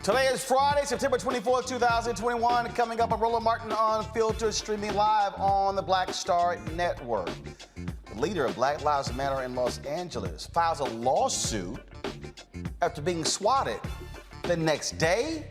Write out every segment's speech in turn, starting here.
Today is Friday, September 24th, 2021. Coming up on Roland Unfiltered, streaming live on the Black Star Network. The leader of Black Lives Matter in Los Angeles files a lawsuit after being swatted. The next day,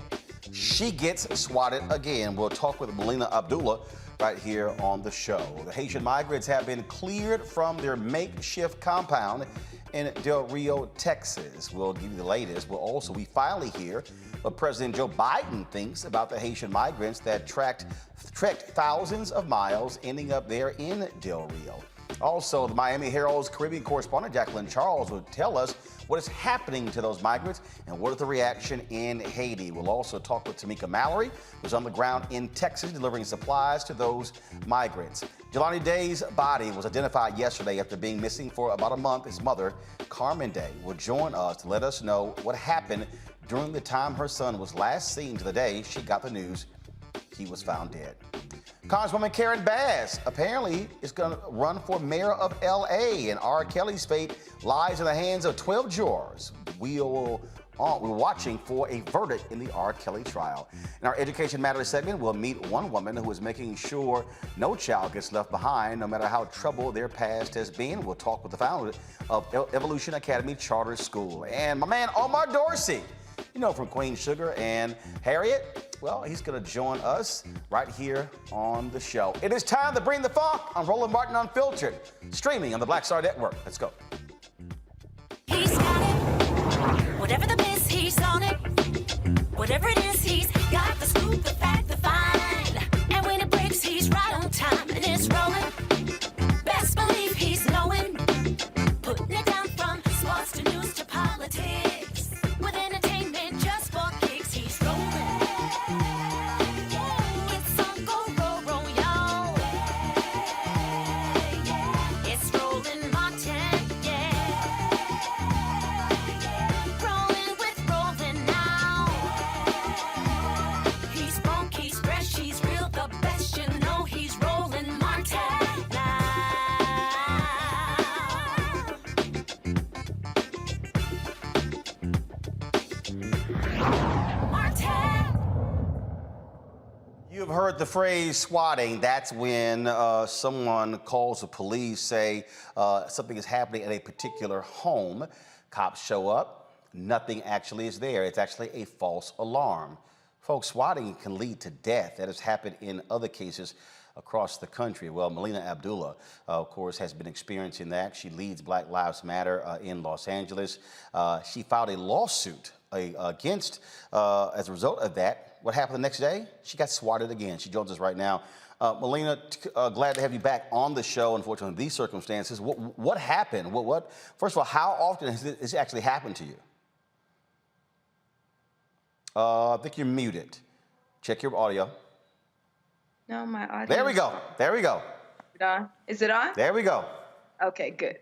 she gets swatted again. We'll talk with Melina Abdullah right here on the show. The Haitian migrants have been cleared from their makeshift compound in Del Rio, Texas. We'll give you the latest. We finally hear what President Joe Biden thinks about the Haitian migrants that trekked thousands of miles, ending up there in Del Rio. Also, the Miami Herald's Caribbean correspondent Jacqueline Charles will tell us what is happening to those migrants and what is the reaction in Haiti. We'll also talk with Tamika Mallory, who's on the ground in Texas delivering supplies to those migrants. Jelani Day's body was identified yesterday after being missing for about a month. His mother, Carmen Day, will join us to let us know what happened during the time her son was last seen to the day she got the news he was found dead. Congresswoman Karen Bass apparently is going to run for mayor of L.A. and R. Kelly's fate lies in the hands of 12 jurors. We're watching for a verdict in the R. Kelly trial. In our Education Matters segment, we'll meet one woman who is making sure no child gets left behind, no matter how troubled their past has been. We'll talk with the founder of Evolution Academy Charter School. And my man, Omar Dorsey, you know, from Queen Sugar and Harriet. Well, he's going to join us right here on the show. It is time to bring the funk on Roland Martin Unfiltered, streaming on the Black Star Network. Let's go. He's got it. Whatever the biz, he's on it. Whatever it is, he's got the scoop, the fact, the find. And when it breaks, he's right on time and it's rolling. Best believe he's knowing. Putting it down from sports to news to politics. With entertainment just for kicks, he's rolling. It's on go, y'all. It's Roland Martin, yeah. Rolling with Roland now. He's funk, he's fresh, he's real, the best, you know he's Roland Martin now. You've heard the phrase swatting. That's when someone calls the police, say something is happening at a particular home. Cops show up, nothing actually is there. It's actually a false alarm. Folks, swatting can lead to death. That has happened in other cases across the country. Well, Melina Abdullah, of course, has been experiencing that. She leads Black Lives Matter in Los Angeles. She filed a lawsuit against, as a result of that. What happened the next day? She got swatted again. She joins us right now. Melina, glad to have you back on the show. Unfortunately, in these circumstances, what happened? First of all, how often has this actually happened to you? I think you're muted. Check your audio. No, my audio. There we go. There we go. Is it on? Is it on? There we go. Okay, good.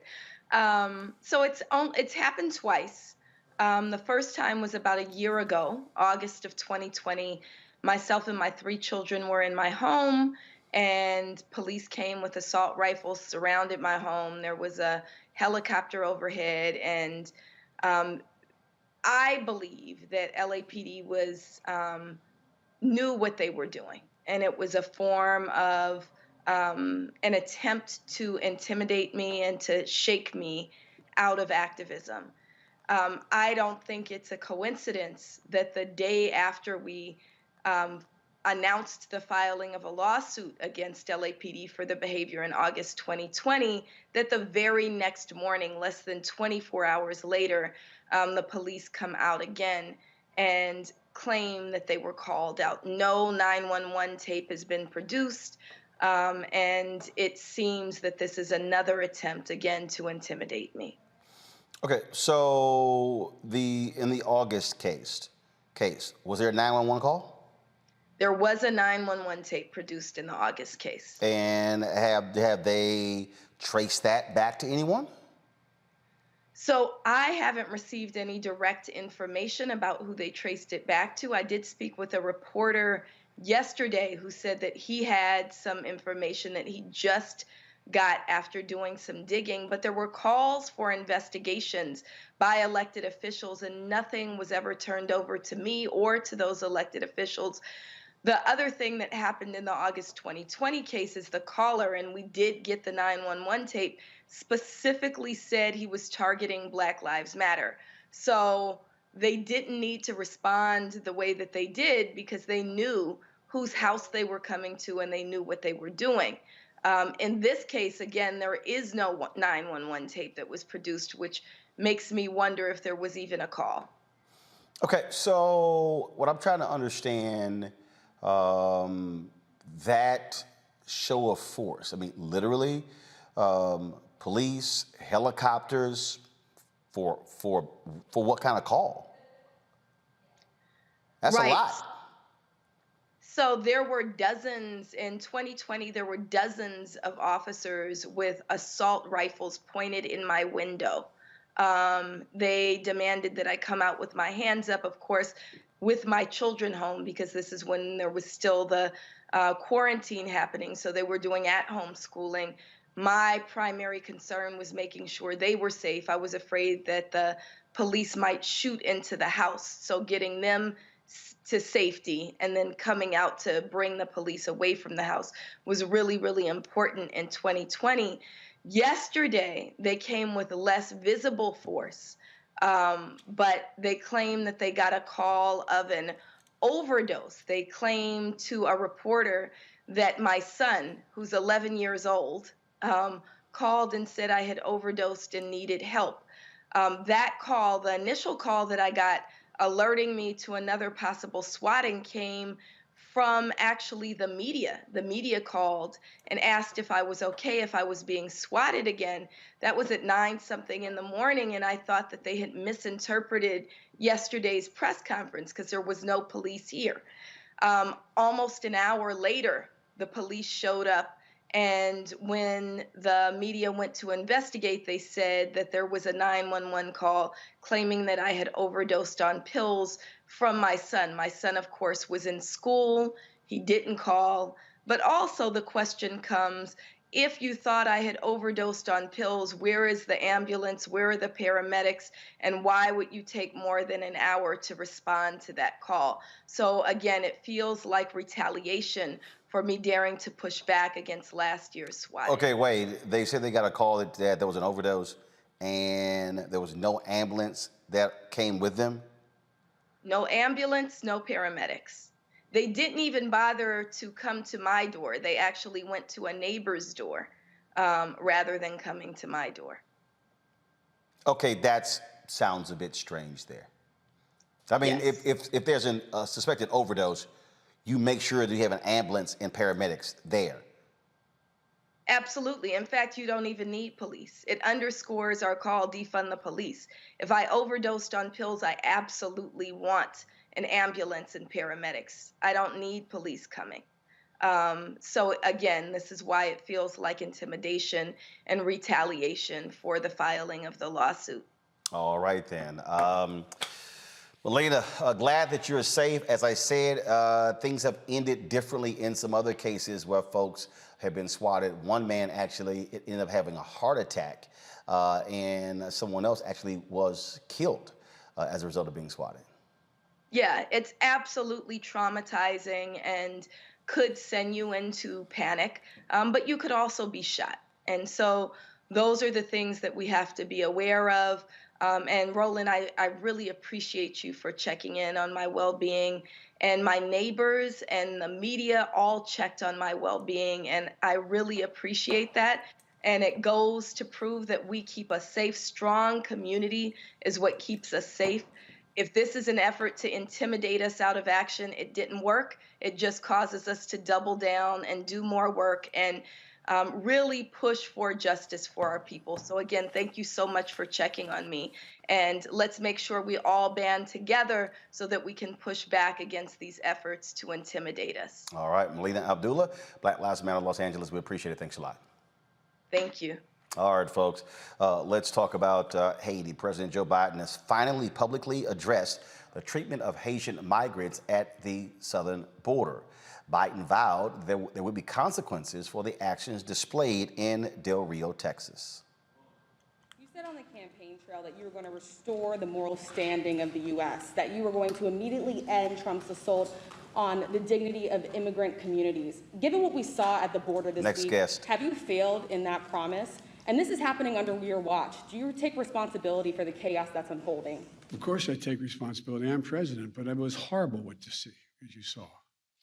So it's happened twice. The first time was about a year ago, August of 2020. Myself and my 3 children were in my home, and police came with assault rifles, surrounded my home. There was a helicopter overhead, and I believe that LAPD knew what they were doing, and it was a form of an attempt to intimidate me and to shake me out of activism. I don't think it's a coincidence that the day after we announced the filing of a lawsuit against LAPD for the behavior in August 2020, that the very next morning, less than 24 hours later, the police come out again and claim that they were called out. No 911 tape has been produced, and it seems that this is another attempt again to intimidate me. Okay, so in the August case, was there a 911 call? There was a 911 tape produced in the August case. And have they traced that back to anyone? So I haven't received any direct information about who they traced it back to. I did speak with a reporter yesterday who said that he had some information that he just got after doing some digging, but there were calls for investigations by elected officials, and nothing was ever turned over to me or to those elected officials. The other thing that happened in the August 2020 case is the caller, and we did get the 911 tape, specifically said he was targeting Black Lives Matter. So they didn't need to respond the way that they did because they knew whose house they were coming to and they knew what they were doing. In this case, again, there is no 911 tape that was produced, which makes me wonder if there was even a call. Okay, so what I'm trying to understand, that show of force, I mean, literally, police, helicopters, for what kind of call? That's a lot. So there were dozens, in 2020, there were dozens of officers with assault rifles pointed in my window. They demanded that I come out with my hands up, of course, with my children home, because this is when there was still the quarantine happening. So they were doing at-home schooling. My primary concern was making sure they were safe. I was afraid that the police might shoot into the house. So getting them to safety and then coming out to bring the police away from the house was really, really important in 2020. Yesterday, they came with less visible force, but they claim that they got a call of an overdose. They claim to a reporter that my son, who's 11 years old, called and said I had overdosed and needed help. That call, the initial call that I got alerting me to another possible swatting, came from actually the media. The media called and asked if I was okay, if I was being swatted again. That was at 9-something in the morning, and I thought that they had misinterpreted yesterday's press conference because there was no police here. Almost an hour later, the police showed up, and when the media went to investigate, they said that there was a 911 call claiming that I had overdosed on pills from my son. My son, of course, was in school. He didn't call. But also the question comes, if you thought I had overdosed on pills, where is the ambulance? Where are the paramedics? And why would you take more than an hour to respond to that call? So again, it feels like retaliation for me daring to push back against last year's SWAT. Okay, wait. They said they got a call that there was an overdose and there was no ambulance that came with them? No ambulance, no paramedics. They didn't even bother to come to my door. They actually went to a neighbor's door rather than coming to my door. Okay, that sounds a bit strange there. I mean, Yes. if there's a suspected overdose, you make sure that you have an ambulance and paramedics there. Absolutely. In fact, you don't even need police. It underscores our call, defund the police. If I overdosed on pills, I absolutely want an ambulance and paramedics. I don't need police coming. So again, this is why it feels like intimidation and retaliation for the filing of the lawsuit. All right, then. Melina, glad that you're safe. As I said, things have ended differently in some other cases where folks have been swatted. One man actually ended up having a heart attack, and someone else actually was killed as a result of being swatted. Yeah, it's absolutely traumatizing and could send you into panic, but you could also be shot. And so those are the things that we have to be aware of. And Roland, I really appreciate you for checking in on my well-being, and my neighbors and the media all checked on my well-being, and I really appreciate that. And it goes to prove that we keep a safe, strong community is what keeps us safe. If this is an effort to intimidate us out of action, it didn't work. It just causes us to double down and do more work and really push for justice for our people. So again, thank you so much for checking on me. And let's make sure we all band together so that we can push back against these efforts to intimidate us. All right, Melina Abdullah, Black Lives Matter Los Angeles. We appreciate it. Thanks a lot. Thank you. All right, folks, let's talk about Haiti. President Joe Biden has finally publicly addressed the treatment of Haitian migrants at the southern border. Biden vowed there would be consequences for the actions displayed in Del Rio, Texas. You said on the campaign trail that you were going to restore the moral standing of the U.S., that you were going to immediately end Trump's assault on the dignity of immigrant communities. Given what we saw at the border this week, have you failed in that promise? And this is happening under your watch. Do you take responsibility for the chaos that's unfolding? Of course I take responsibility. I'm president, but it was horrible what to see, as you saw.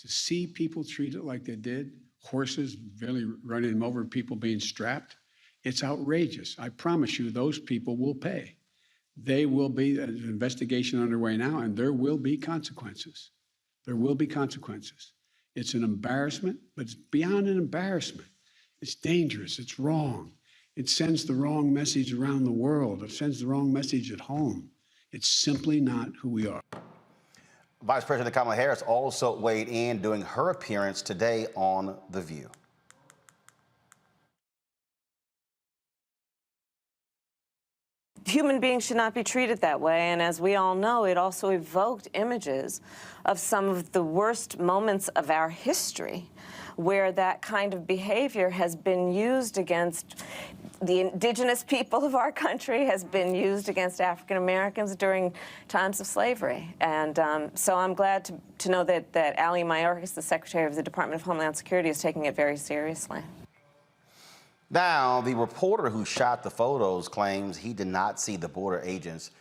To see people treated like they did, horses barely running them over, people being strapped, it's outrageous. I promise you those people will pay. They will be, there's an investigation underway now, and there will be consequences. There will be consequences. It's an embarrassment, but it's beyond an embarrassment. It's dangerous, it's wrong. It sends the wrong message around the world. It sends the wrong message at home. It's simply not who we are. Vice President Kamala Harris also weighed in during her appearance today on The View. Human beings should not be treated that way, and as we all know, it also evoked images of some of the worst moments of our history, where that kind of behavior has been used against the indigenous people of our country, has been used against African Americans during times of slavery. And so I'm glad to know that Ali Mayorkas, the Secretary of the Department of Homeland Security, is taking it very seriously. Now, the reporter who shot the photos claims he did not see the border agents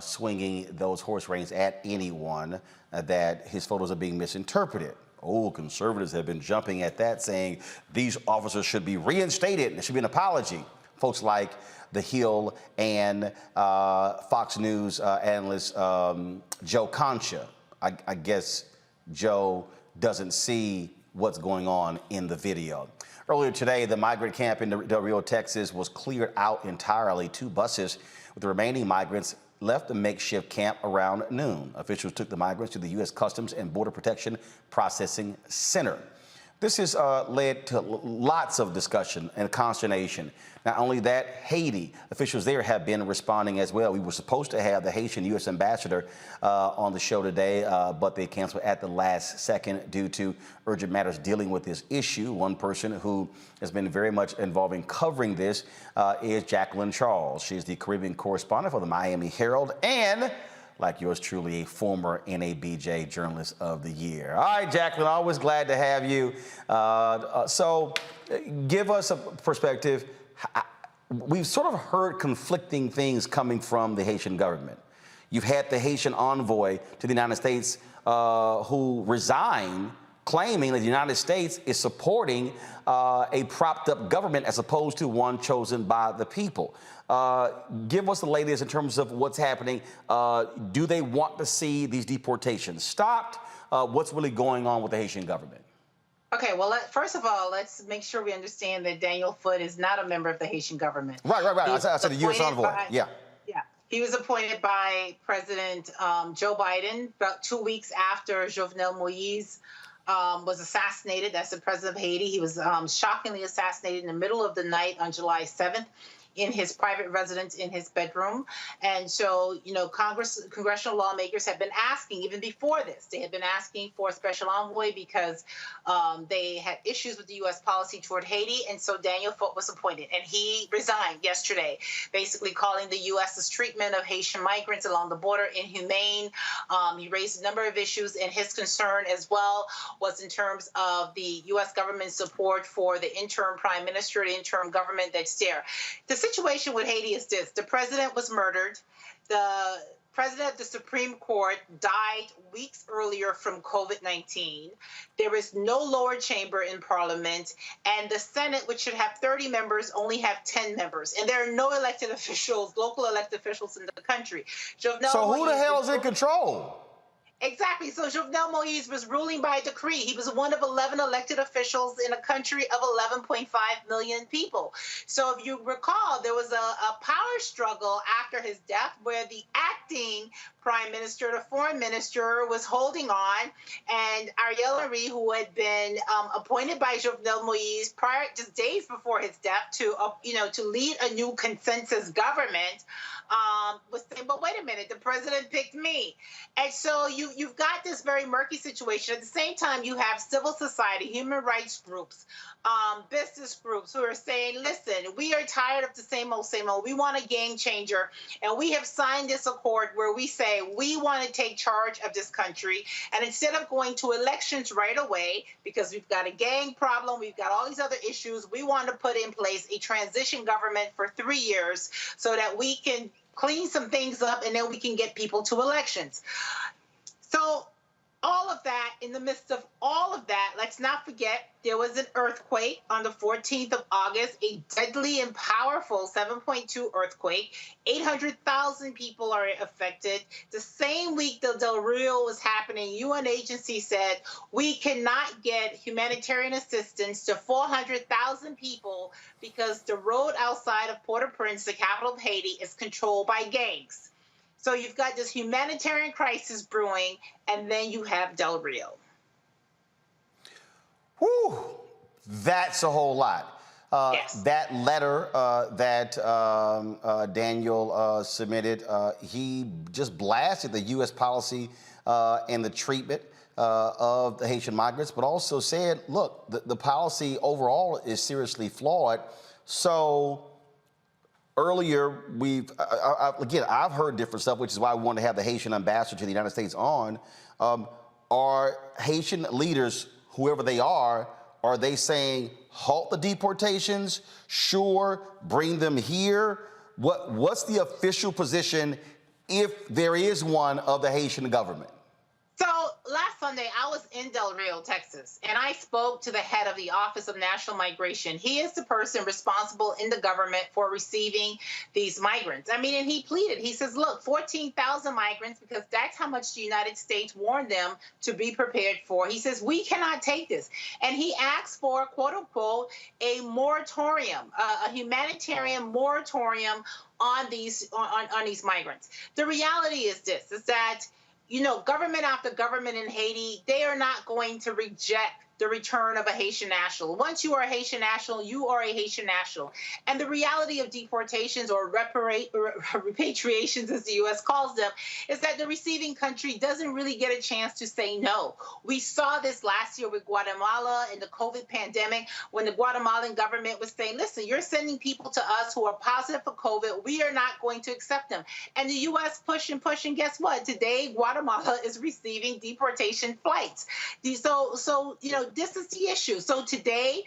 swinging those horse reins at anyone, that his photos are being misinterpreted. Oh, conservatives have been jumping at that, saying these officers should be reinstated and there should be an apology. Folks like The Hill and Fox News analyst Joe Concha. I guess Joe doesn't see what's going on in the video. Earlier today, the migrant camp in Del Rio, Texas was cleared out entirely. 2 buses with the remaining migrants left the makeshift camp around noon. Officials took the migrants to the U.S. Customs and Border Protection Processing Center. This has led to lots of discussion and consternation. Not only that, Haiti, officials there have been responding as well. We were supposed to have the Haitian U.S. ambassador on the show today, but they canceled at the last second due to urgent matters dealing with this issue. One person who has been very much involved in covering this is Jacqueline Charles. She's the Caribbean correspondent for the Miami Herald and, like yours truly, a former NABJ Journalist of the Year. All right, Jacqueline, always glad to have you. So give us a perspective. We've sort of heard conflicting things coming from the Haitian government. You've had the Haitian envoy to the United States who resigned, claiming that the United States is supporting a propped up government as opposed to one chosen by the people. Give us the latest in terms of what's happening. Do they want to see these deportations stopped? What's really going on with the Haitian government? Okay, well, first of all, let's make sure we understand that Daniel Foote is not a member of the Haitian government. Right. I said the U.S. envoy. Yeah. He was appointed by President Joe Biden about 2 weeks after Jovenel Moïse was assassinated. That's the president of Haiti. He was shockingly assassinated in the middle of the night on July 7th. In his private residence in his bedroom. And so, you know, congressional lawmakers have been asking, even before this, they had been asking for a special envoy because they had issues with the U.S. policy toward Haiti. And so Daniel Foote was appointed, and he resigned yesterday, basically calling the U.S.'s treatment of Haitian migrants along the border inhumane. He raised a number of issues, and his concern as well was in terms of the U.S. government's support for the interim prime minister, the interim government that's there. The situation with Haiti is this. The president was murdered. The president of the Supreme Court died weeks earlier from COVID-19. There is no lower chamber in parliament, and the Senate, which should have 30 members, only have 10 members. And there are no elected officials, local elected officials in the country. So who the hell is in control? Exactly. So Jovenel Moise was ruling by decree. He was one of 11 elected officials in a country of 11.5 million people. So if you recall, there was a power struggle after his death where the acting prime minister, the foreign minister, was holding on, and Ariel Henry, who had been appointed by Jovenel Moise prior, just days before his death, to lead a new consensus government, was saying, "But wait a minute, the president picked me." And so you've got this very murky situation. At the same time, you have civil society, human rights groups, business groups who are saying, listen, we are tired of the same old, same old. We want a game changer. And we have signed this accord where we say we want to take charge of this country. And instead of going to elections right away, because we've got a gang problem, we've got all these other issues, we want to put in place a transition government for 3 years so that we can clean some things up and then we can get people to elections. So all of that, in the midst of all of that, let's not forget there was an earthquake on the 14th of August, a deadly and powerful 7.2 earthquake. 800,000 people are affected. The same week that Del Rio was happening, UN agency said we cannot get humanitarian assistance to 400,000 people because the road outside of Port-au-Prince, the capital of Haiti, is controlled by gangs. So you've got this humanitarian crisis brewing, and then you have Del Rio. Whew, that's a whole lot. Yes. That letter that Daniel submitted, he just blasted the U.S. policy and the treatment of the Haitian migrants, but also said, look, the policy overall is seriously flawed. So earlier, I've heard different stuff, which is why we want to have the Haitian ambassador to the United States on. Are Haitian leaders, whoever they are they saying halt the deportations? Sure, bring them here. What's the official position, if there is one, of the Haitian government? So last Sunday, I was in Del Rio, Texas, and I spoke to the head of the Office of National Migration. He is the person responsible in the government for receiving these migrants. I mean, and he pleaded. He says, look, 14,000 migrants, because that's how much the United States warned them to be prepared for. He says, we cannot take this. And he asked for, quote unquote, a moratorium, a humanitarian moratorium on these migrants. The reality is this, is that government after government in Haiti, they are not going to reject the return of a Haitian national. Once you are a Haitian national, you are a Haitian national. And the reality of deportations or repatriations, as the U.S. calls them, is that the receiving country doesn't really get a chance to say no. We saw this last year with Guatemala in the COVID pandemic, when the Guatemalan government was saying, listen, you're sending people to us who are positive for COVID. We are not going to accept them. And the U.S. pushed and pushed, and guess what? Today, Guatemala is receiving deportation flights. So this is the issue. So today,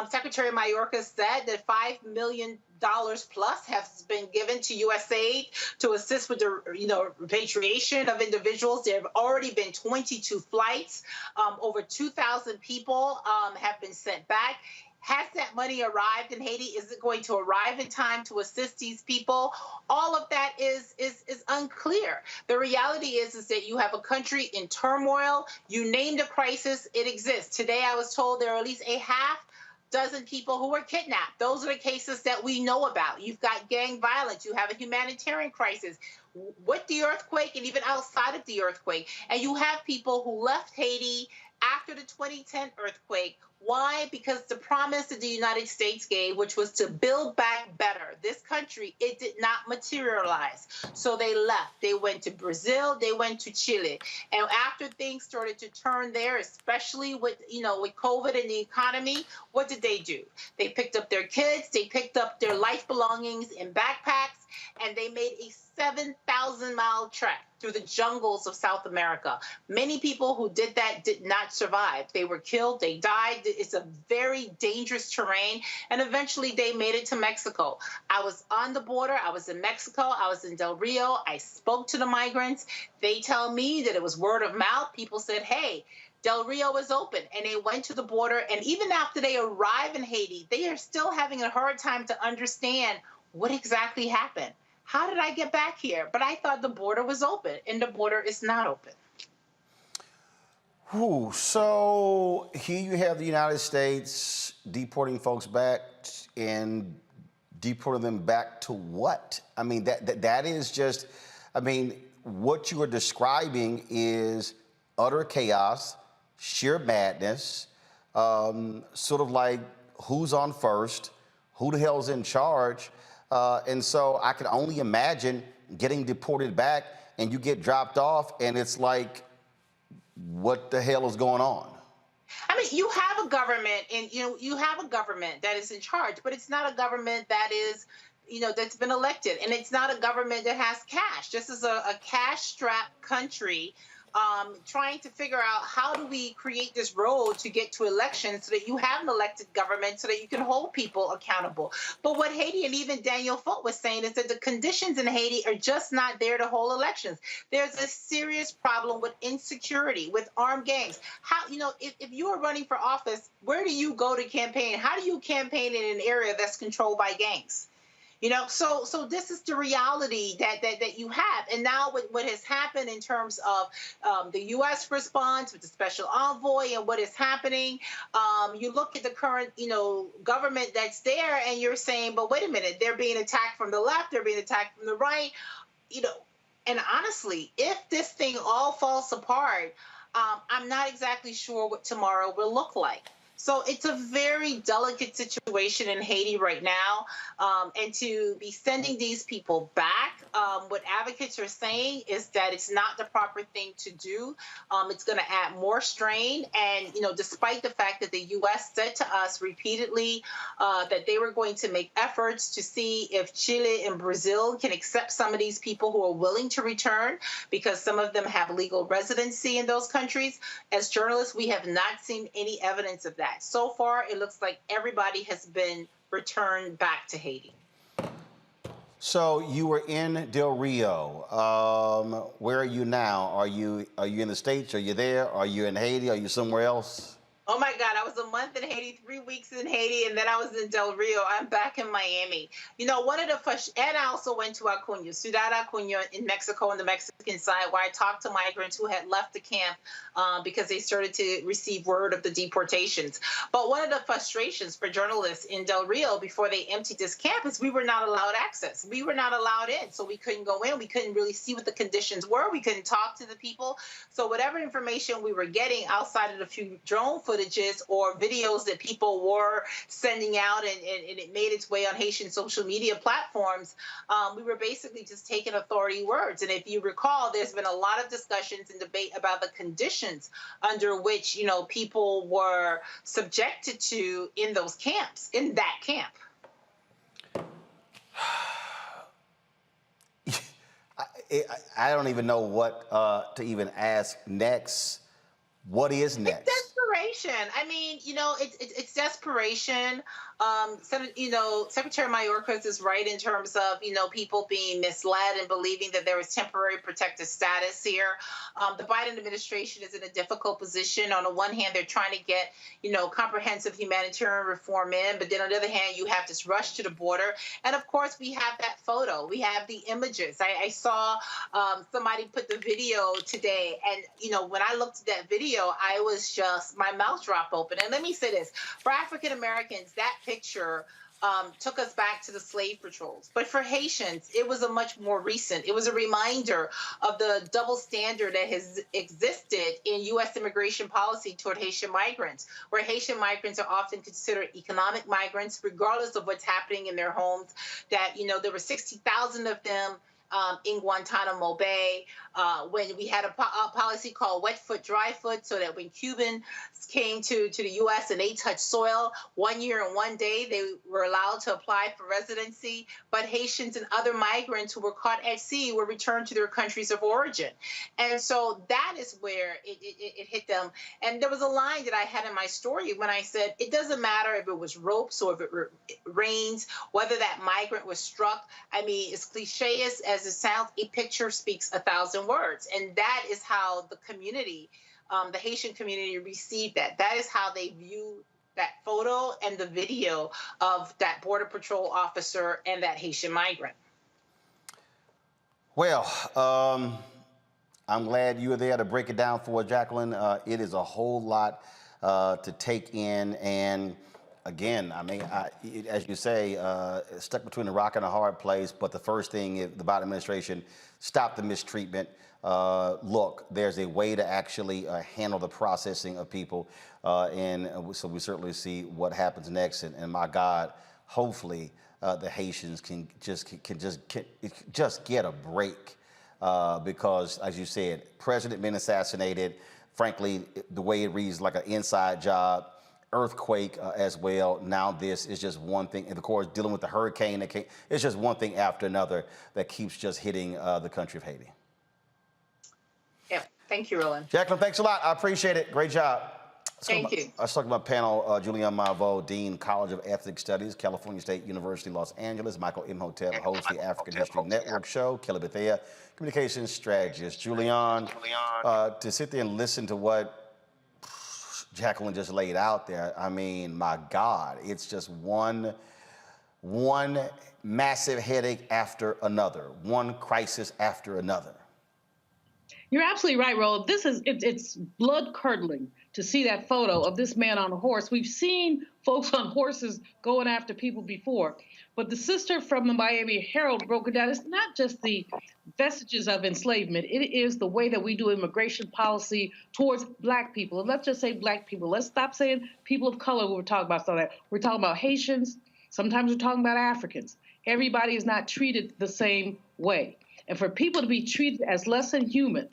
Secretary Mayorkas said that $5 million plus has been given to USAID to assist with the repatriation of individuals. There have already been 22 flights. Over 2,000 people have been sent back. Has that money arrived in Haiti? Is it going to arrive in time to assist these people? All of that is unclear. The reality is that you have a country in turmoil. You named a crisis, it exists. Today I was told there are at least a half dozen people who were kidnapped. Those are the cases that we know about. You've got gang violence. You have a humanitarian crisis with the earthquake and even outside of the earthquake. And you have people who left Haiti after the 2010 earthquake. Why? Because the promise that the United States gave, which was to build back better this country, it did not materialize. So they left. They went to Brazil. They went to Chile. And after things started to turn there, especially with COVID and the economy, what did they do? They picked up their kids. They picked up their life belongings in backpacks, and they made a 7,000-mile trek through the jungles of South America. Many people who did that did not survive. They were killed, they died. It's a very dangerous terrain, and eventually they made it to Mexico. I was on the border, I was in Mexico, I was in Del Rio, I spoke to the migrants. They tell me that it was word of mouth. People said, hey, Del Rio is open, and they went to the border, and even after they arrive in Haiti, they are still having a hard time to understand what exactly happened. How did I get back here? But I thought the border was open, and the border is not open. Whew, so here you have the United States deporting folks back and deporting them back to what? I mean, that is just, I mean, what you are describing is utter chaos, sheer madness, sort of like who's on first, who the hell's in charge. And so I can only imagine getting deported back and you get dropped off and it's like, what the hell is going on? I mean, you have a government, and you have a government that is in charge, but it's not a government that is, that's been elected, and it's not a government that has cash. This is a cash-strapped country trying to figure out how do we create this road to get to elections so that you have an elected government so that you can hold people accountable. But what Haiti and even Daniel Foote was saying is that the conditions in Haiti are just not there to hold elections. There's a serious problem with insecurity, with armed gangs. How, if you are running for office, where do you go to campaign? How do you campaign in an area that's controlled by gangs? So this is the reality that you have. And now what has happened in terms of the U.S. response with the special envoy and what is happening, you look at the current, government that's there and you're saying, but wait a minute, they're being attacked from the left, they're being attacked from the right, and honestly, if this thing all falls apart, I'm not exactly sure what tomorrow will look like. So it's a very delicate situation in Haiti right now. And to be sending these people back, what advocates are saying is that it's not the proper thing to do. It's going to add more strain. And, despite the fact that the U.S. said to us repeatedly that they were going to make efforts to see if Chile and Brazil can accept some of these people who are willing to return, because some of them have legal residency in those countries. As journalists, we have not seen any evidence of that. So far, it looks like everybody has been returned back to Haiti. So you were in Del Rio. Where are you now? Are you in the States? Are you there? Are you in Haiti? Are you somewhere else? Oh my God, I was a month in Haiti, 3 weeks in Haiti, and then I was in Del Rio. I'm back in Miami. One of the first, and I also went to Acuña, Ciudad Acuña in Mexico, on the Mexican side, where I talked to migrants who had left the camp because they started to receive word of the deportations. But one of the frustrations for journalists in Del Rio before they emptied this camp is we were not allowed access. We were not allowed in, so we couldn't go in. We couldn't really see what the conditions were. We couldn't talk to the people. So whatever information we were getting outside of the few drone footages or videos that people were sending out and it made its way on Haitian social media platforms, we were basically just taking authority words. And if you recall, there's been a lot of discussions and debate about the conditions under which, people were subjected to in those camps, in that camp. I don't even know what to even ask next. What is next? It's desperation. I mean, it's desperation. Secretary Mayorkas is right in terms of, people being misled and believing that there was temporary protected status here. The Biden administration is in a difficult position. On the one hand, they're trying to get, comprehensive humanitarian reform in, but then on the other hand, you have this rush to the border. And of course, we have that photo. We have the images. I saw somebody put the video today, and, when I looked at that video, I was just, my mouth dropped open. And let me say this, for African Americans, that picture took us back to the slave patrols. But for Haitians, it was a much more recent. It was a reminder of the double standard that has existed in U.S. immigration policy toward Haitian migrants, where Haitian migrants are often considered economic migrants, regardless of what's happening in their homes, that, there were 60,000 of them in Guantanamo Bay, when we had a policy called wet foot, dry foot, so that when Cubans came to the U.S. and they touched soil, 1 year and 1 day, they were allowed to apply for residency. But Haitians and other migrants who were caught at sea were returned to their countries of origin. And so that is where it hit them. And there was a line that I had in my story when I said, it doesn't matter if it was ropes or if it rains, whether that migrant was struck. I mean, as cliche as it sounds, a picture speaks 1,000 words. And that is how the community, the Haitian community, received that. That is how they view that photo and the video of that Border Patrol officer and that Haitian migrant. Well, I'm glad you were there to break it down for us, Jacqueline. It is a whole lot to take in. And again, I mean, as you say, stuck between a rock and a hard place. But the first thing, the Biden administration, stop the mistreatment. Look, there's a way to actually handle the processing of people. And so we certainly see what happens next. And my God, hopefully the Haitians can just get a break. Because, as you said, president been assassinated. Frankly, the way it reads like an inside job, earthquake as well. Now this is just one thing. And of course, dealing with the hurricane, it's just one thing after another that keeps just hitting the country of Haiti. Yeah, thank you, Roland. Jacqueline, thanks a lot. I appreciate it. Great job. Thank you. I was talking about panel, Julianne Marveau, Dean, College of Ethnic Studies, California State University, Los Angeles. Michael Imhotep, host the African History Network show. Kelly Bethea, communications strategist. Julianne, to sit there and listen to what Jacqueline just laid out there, I mean, my God, it's just one massive headache after another, one crisis after another. You're absolutely right, Roland. It's blood curdling to see that photo of this man on a horse. We've seen folks on horses going after people before, but the sister from the Miami Herald broke it down. It's not just the vestiges of enslavement. It is the way that we do immigration policy towards Black people. And let's just say Black people. Let's stop saying people of color when we're talking about some of that. We're talking about Haitians. Sometimes we're talking about Africans. Everybody is not treated the same way. And for people to be treated as less than human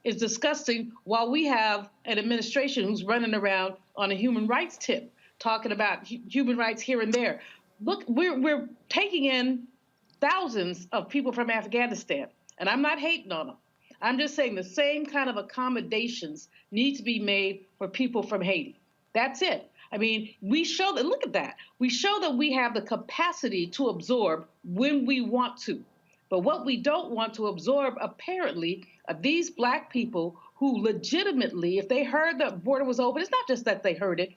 is disgusting, while we have an administration who's running around on a human rights tip, talking about human rights here and there. Look, we're taking in thousands of people from Afghanistan, and I'm not hating on them. I'm just saying the same kind of accommodations need to be made for people from Haiti. That's it. I mean, we show that, look at that. We show that we have the capacity to absorb when we want to. But what we don't want to absorb, apparently, are these Black people who legitimately, if they heard the border was open, it's not just that they heard it,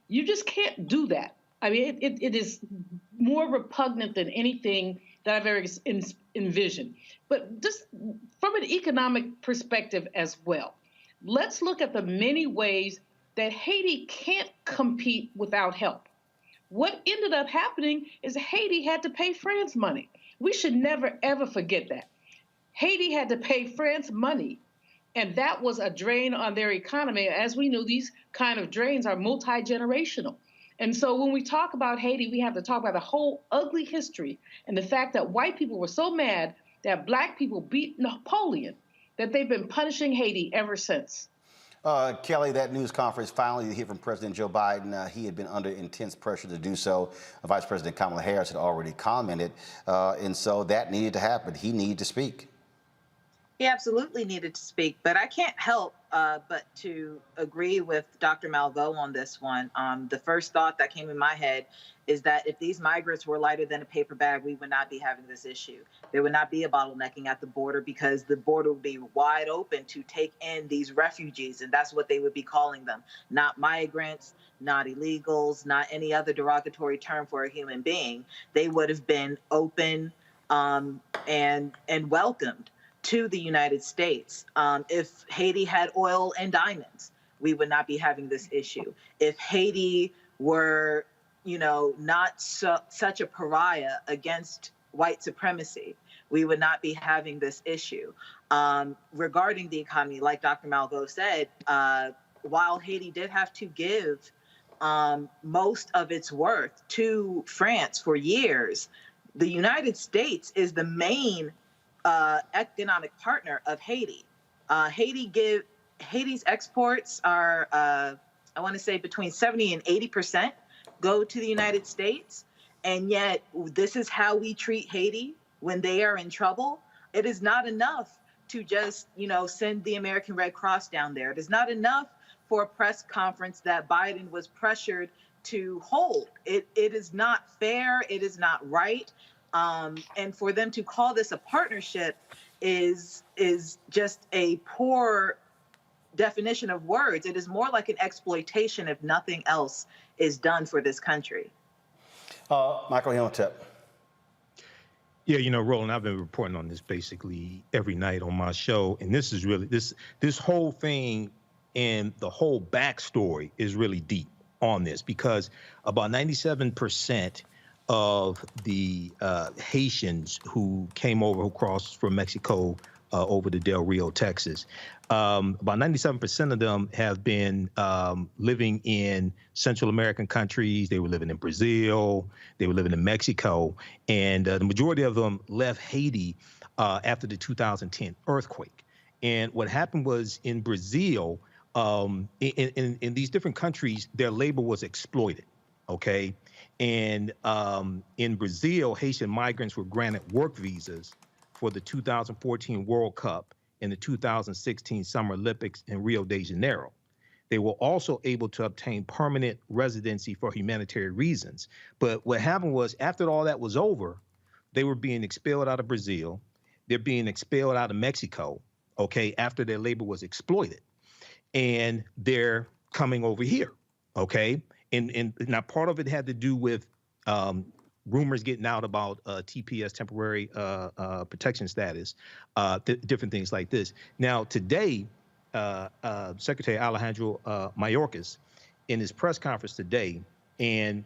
you just can't do that. I mean, it is more repugnant than anything that I've ever envisioned. But just from an economic perspective as well, let's look at the many ways that Haiti can't compete without help. What ended up happening is Haiti had to pay France money. We should never, ever forget that. Haiti had to pay France money, and that was a drain on their economy. As we know, these kind of drains are multi-generational. And so when we talk about Haiti, we have to talk about the whole ugly history and the fact that white people were so mad that Black people beat Napoleon that they've been punishing Haiti ever since. Kelly, that news conference, finally you hear from President Joe Biden. He had been under intense pressure to do so. Vice President Kamala Harris had already commented. And so that needed to happen. He needed to speak. He absolutely needed to speak, but I can't help but to agree with Dr. Malveaux on this one. The first thought that came in my head is that if these migrants were lighter than a paper bag, we would not be having this issue. There would not be a bottlenecking at the border because the border would be wide open to take in these refugees, and that's what they would be calling them. Not migrants, not illegals, not any other derogatory term for a human being. They would have been open and welcomed to the United States. If Haiti had oil and diamonds, we would not be having this issue. If Haiti were, not such a pariah against white supremacy, we would not be having this issue. Regarding the economy, like Dr. Malveaux said, while Haiti did have to give most of its worth to France for years, the United States is the main economic partner of Haiti. Haiti's exports are, I want to say, between 70 and 80% go to the United States. And yet this is how we treat Haiti when they are in trouble. It is not enough to just, send the American Red Cross down there. It is not enough for a press conference that Biden was pressured to hold. It is not fair. It is not right. And for them to call this a partnership is just a poor definition of words. It is more like an exploitation if nothing else is done for this country. Michael Imhotep. Yeah, you know, Roland, I've been reporting on this basically every night on my show, and this is really this whole thing and the whole backstory is really deep on this, because about 97% of the Haitians who came over, who crossed from Mexico over to Del Rio, Texas, about 97% of them have been living in Central American countries. They were living in Brazil, they were living in Mexico, and the majority of them left Haiti after the 2010 earthquake. And what happened was, in Brazil, in these different countries, their labor was exploited, okay? And in Brazil, Haitian migrants were granted work visas for the 2014 World Cup and the 2016 Summer Olympics in Rio de Janeiro. They were also able to obtain permanent residency for humanitarian reasons. But what happened was, after all that was over, they were being expelled out of Brazil. They're being expelled out of Mexico, okay, after their labor was exploited. And they're coming over here, okay? And now part of it had to do with rumors getting out about TPS, temporary protection status, different things like this. Now, today, Secretary Alejandro Mayorkas, in his press conference today, and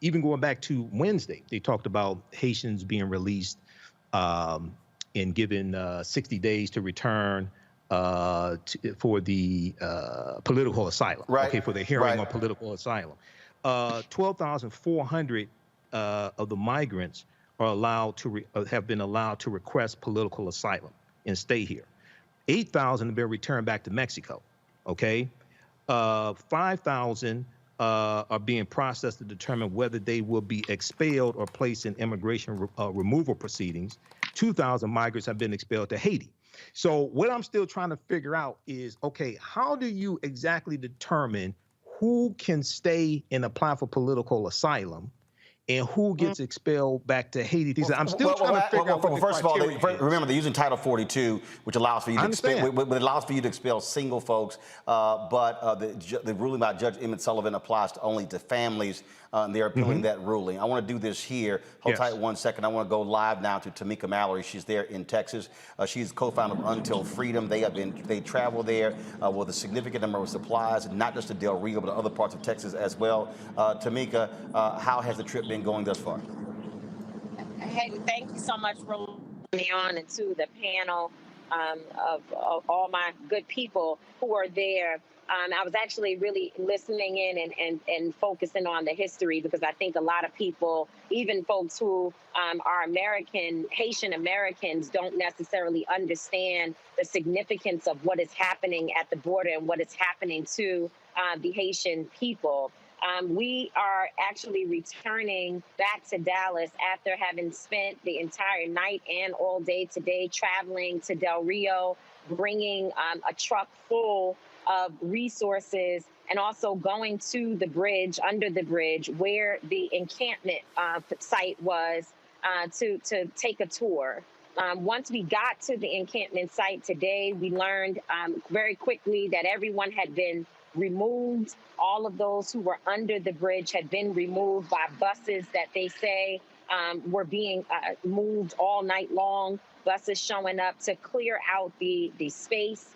even going back to Wednesday, they talked about Haitians being released and given 60 days to return for the political asylum, right, okay, for the hearing on political asylum. 12,400 of the migrants are allowed to have been allowed to request political asylum and stay here. 8,000 have been returned back to Mexico, okay? 5,000 are being processed to determine whether they will be expelled or placed in immigration removal proceedings. 2,000 migrants have been expelled to Haiti. So what I'm still trying to figure out is, okay, how do you exactly determine who can stay and apply for political asylum and who gets expelled back to Haiti? I'm still trying to figure out what the first of all, criteria is. remember, they're using Title 42, which allows for you to expel single folks, but the ruling by Judge Emmett Sullivan applies only to families, and they're appealing that ruling. I want to do this here. Hold tight 1 second. I want to go live now to Tamika Mallory. She's there in Texas. She's co-founder of Until Freedom. They travel there with a significant number of supplies, not just to Del Rio, but to other parts of Texas as well. Tamika, how has the trip been going thus far? Hey, thank you so much for me on, and to the panel of all my good people who are there. I was actually really listening in and focusing on the history, because I think a lot of people, even folks who are Haitian Americans, don't necessarily understand the significance of what is happening at the border and what is happening to the Haitian people. We are actually returning back to Dallas after having spent the entire night and all day today traveling to Del Rio, bringing a truck full of resources, and also going to the bridge, under the bridge, where the encampment site was, to take a tour. Once we got to the encampment site today, we learned very quickly that everyone had been removed. All of those who were under the bridge had been removed by buses that they say were being moved all night long, buses showing up to clear out the space.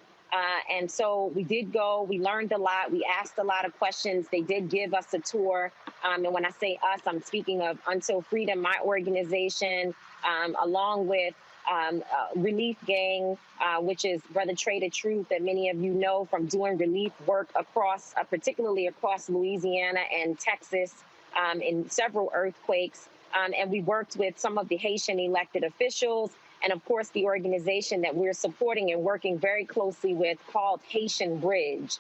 And so we did go, we learned a lot, we asked a lot of questions. They did give us a tour. And when I say us, I'm speaking of Until Freedom, my organization, along with Relief Gang, which is Brother Trader Truth, that many of you know from doing relief work across, particularly across Louisiana and Texas, in several earthquakes. And we worked with some of the Haitian elected officials, and of course the organization that we're supporting and working very closely with, called Haitian Bridge.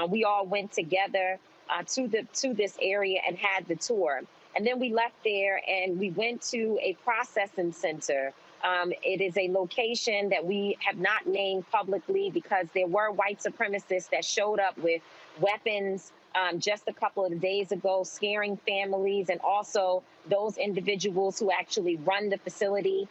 We all went together to this area and had the tour. And then we left there and we went to a processing center. It is a location that we have not named publicly because there were white supremacists that showed up with weapons just a couple of days ago, scaring families, and also those individuals who actually run the facility.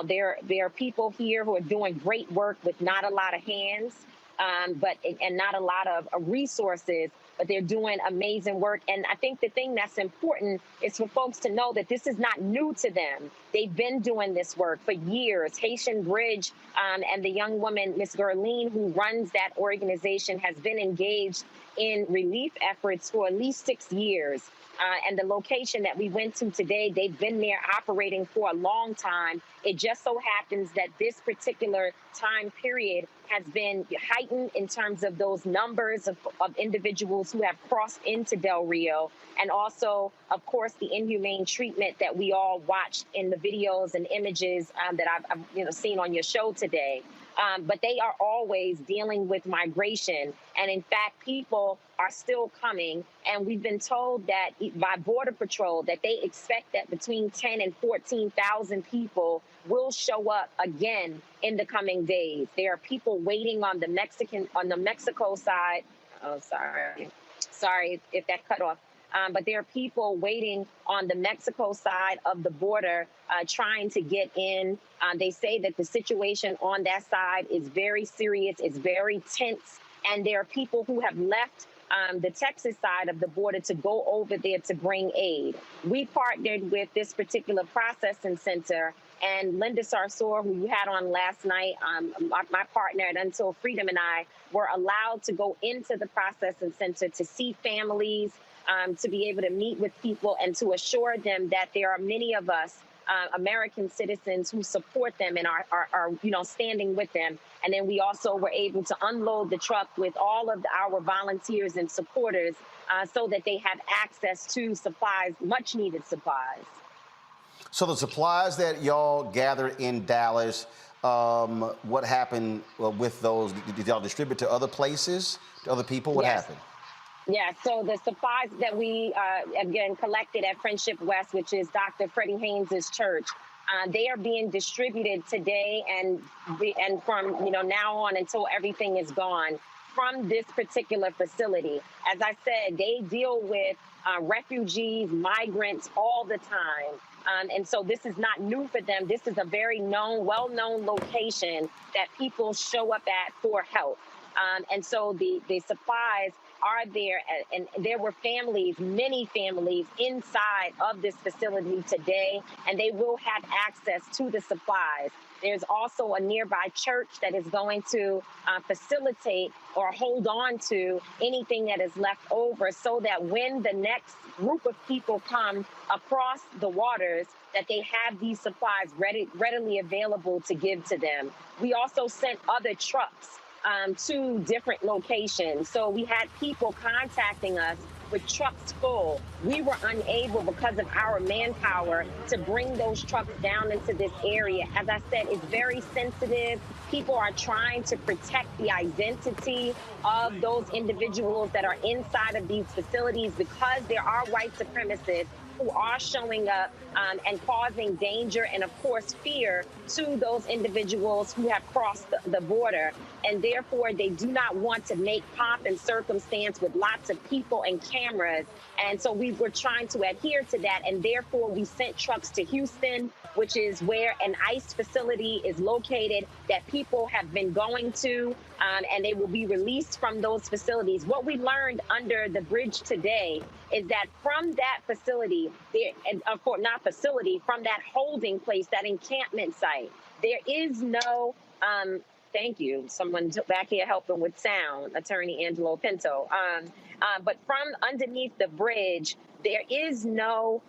There are people here who are doing great work with not a lot of hands. and not a lot of resources, but they're doing amazing work. And I think the thing that's important is for folks to know that this is not new to them. They've been doing this work for years. Haitian Bridge and the young woman, Miss Gerline, who runs that organization, has been engaged in relief efforts for at least 6 years. And the location that we went to today, they've been there operating for a long time. It just so happens that this particular time period has been heightened in terms of those numbers of individuals who have crossed into Del Rio, and also, of course, the inhumane treatment that we all watched in the videos and images that I've seen on your show today. But they are always dealing with migration. And in fact, people are still coming. And we've been told that by Border Patrol that they expect that between 10 and 14,000 people will show up again in the coming days. There are people waiting on the Mexico side. Oh, sorry if that cut off. But there are people waiting on the Mexico side of the border trying to get in. They say that the situation on that side is very serious, it's very tense, and there are people who have left the Texas side of the border to go over there to bring aid. We partnered with this particular processing center, and Linda Sarsour, who you had on last night, my partner at Until Freedom, and I were allowed to go into the processing center to see families, to be able to meet with people and to assure them that there are many of us American citizens who support them and are standing with them. And then we also were able to unload the truck with all of our volunteers and supporters so that they have access to supplies, much needed supplies. So the supplies that y'all gathered in Dallas, what happened with those? Did y'all distribute to other places, to other people? What happened? Yeah, so the supplies that we, again, collected at Friendship West, which is Dr. Freddie Haynes' church, they are being distributed today and from now on until everything is gone from this particular facility. As I said, they deal with refugees, migrants all the time. And so this is not new for them. This is a very well-known location that people show up at for help. And so the supplies are there, and there were families, many families inside of this facility today, and they will have access to the supplies. There's also a nearby church that is going to facilitate or hold on to anything that is left over so that when the next group of people come across the waters, that they have these supplies readily available to give to them. We also sent other trucks to different locations. So we had people contacting us with trucks full. We were unable, because of our manpower, to bring those trucks down into this area. As I said, it's very sensitive. People are trying to protect the identity of those individuals that are inside of these facilities because there are white supremacists who are showing up and causing danger and, of course, fear to those individuals who have crossed the border. And therefore, they do not want to make pomp and circumstance with lots of people and cameras. And so we were trying to adhere to that. And therefore, we sent trucks to Houston, which is where an ICE facility is located that people have been going to, and they will be released from those facilities. What we learned under the bridge today is that from that facility, from that holding place, that encampment site, there is no, thank you, someone back here helping with sound, Attorney Angelo Pinto. But from underneath the bridge, there is no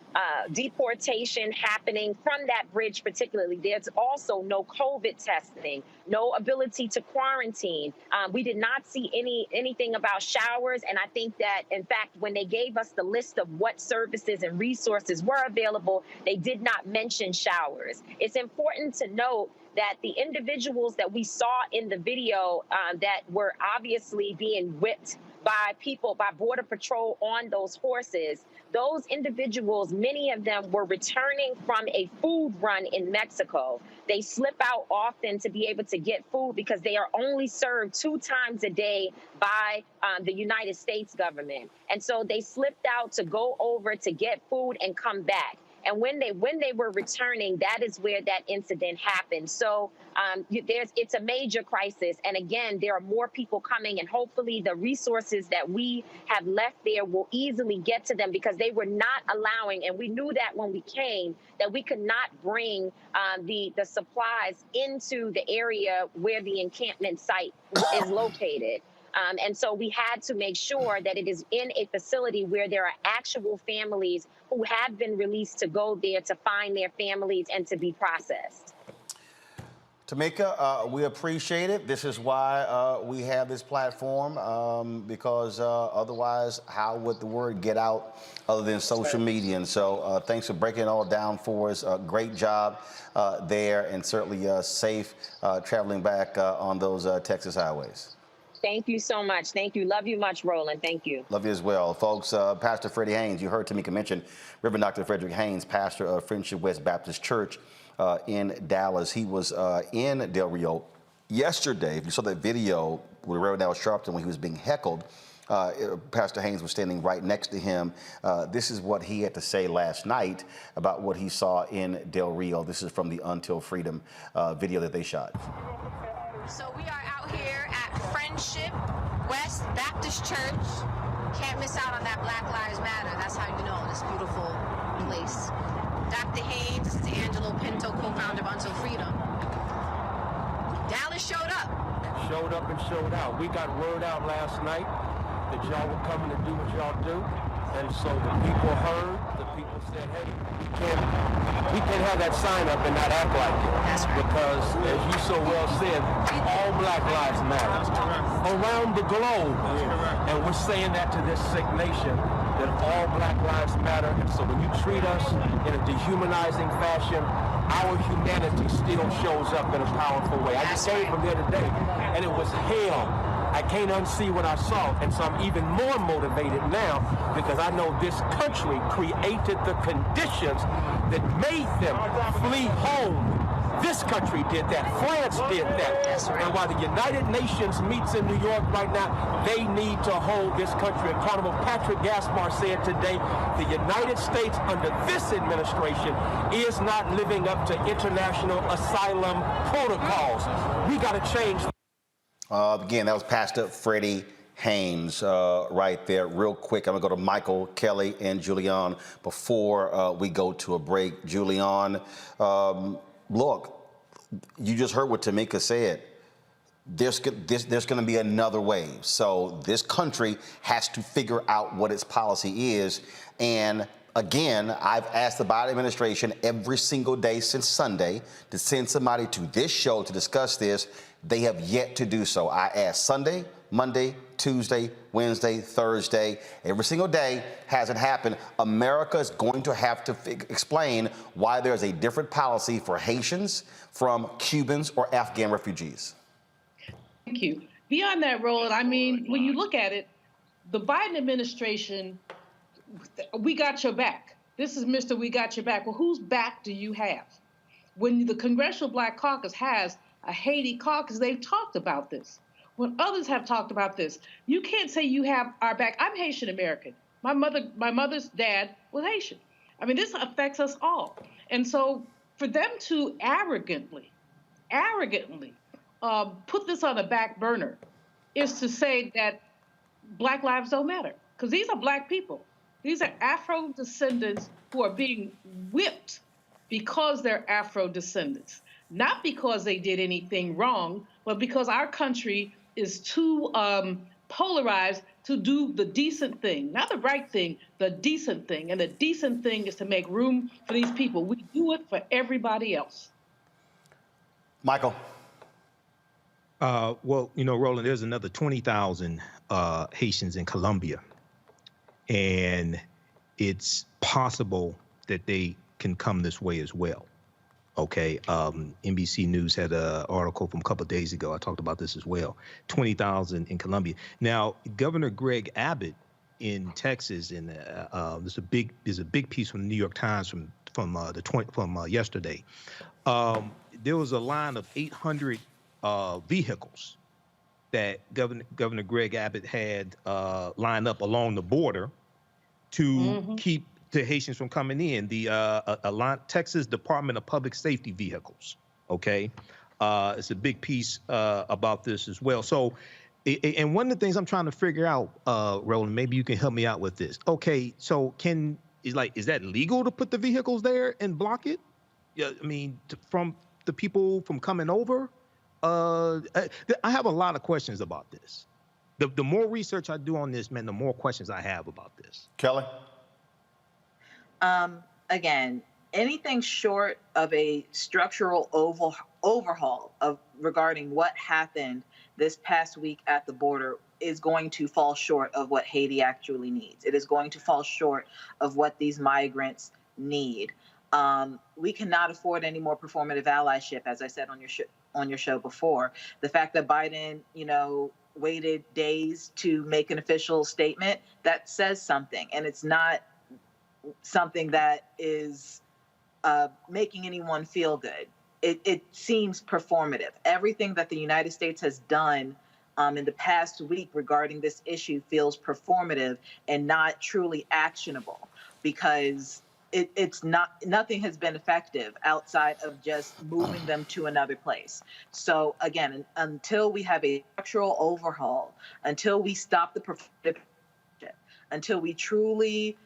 deportation happening from that bridge particularly. There's also no COVID testing, no ability to quarantine. We did not see anything about showers. And I think that, in fact, when they gave us the list of what services and resources were available, they did not mention showers. It's important to note that the individuals that we saw in the video that were obviously being whipped by Border Patrol on those horses, those individuals, many of them were returning from a food run in Mexico. They slip out often to be able to get food because they are only served 2 times a day by the United States government. And so they slipped out to go over to get food and come back. And when they were returning, that is where that incident happened. So it's a major crisis. And again, there are more people coming, and hopefully the resources that we have left there will easily get to them, because they were not allowing, and we knew that when we came, that we could not bring the supplies into the area where the encampment site is located. And so we had to make sure that it is in a facility where there are actual families who have been released to go there to find their families and to be processed. Tamika, we appreciate it. This is why we have this platform, because otherwise, how would the word get out other than social media? And so thanks for breaking it all down for us. Great job there, and certainly safe traveling back on those Texas highways. Thank you so much. Thank you. Love you much, Roland. Thank you. Love you as well. Folks, Pastor Freddie Haynes, you heard Tamika mention Reverend Dr. Frederick Haynes, pastor of Friendship West Baptist Church in Dallas. He was in Del Rio yesterday. If you saw that video with Reverend Al Sharpton when he was being heckled, Pastor Haynes was standing right next to him. This is what he had to say last night about what he saw in Del Rio. This is from the Until Freedom video that they shot. So we are out here at Friendship West Baptist Church. Can't miss out on that Black Lives Matter. That's how you know this beautiful place. Dr. Haynes, this is Angelo Pinto, co-founder of Until Freedom. Dallas showed up. Showed up and showed out. We got word out last night that y'all were coming to do what y'all do. And so the people heard, the people said, hey, we can't have that sign up and not act like it. That's right. Because, as you so well said, all Black lives matter. Around the globe. And we're saying that to this sick nation, that all Black lives matter. And so when you treat us in a dehumanizing fashion, our humanity still shows up in a powerful way. I just came from there today, and it was hell. I can't unsee what I saw, and so I'm even more motivated now because I know this country created the conditions that made them flee home. This country did that. France did that. And while the United Nations meets in New York right now, they need to hold this country accountable. Patrick Gaspar said today, the United States under this administration is not living up to international asylum protocols. We got to change. Again, that was Pastor Freddie Haynes right there. Real quick, I'm going to go to Michael, Kelly, and Julian before we go to a break. Julian, look, you just heard what Tamika said. There's going to be another wave. So this country has to figure out what its policy is. And again, I've asked the Biden administration every single day since Sunday to send somebody to this show to discuss this. They have yet to do so. I asked Sunday, Monday, Tuesday, Wednesday, Thursday. Every single day hasn't happened. America is going to have to explain why there's a different policy for Haitians from Cubans or Afghan refugees. Thank you. Beyond that, Roland, I mean, when you look at it, the Biden administration, we got your back. This is Mr. We got your back. Well, whose back do you have? When the Congressional Black Caucus has a Haiti caucus, they've talked about this. When others have talked about this, you can't say you have our back. I'm Haitian American. My mother's dad was Haitian. I mean, this affects us all. And so for them to arrogantly put this on the back burner is to say that Black lives don't matter. Because these are Black people. These are Afro descendants who are being whipped because they're Afro descendants. Not because they did anything wrong, but because our country is too polarized to do the decent thing. Not the right thing, the decent thing. And the decent thing is to make room for these people. We do it for everybody else. Michael. Well, you know, Roland, there's another 20,000 Haitians in Colombia. And it's possible that they can come this way as well. Okay, NBC News had an article from a couple of days ago. I talked about this as well. 20,000 in Colombia. Now, Governor Greg Abbott in Texas, and there's a big piece from the New York Times from yesterday. There was a line of 800 vehicles that Governor Greg Abbott had lined up along the border to keep to Haitians from coming in. The Texas Department of Public Safety vehicles, okay? It's a big piece about this as well. So, and one of the things I'm trying to figure out, Roland, maybe you can help me out with this. Okay, so is that legal to put the vehicles there and block it? Yeah, I mean, from the people from coming over? I have a lot of questions about this. The more research I do on this, man, the more questions I have about this. Kelly? Again, anything short of a structural overhaul regarding what happened this past week at the border is going to fall short of what Haiti actually needs. It is going to fall short of what these migrants need. We cannot afford any more performative allyship, as I said on your show before. The fact that Biden, waited days to make an official statement, that says something, and it's not something that is making anyone feel good. It seems performative. Everything that the United States has done in the past week regarding this issue feels performative and not truly actionable, because nothing has been effective outside of just moving them to another place. So again, until we have a structural overhaul, until we stop the performative, until we truly,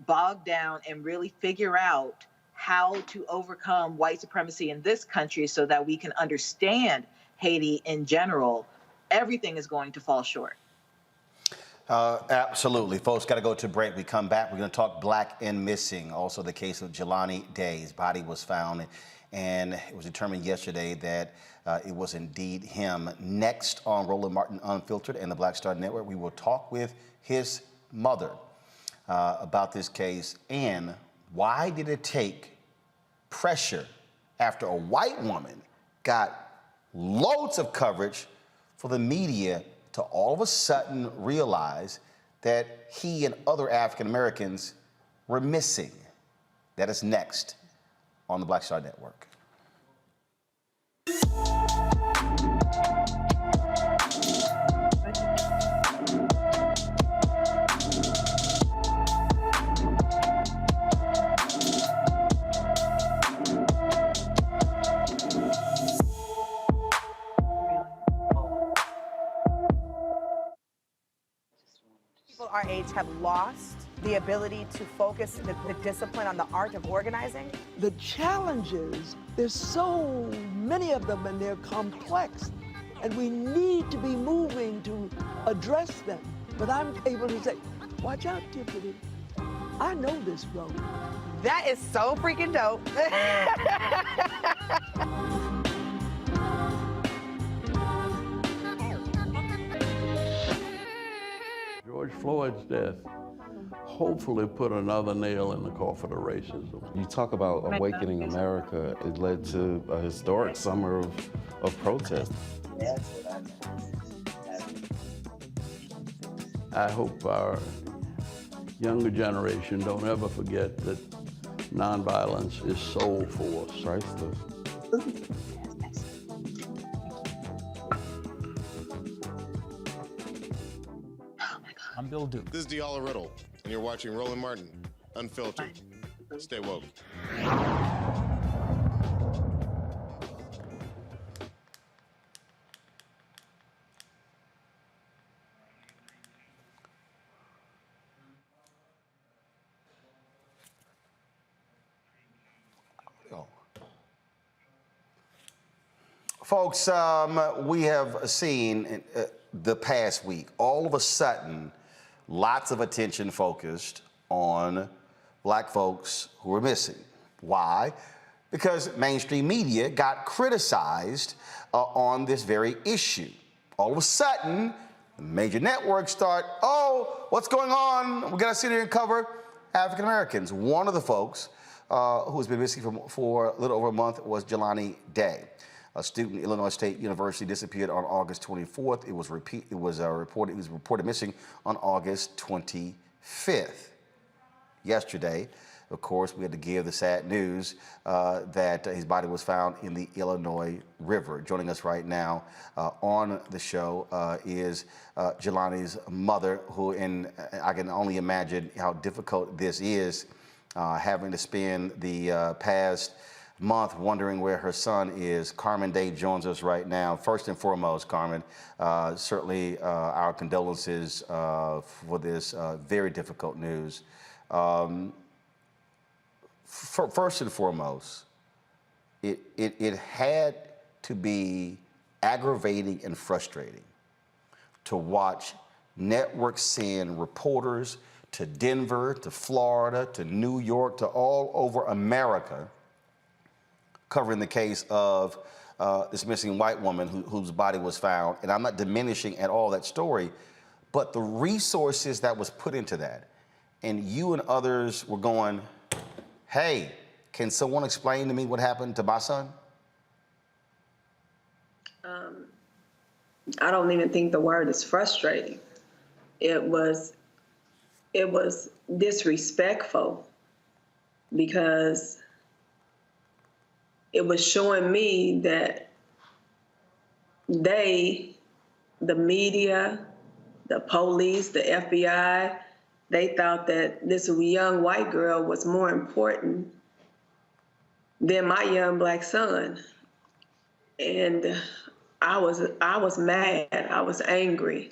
bog down and really figure out how to overcome white supremacy in this country so that we can understand Haiti in general, everything is going to fall short. Absolutely. Folks, got to go to break. We come back. We're going to talk black and missing. Also, the case of Jelani Day. His body was found, and it was determined yesterday that it was indeed him. Next on Roland Martin Unfiltered and the Black Star Network, we will talk with his mother about this case and why did it take pressure after a white woman got loads of coverage for the media to all of a sudden realize that he and other African Americans were missing. That is next on the Black Star Network. Our age have lost the ability to focus the discipline on the art of organizing. The challenges, there's so many of them and they're complex, and we need to be moving to address them. But I'm able to say, watch out, Tiffany, I know this road. That is so freaking dope. George Floyd's death hopefully put another nail in the coffin of racism. You talk about awakening America. It led to a historic summer of protest. I hope our younger generation don't ever forget that nonviolence is soul force. Priceless. I'm Bill Duke. This is Diala Riddle, and you're watching Roland Martin, Unfiltered. Stay woke. Folks, we have seen the past week, all of a sudden, lots of attention focused on black folks who were missing. Why? Because mainstream media got criticized on this very issue. All of a sudden, major networks start, oh, what's going on? We gotta sit here and cover African Americans. One of the folks who's been missing for a little over a month was Jelani Day. A student at Illinois State University disappeared on August 24th. It was reported missing on August 25th. Yesterday, of course, we had to give the sad news that his body was found in the Illinois River. Joining us right now on the show is Jelani's mother, and I can only imagine how difficult this is, having to spend the past month wondering where her son is. Carmen Day joins us right now. First and foremost, Carmen, certainly our condolences for this very difficult news. First and foremost, it had to be aggravating and frustrating to watch networks send reporters to Denver, to Florida, to New York, to all over America, covering the case of this missing white woman whose body was found. And I'm not diminishing at all that story, but the resources that was put into that. And you and others were going, hey, can someone explain to me what happened to my son? I don't even think the word is frustrating. It was disrespectful, because it was showing me that the media, the police, the FBI, they thought that this young white girl was more important than my young black son. And I was mad, I was angry,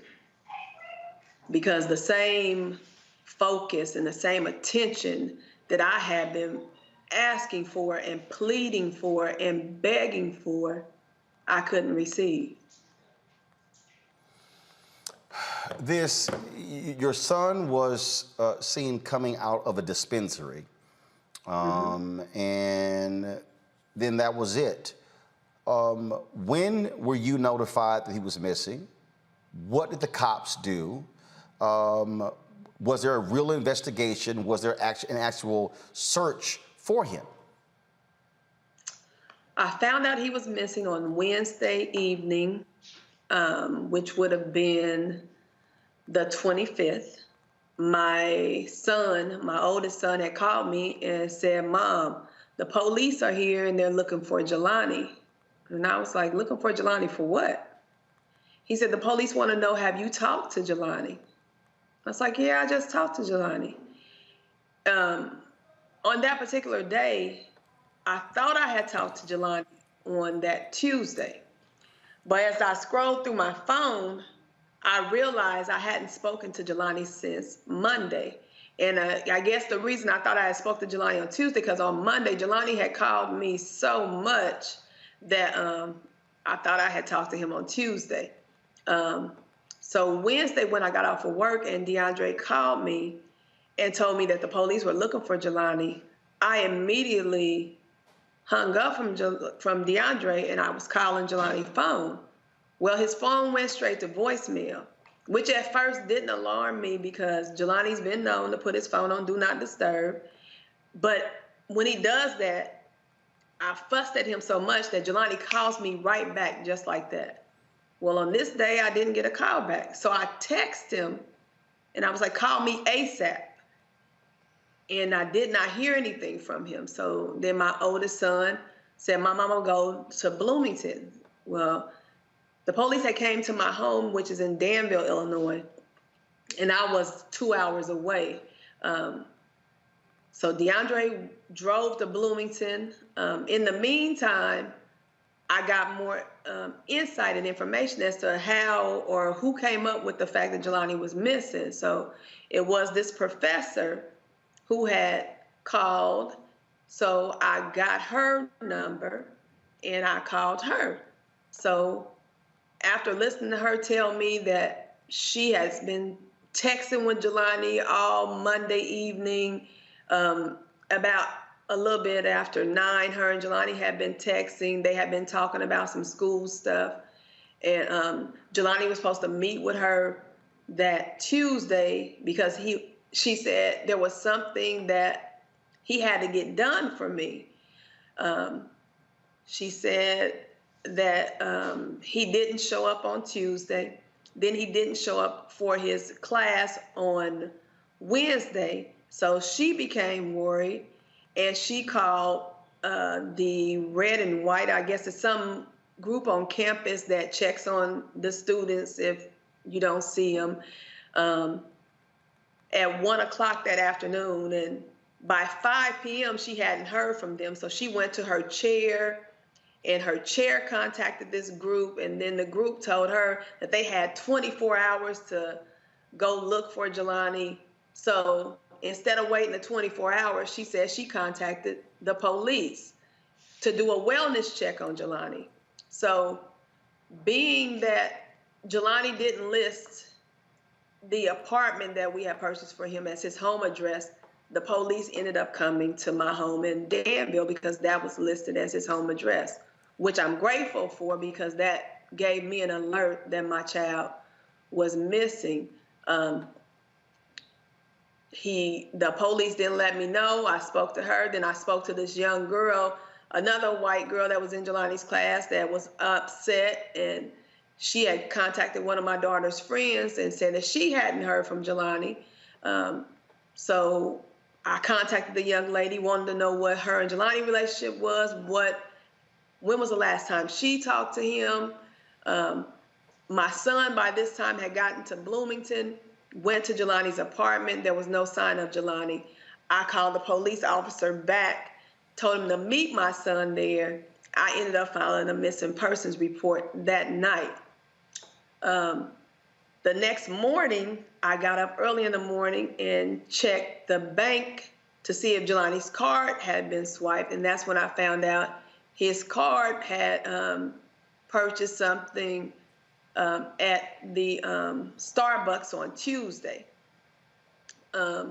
because the same focus and the same attention that I had been asking for and pleading for and begging for, I couldn't receive. Your son was seen coming out of a dispensary, and then that was it. When were you notified that he was missing? What did the cops do? Was there a real investigation? Was there an actual search for him? I found out he was missing on Wednesday evening, which would have been the 25th. My son, my oldest son, had called me and said, "Mom, the police are here and they're looking for Jelani." And I was like, "Looking for Jelani for what?" He said, "The police want to know, have you talked to Jelani?" I was like, "Yeah, I just talked to Jelani." On that particular day, I thought I had talked to Jelani on that Tuesday. But as I scrolled through my phone, I realized I hadn't spoken to Jelani since Monday. And I guess the reason I thought I had spoken to Jelani on Tuesday, because on Monday, Jelani had called me so much that I thought I had talked to him on Tuesday. So Wednesday, when I got off of work and DeAndre called me and told me that the police were looking for Jelani, I immediately hung up from DeAndre and I was calling Jelani's phone. Well, his phone went straight to voicemail, which at first didn't alarm me because Jelani's been known to put his phone on Do Not Disturb. But when he does that, I fussed at him so much that Jelani calls me right back just like that. Well, on this day, I didn't get a call back. So I texted him and I was like, "Call me ASAP." And I did not hear anything from him. So then my oldest son said, "My mama go to Bloomington." Well, the police had came to my home, which is in Danville, Illinois, and I was 2 hours away. So DeAndre drove to Bloomington. In the meantime, I got more insight and information as to how or who came up with the fact that Jelani was missing. So it was this professor who had called. So I got her number and I called her. So after listening to her tell me that she has been texting with Jelani all Monday evening, about a little bit after 9, her and Jelani had been texting. They had been talking about some school stuff. And Jelani was supposed to meet with her that Tuesday because she said there was something that he had to get done for me. She said that he didn't show up on Tuesday. Then he didn't show up for his class on Wednesday. So she became worried and she called the red and white, I guess it's some group on campus that checks on the students if you don't see them, at 1 o'clock that afternoon. And by 5 p.m., she hadn't heard from them. So she went to her chair, and her chair contacted this group. And then the group told her that they had 24 hours to go look for Jelani. So instead of waiting the 24 hours, she said she contacted the police to do a wellness check on Jelani. So being that Jelani didn't list the apartment that we had purchased for him as his home address, the police ended up coming to my home in Danville because that was listed as his home address, which I'm grateful for because that gave me an alert that my child was missing. The police didn't let me know. I spoke to her. Then I spoke to this young girl, another white girl that was in Jelani's class that was upset, and she had contacted one of my daughter's friends and said that she hadn't heard from Jelani. So I contacted the young lady, wanted to know what her and Jelani relationship was, when was the last time she talked to him. My son by this time had gotten to Bloomington, went to Jelani's apartment. There was no sign of Jelani. I called the police officer back, told him to meet my son there. I ended up filing a missing persons report that night. The next morning, I got up early in the morning and checked the bank to see if Jelani's card had been swiped, and that's when I found out his card had purchased something at the Starbucks on Tuesday. I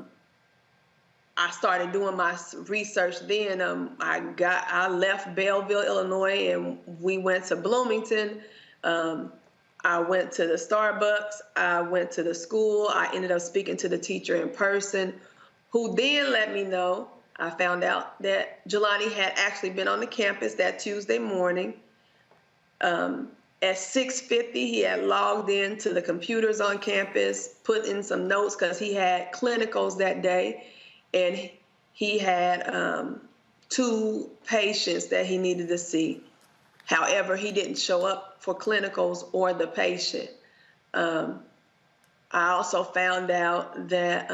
started doing my research then. I left Belleville, Illinois, and we went to Bloomington. I went to the Starbucks. I went to the school. I ended up speaking to the teacher in person, who then let me know. I found out that Jelani had actually been on the campus that Tuesday morning. At 6:50, he had logged in to the computers on campus, put in some notes because he had clinicals that day, and he had 2 patients that he needed to see. However, he didn't show up for clinicals or the patient. I also found out that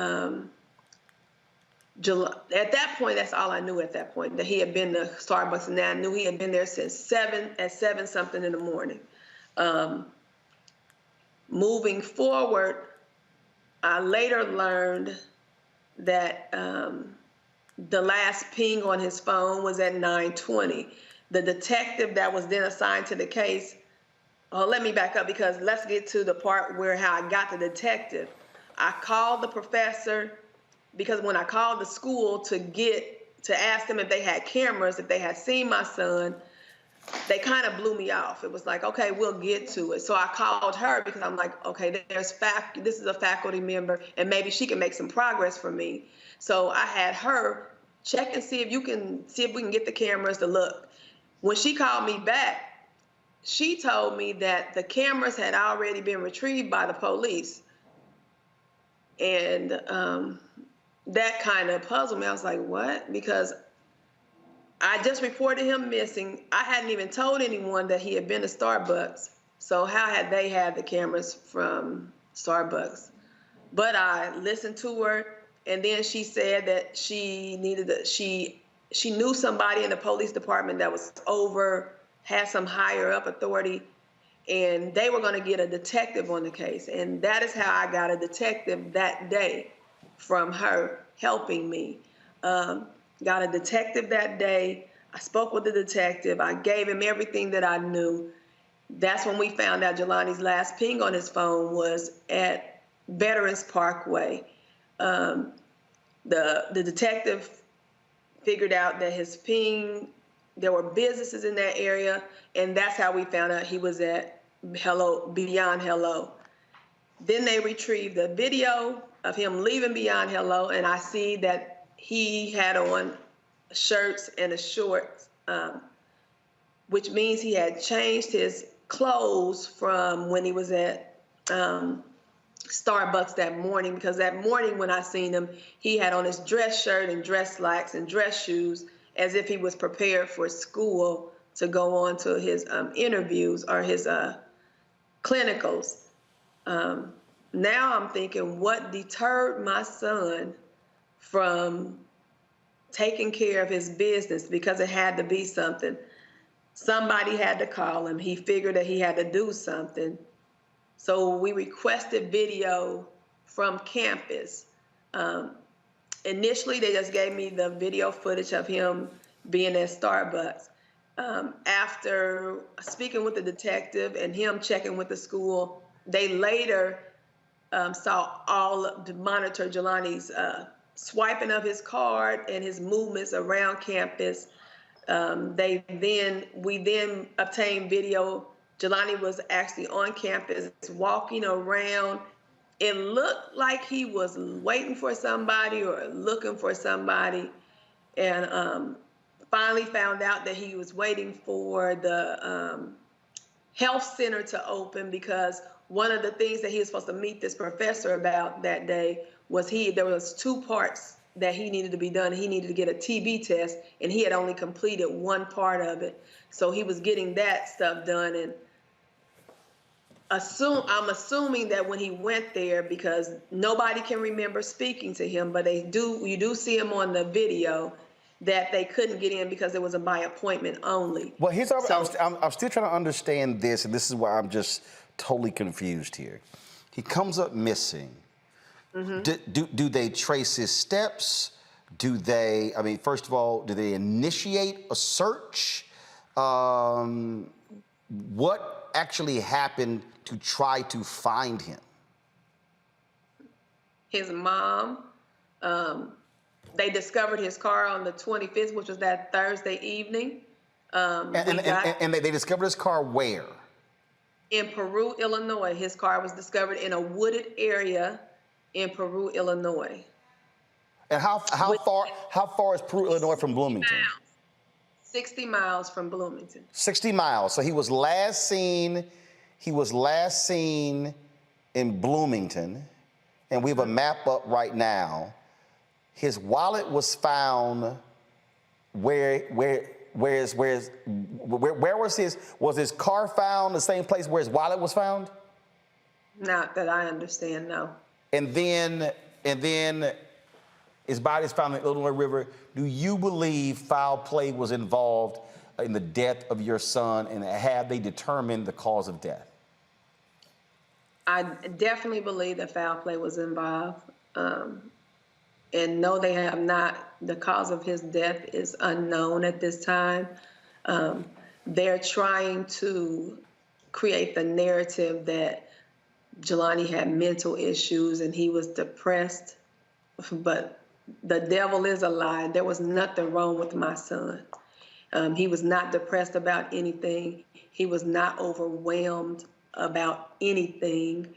at that point, that's all I knew at that point, that he had been to Starbucks, and I knew he had been there since 7 something in the morning. Moving forward, I later learned that the last ping on his phone was at 9:20. The detective that was then assigned to the case, let me back up because let's get to the part where how I got the detective. I called the professor because when I called the school to ask them if they had cameras, if they had seen my son, they kind of blew me off. It was like, okay, we'll get to it. So I called her because I'm like, okay, this is a faculty member and maybe she can make some progress for me. So I had her check and see if we can get the cameras to look. When she called me back, she told me that the cameras had already been retrieved by the police. And that kind of puzzled me. I was like, what? Because I just reported him missing. I hadn't even told anyone that he had been to Starbucks. So how had they had the cameras from Starbucks? But I listened to her, and then she said that she knew somebody in the police department that was had some higher up authority, and they were going to get a detective on the case. And that is how I got a detective that day from her helping me. Got a detective that day. I spoke with the detective. I gave him everything that I knew. That's when we found out Jelani's last ping on his phone was at Veterans Parkway. The detective figured out that his ping, there were businesses in that area, and that's how we found out he was at Beyond Hello. Then they retrieved the video of him leaving Beyond Hello, and I see that he had on shirts and a shorts, which means he had changed his clothes from when he was at Starbucks that morning, because that morning when I seen him, he had on his dress shirt and dress slacks and dress shoes as if he was prepared for school to go on to his interviews or his clinicals. Now I'm thinking, what deterred my son from taking care of his business? Because it had to be something. Somebody had to call him. He figured that he had to do something. So we requested video from campus. Initially, they just gave me the video footage of him being at Starbucks. After speaking with the detective and him checking with the school, they later monitor Jelani's swiping of his card and his movements around campus. We then obtained video. Jelani was actually on campus walking around. It looked like he was waiting for somebody or looking for somebody, and finally found out that he was waiting for the health center to open, because one of the things that he was supposed to meet this professor about that day was there was 2 parts that he needed to be done. He needed to get a TB test, and he had only completed one part of it. So he was getting that stuff done, and I'm assuming that when he went there, because nobody can remember speaking to him, but you do see him on the video, that they couldn't get in because it was by appointment only. Well, I'm still trying to understand this, and this is why I'm just totally confused here. He comes up missing. Mm-hmm. Do they trace his steps? First of all, do they initiate a search? What actually happened to try to find him? His mom, they discovered his car on the 25th, which was that Thursday evening. And they discovered his car where? In Peru, Illinois. His car was discovered in a wooded area in Peru, Illinois. And how far is Peru, Illinois from Bloomington? 60 miles from Bloomington. 60 miles. So he was last seen in Bloomington, and we have a map up right now. His wallet was found where was his car found the same place where his wallet was found? Not that I understand, no. And then his body is found in the Illinois River. Do you believe foul play was involved in the death of your son, and have they determined the cause of death? I definitely believe that foul play was involved. And no, they have not. The cause of his death is unknown at this time. They're trying to create the narrative that Jelani had mental issues and he was depressed, but the devil is a lie. There was nothing wrong with my son. He was not depressed about anything. He was not overwhelmed about anything.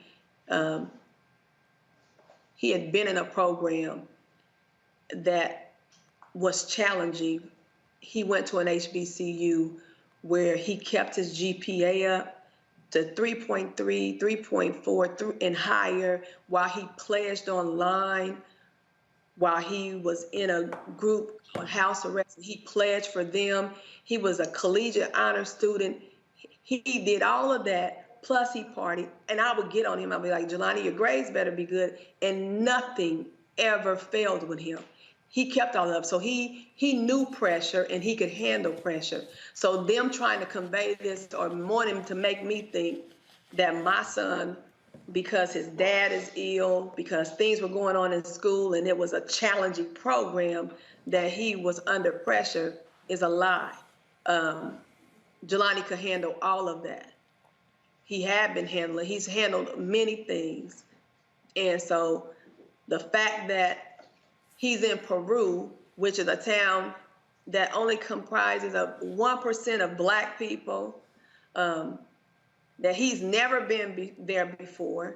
He had been in a program that was challenging. He went to an HBCU where he kept his GPA up to 3.3, 3.4 and higher, while he pledged online, while he was in a group on house arrest. He pledged for them. He was a collegiate honor student. He did all of that, plus he partied. And I would get on him. I'd be like, Jelani, your grades better be good. And nothing ever failed with him. He kept all up. So he knew pressure and he could handle pressure. So them trying to convey this or want him to make me think that my son, because his dad is ill, because things were going on in school and it was a challenging program, that he was under pressure, is a lie. Jelani could handle all of that. He had been handling, he's handled many things. And so the fact that he's in Peru, which is a town that only comprises of 1% of Black people, that he's never been there before.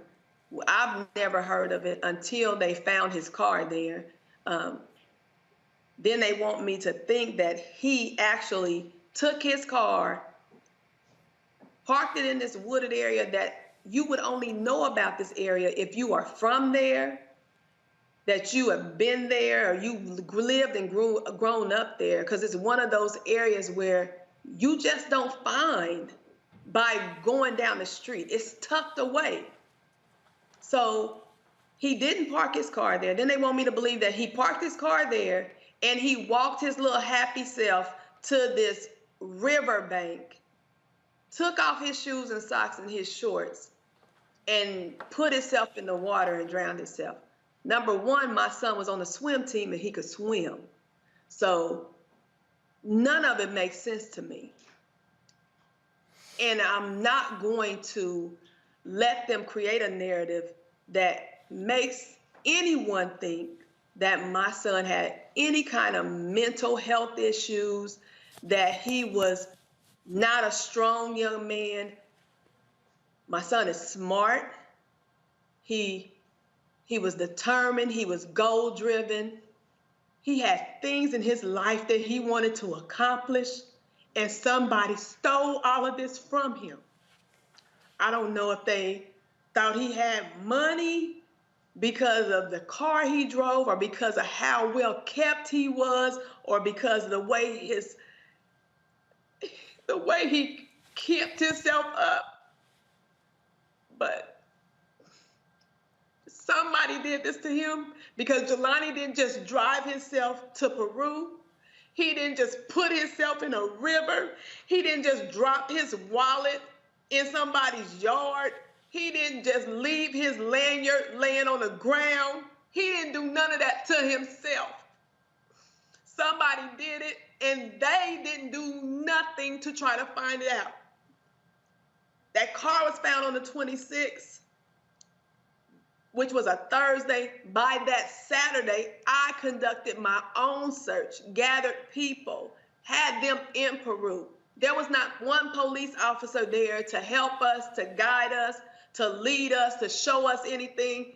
I've never heard of it until they found his car there. Then they want me to think that he actually took his car, parked it in this wooded area that you would only know about this area if you are from there, that you have been there, or you lived and grown up there, because it's one of those areas where you just don't find by going down the street. It's tucked away. So he didn't park his car there. Then they want me to believe that he parked his car there and he walked his little happy self to this riverbank, took off his shoes and socks and his shorts, and put himself in the water and drowned himself. Number one, my son was on the swim team and he could swim. So none of it makes sense to me. And I'm not going to let them create a narrative that makes anyone think that my son had any kind of mental health issues, that he was not a strong young man. My son is smart. He was determined. He was goal-driven. He had things in his life that he wanted to accomplish, and somebody stole all of this from him. I don't know if they thought he had money because of the car he drove, or because of how well kept he was, or because of the way he kept himself up. But somebody did this to him, because Jelani didn't just drive himself to Peru. He didn't just put himself in a river. He didn't just drop his wallet in somebody's yard. He didn't just leave his lanyard laying on the ground. He didn't do none of that to himself. Somebody did it, and they didn't do nothing to try to find it out. That car was found on the 26th, which was a Thursday. By that Saturday, I conducted my own search, gathered people, had them in Peru. There was not one police officer there to help us, to guide us, to lead us, to show us anything.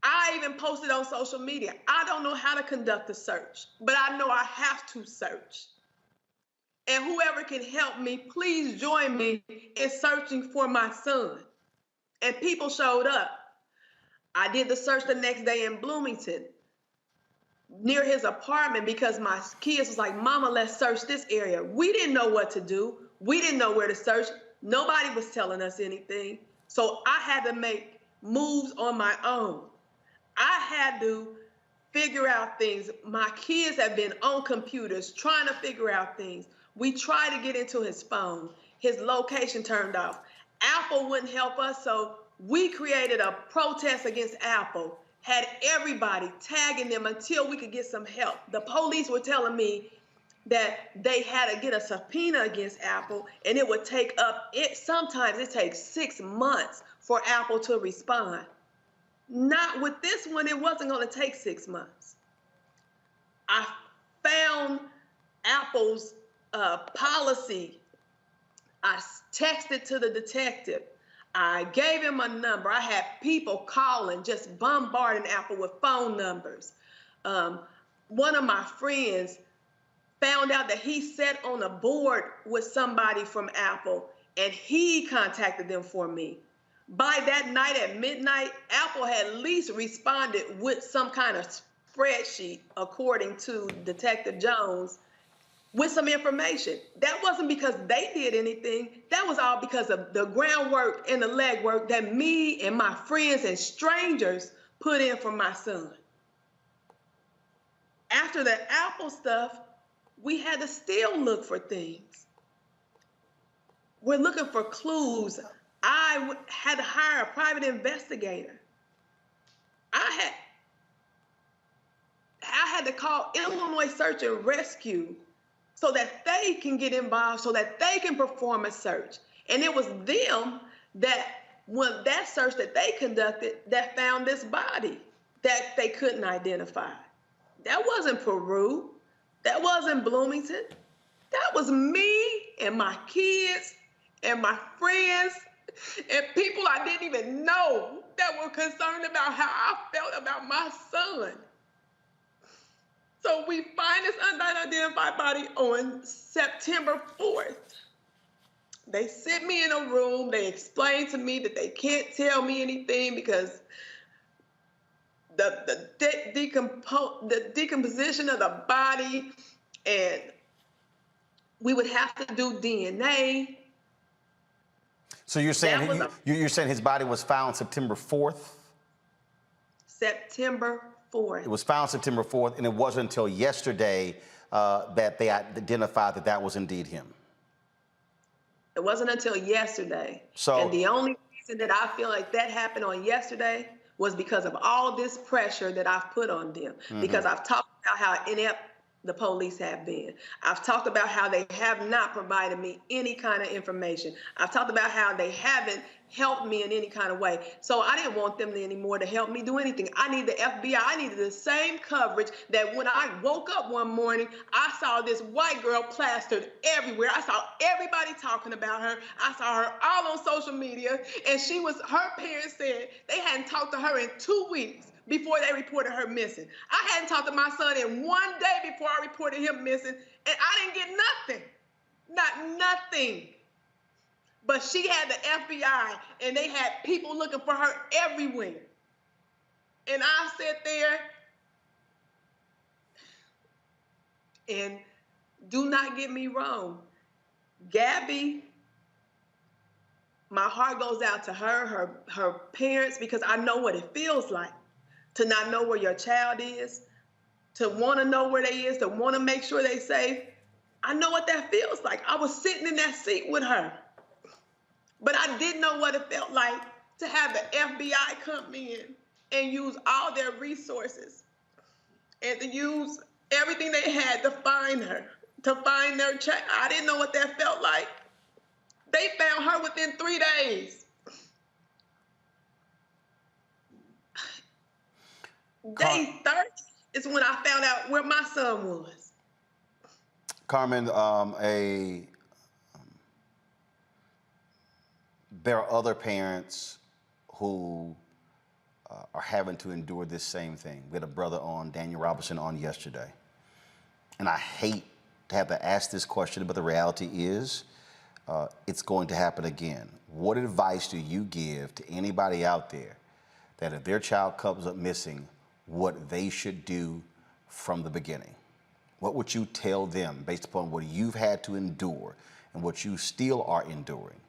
I even posted on social media. I don't know how to conduct a search, but I know I have to search. And whoever can help me, please join me in searching for my son. And people showed up. I did the search the next day in Bloomington, near his apartment, because my kids was like, Mama, let's search this area. We didn't know what to do. We didn't know where to search. Nobody was telling us anything. So I had to make moves on my own. I had to figure out things. My kids have been on computers trying to figure out things. We tried to get into his phone. His location turned off. Apple wouldn't help us, so we created a protest against Apple, had everybody tagging them until we could get some help. The police were telling me that they had to get a subpoena against Apple, and it would take sometimes it takes 6 months for Apple to respond. Not with this one, it wasn't going to take 6 months. I found Apple's policy. I texted to the detective. I gave him a number. I had people calling, just bombarding Apple with phone numbers. One of my friends found out that he sat on a board with somebody from Apple, and he contacted them for me. By that night at midnight, Apple had at least responded with some kind of spreadsheet, according to Detective Jones, with some information. That wasn't because they did anything. That was all because of the groundwork and the legwork that me and my friends and strangers put in for my son. After the Apple stuff, we had to still look for things. We're looking for clues. I had to hire a private investigator. I had to call Illinois Search and Rescue so that they can get involved, so that they can perform a search. And it was them that, when that search that they conducted, that found this body that they couldn't identify. That wasn't Peru. That wasn't Bloomington. That was me and my kids and my friends and people I didn't even know that were concerned about how I felt about my son. So we find this unidentified body on September 4th. They sit me in a room. They explain to me that they can't tell me anything because the decomposition of the body, and we would have to do DNA. So you're saying you're saying his body was found September 4th? September 4th. It was found September 4th, and it wasn't until yesterday that they identified that that was indeed him. It wasn't until yesterday. So, and the only reason that I feel like that happened on yesterday was because of all this pressure that I've put on them. Because I've talked about how inept the police have been. I've talked about how they have not provided me any kind of information. I've talked about how they haven't helped me in any kind of way. So I didn't want them anymore to help me do anything. I need the FBI. I needed the same coverage that when I woke up one morning, I saw this white girl plastered everywhere. I saw everybody talking about her. I saw her all on social media. And her parents said they hadn't talked to her in 2 weeks before they reported her missing. I hadn't talked to my son in 1 day before I reported him missing, and I didn't get nothing. Not nothing. But she had the FBI, and they had people looking for her everywhere. And I sat there, and do not get me wrong, Gabby, my heart goes out to her parents, because I know what it feels like to not know where your child is, to want to know where they is, to want to make sure they safe. I know what that feels like. I was sitting in that seat with her. But I didn't know what it felt like to have the FBI come in and use all their resources and to use everything they had to find her, to find their child. I didn't know what that felt like. They found her within 3 days. Day 30 is when I found out where my son was. Carmen, there are other parents who are having to endure this same thing. We had a brother on, Daniel Robinson, on yesterday. And I hate to have to ask this question, but the reality is it's going to happen again. What advice do you give to anybody out there that if their child comes up missing, what they should do from the beginning? What would you tell them based upon what you've had to endure and what you still are enduring?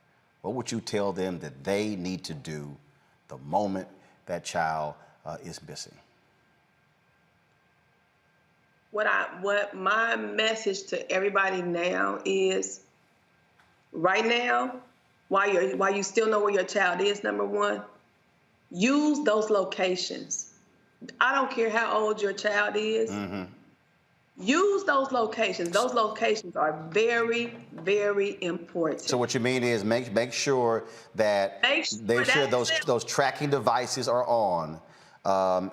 What would you tell them that they need to do the moment that child is missing? What my message to everybody now is, right now, while you still know where your child is, number one, use those locations. I don't care how old your child is. Use those locations. Those locations are very, very important. So what you mean is make sure that those tracking devices are on.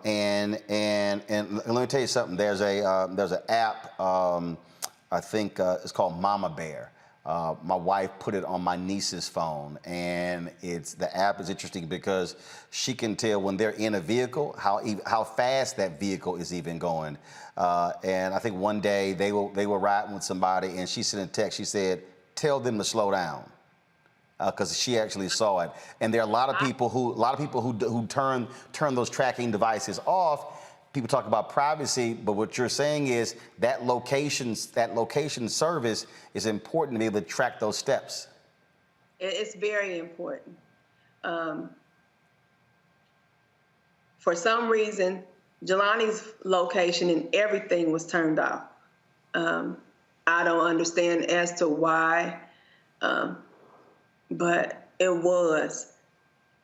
And let me tell you something. There's an app. I think it's called Mama Bear. My wife put it on my niece's phone, and the app is interesting because she can tell when they're in a vehicle how fast that vehicle is even going. And I think one day they were riding with somebody, and she sent a text. She said, "Tell them to slow down," because she actually saw it. And there are a lot of people who turn those tracking devices off. People talk about privacy, but what you're saying is that location service is important to be able to track those steps. It's very important. For some reason, Jelani's location and everything was turned off. I don't understand as to why, but it was.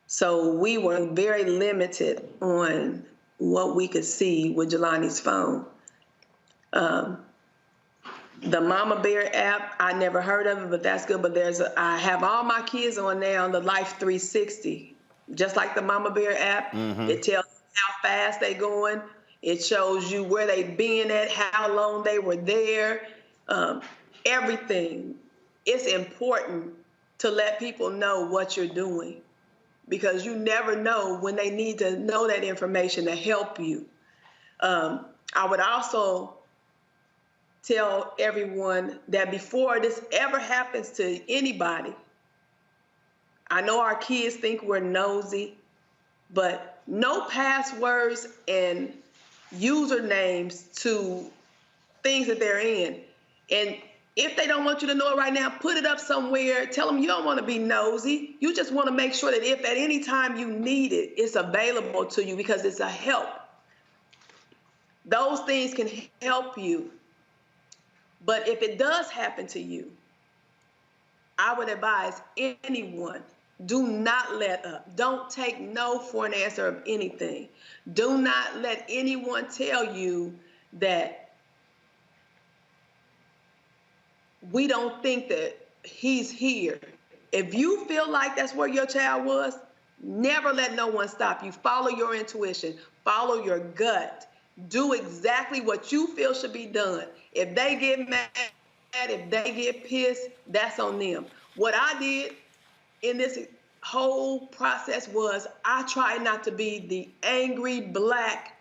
So we were very limited on what we could see with Jelani's phone. The Mama Bear app, I never heard of it, but that's good. But I have all my kids on now, the Life 360, just like the Mama Bear app. It tells how fast they going. It shows you where they been at, how long they were there, everything. It's important to let people know what you're doing, because you never know when they need to know that information to help you. I would also tell everyone that before this ever happens to anybody, I know our kids think we're nosy, but no passwords and usernames to things that they're in. And if they don't want you to know it right now, put it up somewhere. Tell them you don't want to be nosy. You just want to make sure that if at any time you need it, it's available to you because it's a help. Those things can help you. But if it does happen to you, I would advise anyone, do not let up. Don't take no for an answer of anything. Do not let anyone tell you that we don't think that he's here. If you feel like that's where your child was, never let no one stop you. Follow your intuition. Follow your gut. Do exactly what you feel should be done. If they get mad, if they get pissed, that's on them. What I did in this whole process was I tried not to be the angry Black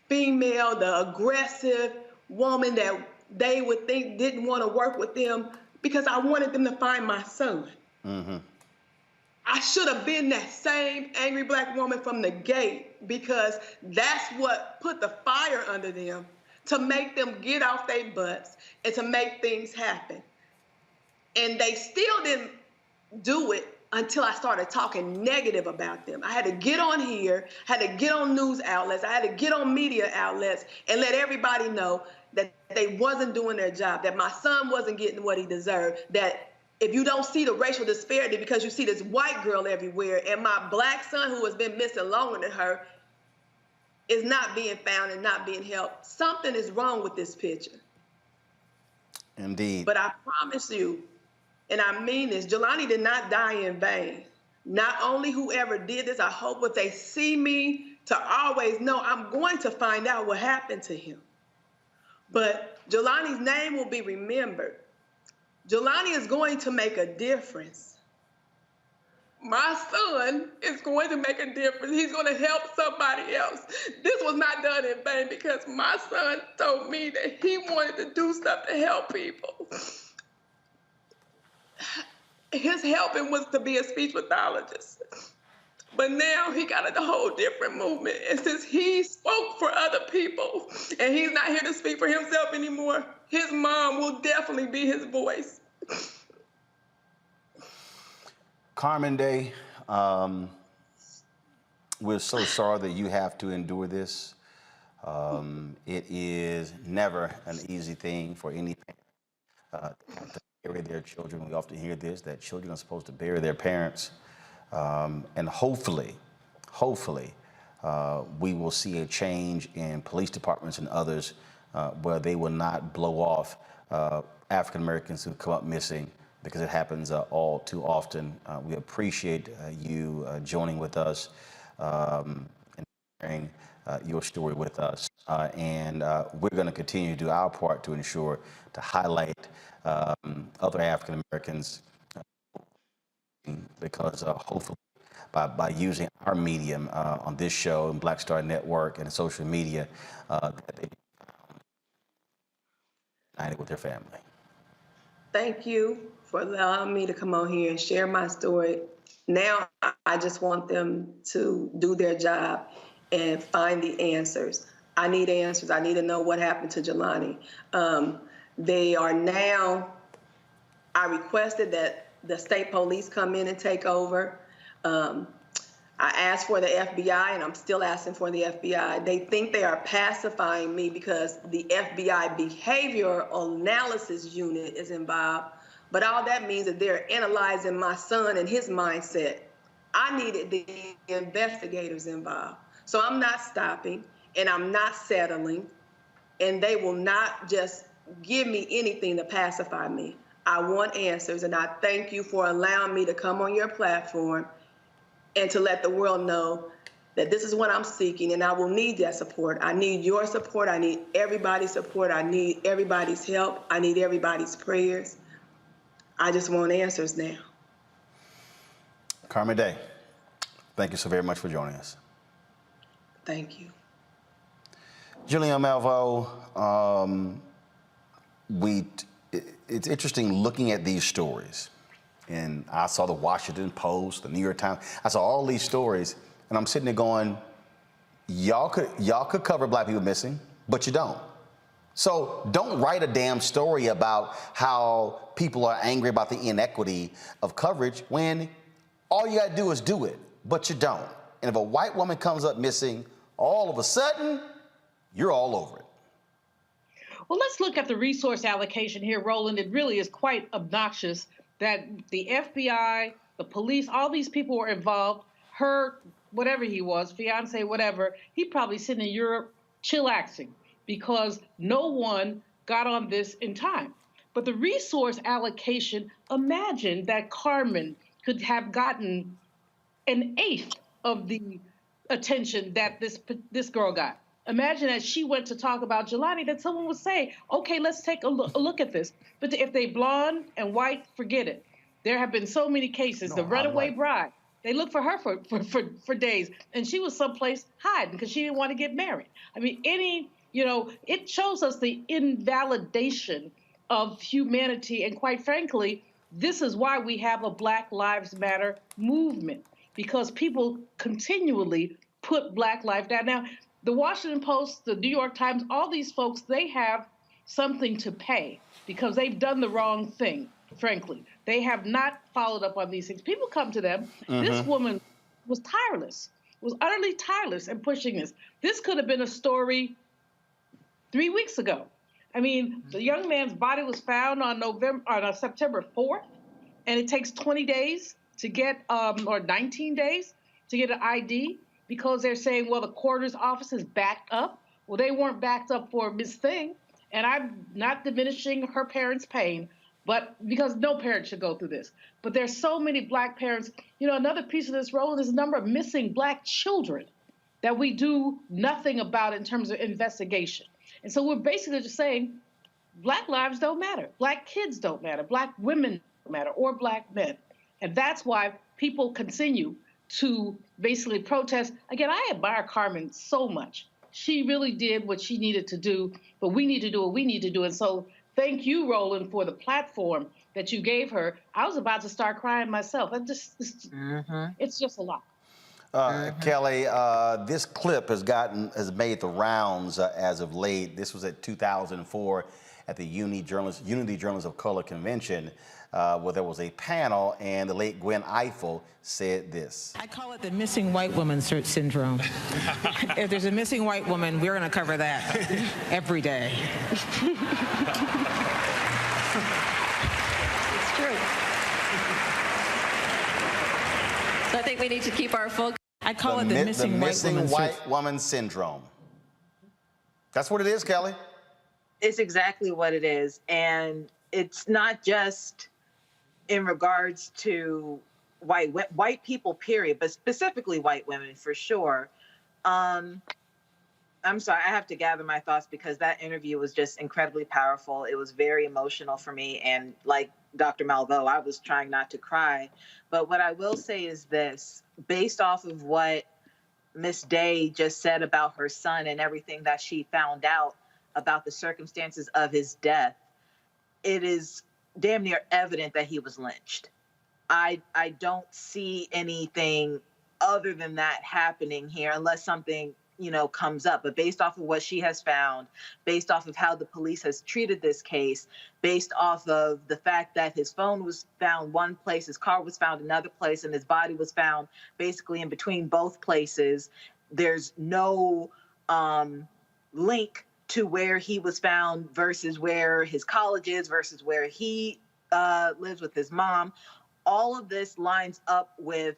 female, the aggressive woman that they would think didn't want to work with them because I wanted them to find my son. Mm-hmm. I should have been that same angry Black woman from the gate because that's what put the fire under them to make them get off their butts and to make things happen. And they still didn't do it until I started talking negative about them. I had to get on here, had to get on news outlets, I had to get on media outlets and let everybody know that they wasn't doing their job, that my son wasn't getting what he deserved, that if you don't see the racial disparity because you see this white girl everywhere and my Black son who has been missing longer than her is not being found and not being helped, something is wrong with this picture. Indeed. But I promise you, and I mean this, Jelani did not die in vain. Not only whoever did this, I hope if they see me to always know I'm going to find out what happened to him. But Jelani's name will be remembered. Jelani is going to make a difference. My son is going to make a difference. He's going to help somebody else. This was not done in vain because my son told me that he wanted to do stuff to help people. His helping was to be a speech pathologist. But now he got a whole different movement. And since he spoke for other people and he's not here to speak for himself anymore, his mom will definitely be his voice. Carmen Day, we're so sorry that you have to endure this. It is never an easy thing for any parent to bury their children. We often hear this, that children are supposed to bury their parents. And hopefully, we will see a change in police departments and others where they will not blow off African Americans who come up missing, because it happens all too often. We appreciate you joining with us and sharing your story with us. And we're going to continue to do our part to ensure to highlight other African Americans because hopefully by using our medium on this show and Black Star Network and social media, that they be united with their family. Thank you for allowing me to come on here and share my story. Now I just want them to do their job and find the answers. I need answers. I need to know what happened to Jelani. They are now, I requested that the state police come in and take over. I asked for the FBI, and I'm still asking for the FBI. They think they are pacifying me because the FBI behavioral analysis unit is involved, but all that means is they're analyzing my son and his mindset. I needed the investigators involved. So I'm not stopping, and I'm not settling, and they will not just give me anything to pacify me. I want answers, and I thank you for allowing me to come on your platform and to let the world know that this is what I'm seeking, and I will need that support. I need your support. I need everybody's support. I need everybody's help. I need everybody's prayers. I just want answers now. Carmen Day, thank you so very much for joining us. Thank you. Julian Malveaux, it's interesting looking at these stories and I saw the Washington Post, the New York Times. I saw all these stories, and I'm sitting there going, y'all could cover black people missing, but you don't. So don't write a damn story about how people are angry about the inequity of coverage when all you gotta do is do it, but you don't. And if a white woman comes up missing, all of a sudden, you're all over it. Well, let's look at the resource allocation here, Roland. It really is quite obnoxious that the FBI, the police, all these people were involved. Her, whatever he was, fiance, whatever, he probably sitting in Europe chillaxing because no one got on this in time. But the resource allocation, imagine that Carmen could have gotten an eighth of the attention that this girl got. Imagine that she went to talk about Jelani, that someone would say, okay, let's take a look at this. But if they blonde and white, forget it. There have been so many cases. The runaway bride, they looked for her for days, and she was someplace hiding because she didn't want to get married. I mean, it shows us the invalidation of humanity, and quite frankly, this is why we have a Black Lives Matter movement, because people continually put Black life down. Now, the Washington Post, the New York Times, all these folks, they have something to pay because they've done the wrong thing, frankly. They have not followed up on these things. People come to them. This woman was tireless, was utterly tireless in pushing this. This could have been a story 3 weeks ago. I mean, the young man's body was found on September 4th, and it takes 20 days to get, or 19 days to get an ID because they're saying, well, the coroner's office is backed up. Well, they weren't backed up for Miss Thing, and I'm not diminishing her parents' pain, but because no parent should go through this. But there's so many Black parents. Another piece of this role is the number of missing Black children that we do nothing about in terms of investigation. And so we're basically just saying Black lives don't matter. Black kids don't matter. Black women don't matter, or Black men. And that's why people continue to basically protest. Again, I admire Carmen so much. She really did what she needed to do, but we need to do what we need to do. And so thank you, Roland, for the platform that you gave her. I was about to start crying myself. It's just a lot. Kelly, this clip has made the rounds as of late. This was at 2004 at the Unity Journalists of Color Convention, where there was a panel, and the late Gwen Ifill said this. I call it the missing white woman syndrome. If there's a missing white woman, we're going to cover that every day. It's true. So I think we need to keep our focus. I call it the missing white woman syndrome. That's what it is, Kelly. It's exactly what it is. And it's not just in regards to white people, period, but specifically white women for sure. I'm sorry, I have to gather my thoughts because that interview was just incredibly powerful. It was very emotional for me. And like Dr. Malveaux, I was trying not to cry. But what I will say is this, based off of what Miss Day just said about her son and everything that she found out about the circumstances of his death, it is damn near evident that he was lynched. I don't see anything other than that happening here unless something comes up. But based off of what she has found, based off of how the police has treated this case, based off of the fact that his phone was found one place, his car was found another place, and his body was found basically in between both places, there's no link to where he was found versus where his college is versus where he lives with his mom. All of this lines up with,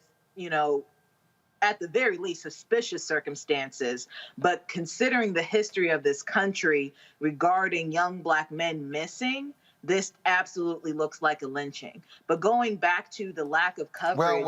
at the very least, suspicious circumstances. But considering the history of this country regarding young Black men missing, this absolutely looks like a lynching. But going back to the lack of coverage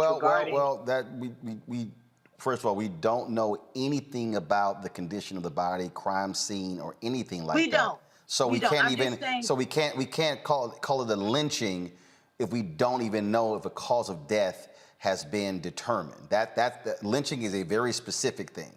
we first of all, we don't know anything about the condition of the body, crime scene, or anything like that. We don't. So we can't even. So we can't call it a lynching if we don't even know if a cause of death has been determined. That lynching is a very specific thing.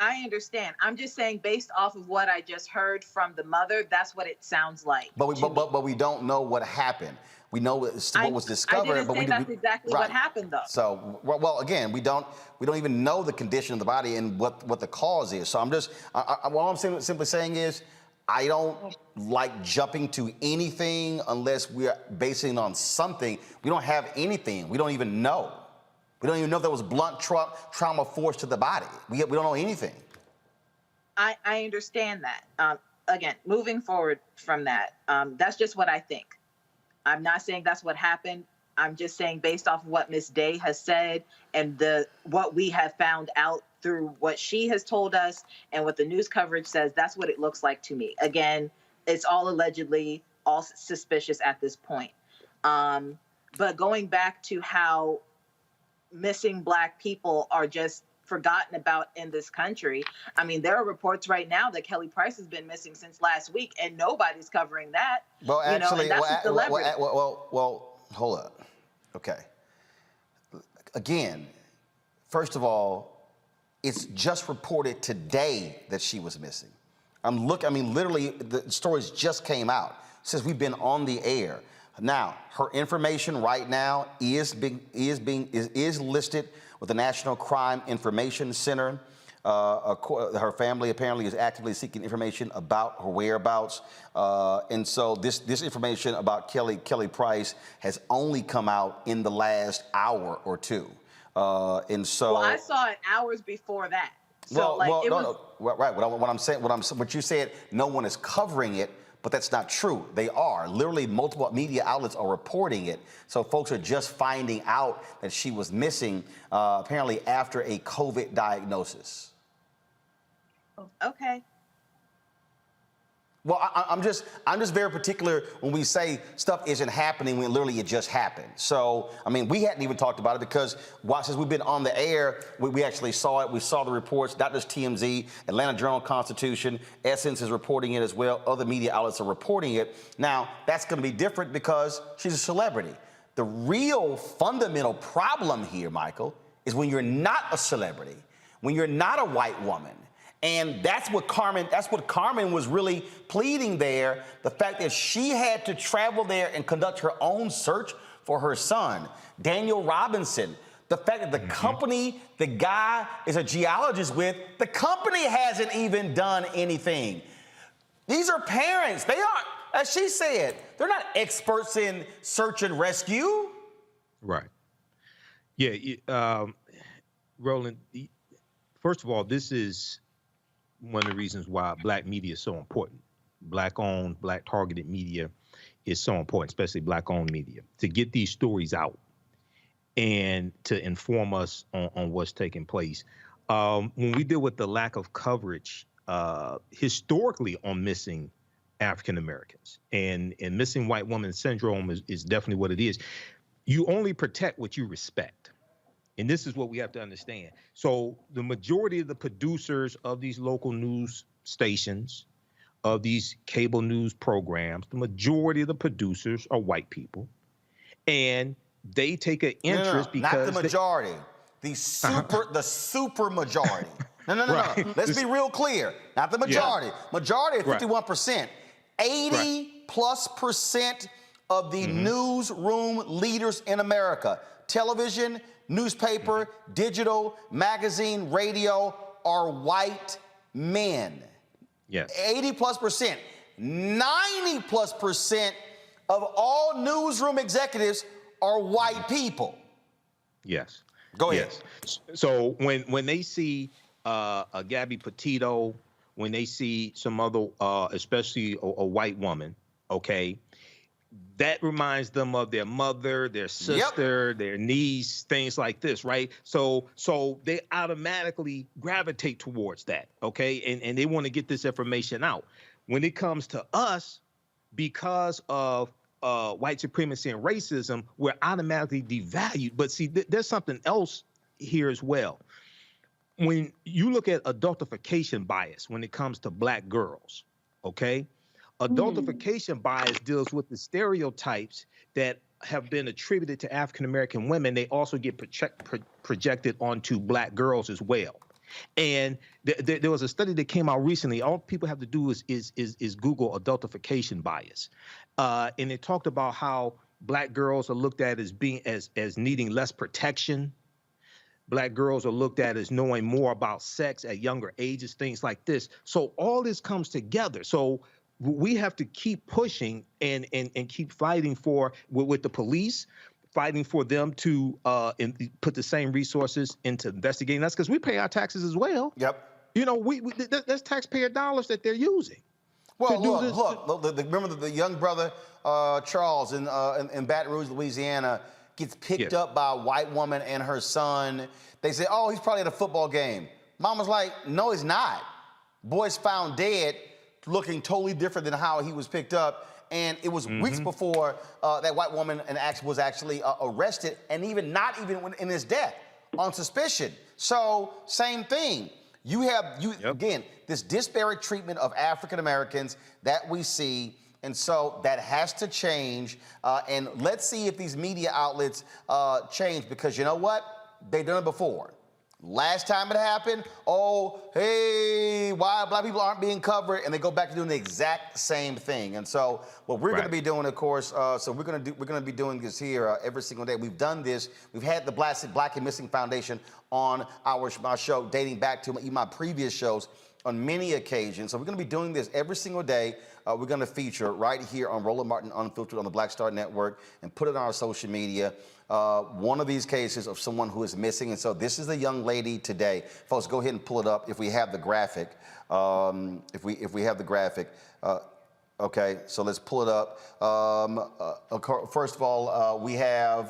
I understand. I'm just saying, based off of what I just heard from the mother, that's what it sounds like. But we don't know what happened. We know what was discovered. I didn't say that's exactly what happened, though. So, well, again, we don't even know the condition of the body and what the cause is. So I'm just, what I'm simply saying is, I don't like jumping to anything unless we're basing it on something. We don't have anything. We don't even know. We don't even know if there was blunt trauma force to the body. We don't know anything. I understand that. Again, moving forward from that, that's just what I think. I'm not saying that's what happened. I'm just saying, based off of what Ms. Day has said and what we have found out through what she has told us and what the news coverage says, that's what it looks like to me. Again, it's all allegedly, all suspicious at this point. But going back to how missing Black people are just forgotten about in this country. I mean, there are reports right now that Kelly Price has been missing since last week, and nobody's covering that. Well, actually, well, hold up. Okay. Again, first of all, it's just reported today that she was missing. Literally, the stories just came out since we've been on the air. Now, her information right now is listed with the National Crime Information Center. Her family apparently is actively seeking information about her whereabouts. And so this information about Kelly Price has only come out in the last hour or two. And so, well, I saw it hours before that. So right. What you said, no one is covering it. But that's not true. They are. Literally, multiple media outlets are reporting it. So folks are just finding out that she was missing, apparently after a COVID diagnosis. Okay. Well, I'm just very particular when we say stuff isn't happening when literally it just happened. So, I mean, we hadn't even talked about it because since we've been on the air, we actually saw it. We saw the reports, not just TMZ, Atlanta Journal-Constitution, Essence is reporting it as well. Other media outlets are reporting it. Now, that's going to be different because she's a celebrity. The real fundamental problem here, Michael, is when you're not a celebrity, when you're not a white woman. And that's what Carmen was really pleading there, the fact that she had to travel there and conduct her own search for her son. Daniel Robinson, the fact that the company the guy is a geologist with, the company hasn't even done anything. These are parents. They aren't, as she said, they're not experts in search and rescue. Right. Yeah, Roland, first of all, this is one of the reasons why Black media is so important. Black-owned, Black-targeted media is so important, especially Black-owned media, to get these stories out and to inform us on what's taking place. When we deal with the lack of coverage historically on missing African Americans and missing white woman syndrome is definitely what it is. You only protect what you respect. And this is what we have to understand. So the majority of the producers of these local news stations, of these cable news programs, the majority of the producers are white people. And they take an interest because— not the majority, the super majority. No. Right. Let's be real clear. Not the majority. Yeah. Majority is 51%. 80+% of the newsroom leaders in America, television, newspaper, digital, magazine, radio, are white men. Yes. 80+%. 90+% of all newsroom executives are white people. Yes. Go ahead. Yes. So when they see a Gabby Petito, when they see some other, especially a white woman, okay, that reminds them of their mother, their sister, their niece, things like this, right? So they automatically gravitate towards that, okay? And they want to get this information out. When it comes to us, because of white supremacy and racism, we're automatically devalued. But see, there's something else here as well. When you look at adultification bias when it comes to Black girls, okay? Adultification bias deals with the stereotypes that have been attributed to African-American women. They also get projected onto Black girls as well, And there was a study that came out recently. All people have to do is Google adultification bias, and it talked about how Black girls are looked at as being as needing less protection. Black girls are looked at as knowing more about sex at younger ages, things like this. So all this comes together. So we have to keep pushing and keep fighting for with the police, fighting for them to put the same resources into investigating us, because we pay our taxes as well. Yep. You know, that's taxpayer dollars that they're using. Well, look, remember the young brother, Charles, in Baton Rouge, Louisiana, gets picked up by a white woman and her son. They say, oh, he's probably at a football game. Mama's like, no, he's not. Boy's found dead, looking totally different than how he was picked up. And it was weeks before that white woman was actually arrested, and not even in his death, on suspicion. So same thing. You have, again, this disparate treatment of African Americans that we see, and so that has to change. And let's see if these media outlets change, because you know what? They've done it before. Last time it happened, oh, hey, why Black people aren't being covered, and they go back to doing the exact same thing. And so what we're going to be doing, of course, so we're going to be doing this here every single day. We've done this. We've had the Black and Missing Foundation on our show dating back to my previous shows on many occasions. So we're going to be doing this every single day. We're going to feature right here on Roland Martin Unfiltered on the Black Star Network and put it on our social media. One of these cases of someone who is missing. And so this is the young lady today. Folks, go ahead and pull it up if we have the graphic. If we have the graphic. Okay, so let's pull it up. First of all, we have,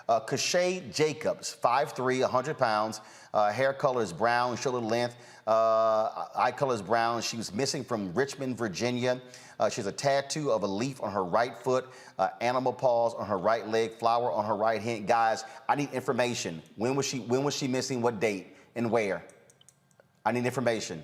Kashay Jacobs, 5'3", 100 pounds. Hair color is brown, shoulder length. Eye color is brown. She was missing from Richmond, Virginia. She has a tattoo of a leaf on her right foot, animal paws on her right leg, flower on her right hand. Guys, I need information. When was she missing? What date and where? I need information.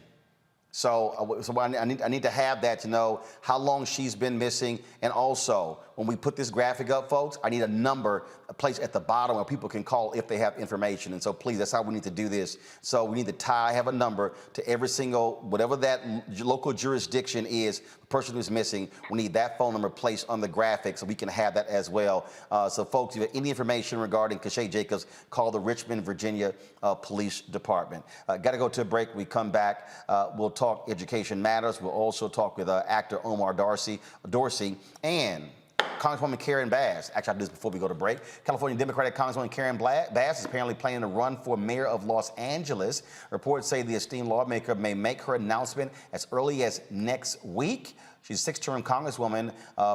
So I need to have that to know how long she's been missing. And also, when we put this graphic up, folks, I need a number, a place at the bottom where people can call if they have information. And so please, that's how we need to do this. So we need to have a number to every single, whatever that local jurisdiction is, the person who's missing, we need that phone number placed on the graphic so we can have that as well. So folks, if you have any information regarding Kashay Jacobs, call the Richmond, Virginia Police Department. Got to go to a break. We come back. We'll talk Education Matters. We'll also talk with actor Omar Dorsey, and Congresswoman Karen Bass. Actually, I'll do this before we go to break. California Democratic Congresswoman Karen Bass is apparently planning to run for mayor of Los Angeles. Reports say the esteemed lawmaker may make her announcement as early as next week. She's a six-term congresswoman,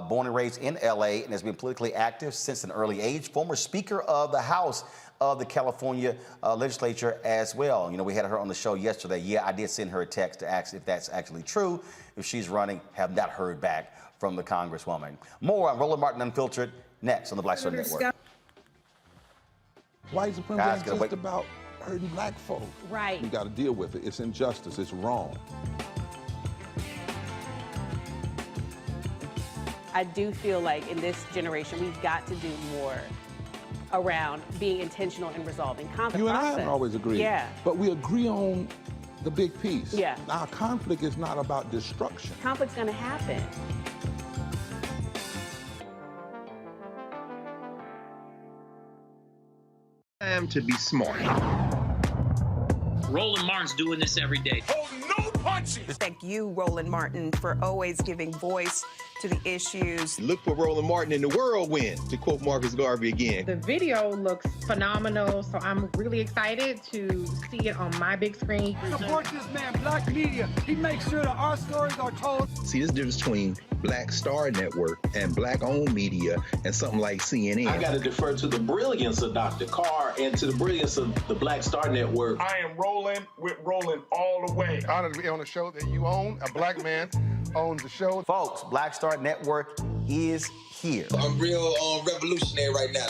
born and raised in L.A., and has been politically active since an early age. Former Speaker of the House of the California legislature as well. You know, we had her on the show yesterday. Yeah, I did send her a text to ask if that's actually true, if she's running. Have not heard back from the Congresswoman. More on Roland Martin Unfiltered next on the Black Star Network. White supremacy is just about hurting black folk. Right. We got to deal with it. It's injustice. It's wrong. I do feel like in this generation, we've got to do more around being intentional in resolving conflict. You and I haven't always agreed. Yeah. But we agree on the big piece. Yeah. Now, conflict is not about destruction. Conflict's going to happen. Time to be smart. Roland Martin's doing this every day. Oh, no punches! Thank you, Roland Martin, for always giving voice to the issues. Look for Roland Martin in the whirlwind, to quote Marcus Garvey again. The video looks phenomenal, so I'm really excited to see it on my big screen. Support this man, Black Media. He makes sure that our stories are told. See, there's a difference between Black Star Network and Black-owned media and something like CNN. I got to defer to the brilliance of Dr. Carr and to the brilliance of the Black Star Network. I am rolling with Roland all the way. Honored to be on a show that you own. A black man owns the show. Folks, Black Star Network is here. I'm real revolutionary right now.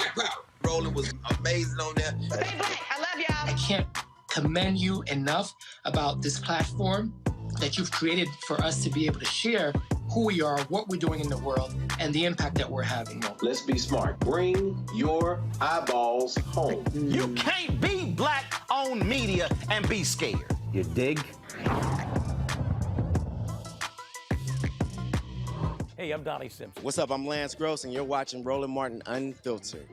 Roland was amazing on there. Stay black. I love y'all. I can't commend you enough about this platform that you've created for us to be able to share who we are, what we're doing in the world, and the impact that we're having. Let's be smart. Bring your eyeballs home. You can't be black on black-owned media and be scared. You dig? Hey, I'm Donnie Simpson. What's up? I'm Lance Gross, and you're watching Roland Martin Unfiltered.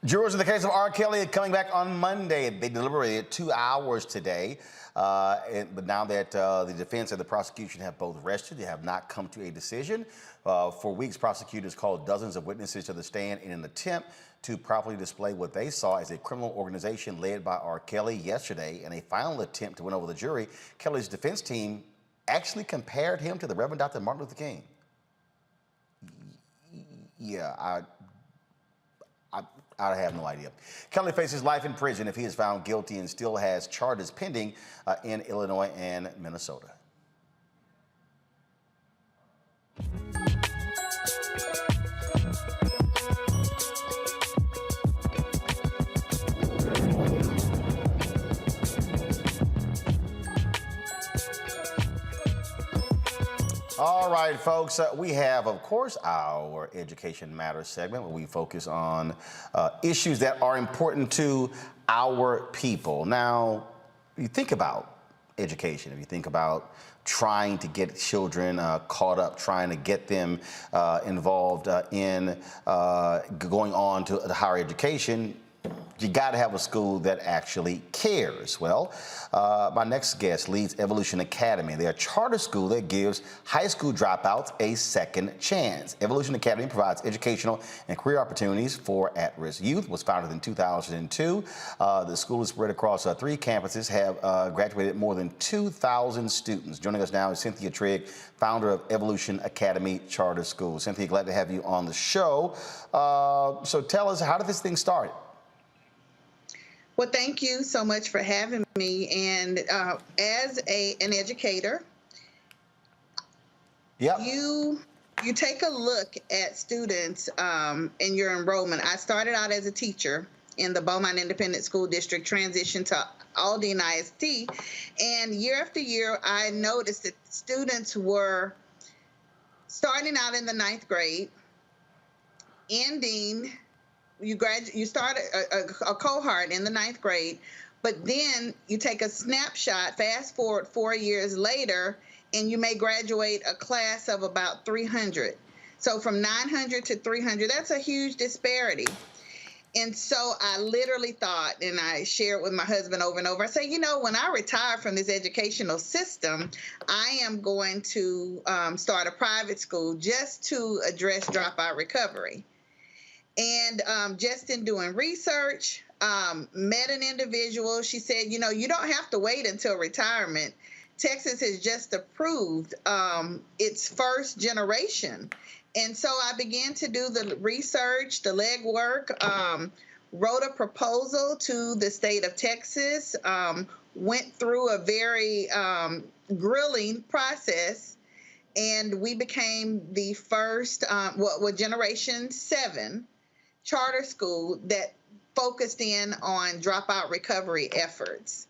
Jurors in the case of R. Kelly are coming back on Monday. They deliberated 2 hours today. But now that the defense and the prosecution have both rested, they have not come to a decision. For weeks, prosecutors called dozens of witnesses to the stand in an attempt to properly display what they saw as a criminal organization led by R. Kelly. Yesterday, in a final attempt to win over the jury, Kelly's defense team actually compared him to the Reverend Dr. Martin Luther King. Yeah, I have no idea. Kelly faces life in prison if he is found guilty and still has charges pending in Illinois and Minnesota. All right, folks, we have, of course, our Education Matters segment where we focus on issues that are important to our people. Now, you think about education, if you think about trying to get children caught up, trying to get them involved in going on to higher education, you got to have a school that actually cares. Well, my next guest leads Evolution Academy. They're a charter school that gives high school dropouts a second chance. Evolution Academy provides educational and career opportunities for at-risk youth. It was founded in 2002. The school is spread across 3 campuses, have graduated more than 2,000 students. Joining us now is Cynthia Trigg, founder of Evolution Academy Charter School. Cynthia, glad to have you on the show. So tell us, how did this thing start? Well, thank you so much for having me. And as an educator, you take a look at students in your enrollment. I started out as a teacher in the Beaumont Independent School District, transitioned to Aldine ISD, and year after year, I noticed that students were starting out in the 9th grade, ending. You start a cohort in the 9th grade, but then you take a snapshot, fast forward 4 years later, and you may graduate a class of about 300. So from 900 to 300, that's a huge disparity. And so I literally thought, and I share it with my husband over and over, I say, you know, when I retire from this educational system, I am going to start a private school just to address dropout recovery. And just in doing research, met an individual. She said, you know, you don't have to wait until retirement. Texas has just approved its first generation. And so I began to do the research, the legwork, wrote a proposal to the state of Texas, went through a very grilling process, and we became the first, Generation 7 charter school that focused in on dropout recovery efforts.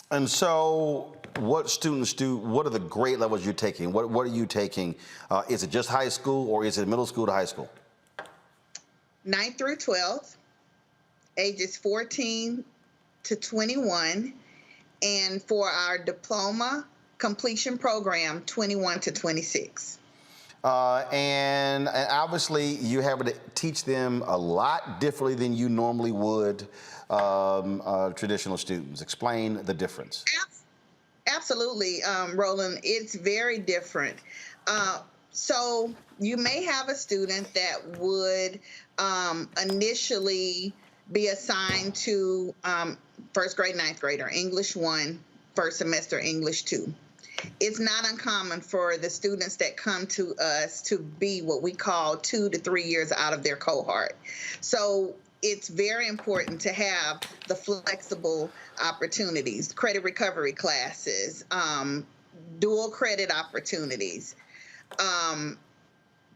And so what students do, what are the grade levels you're taking? What are you taking? Is it just high school, or is it middle school to high school? 9th through 12th, ages 14 to 21. And for our diploma completion program, 21 to 26. And obviously you have to teach them a lot differently than you normally would traditional students. Explain the difference. Absolutely, Roland. It's very different. So you may have a student that would initially be assigned to 1st grade, 9th grade, or English 1, first semester English 2. It's not uncommon for the students that come to us to be what we call 2 to 3 years out of their cohort. So it's very important to have the flexible opportunities, credit recovery classes, dual credit opportunities,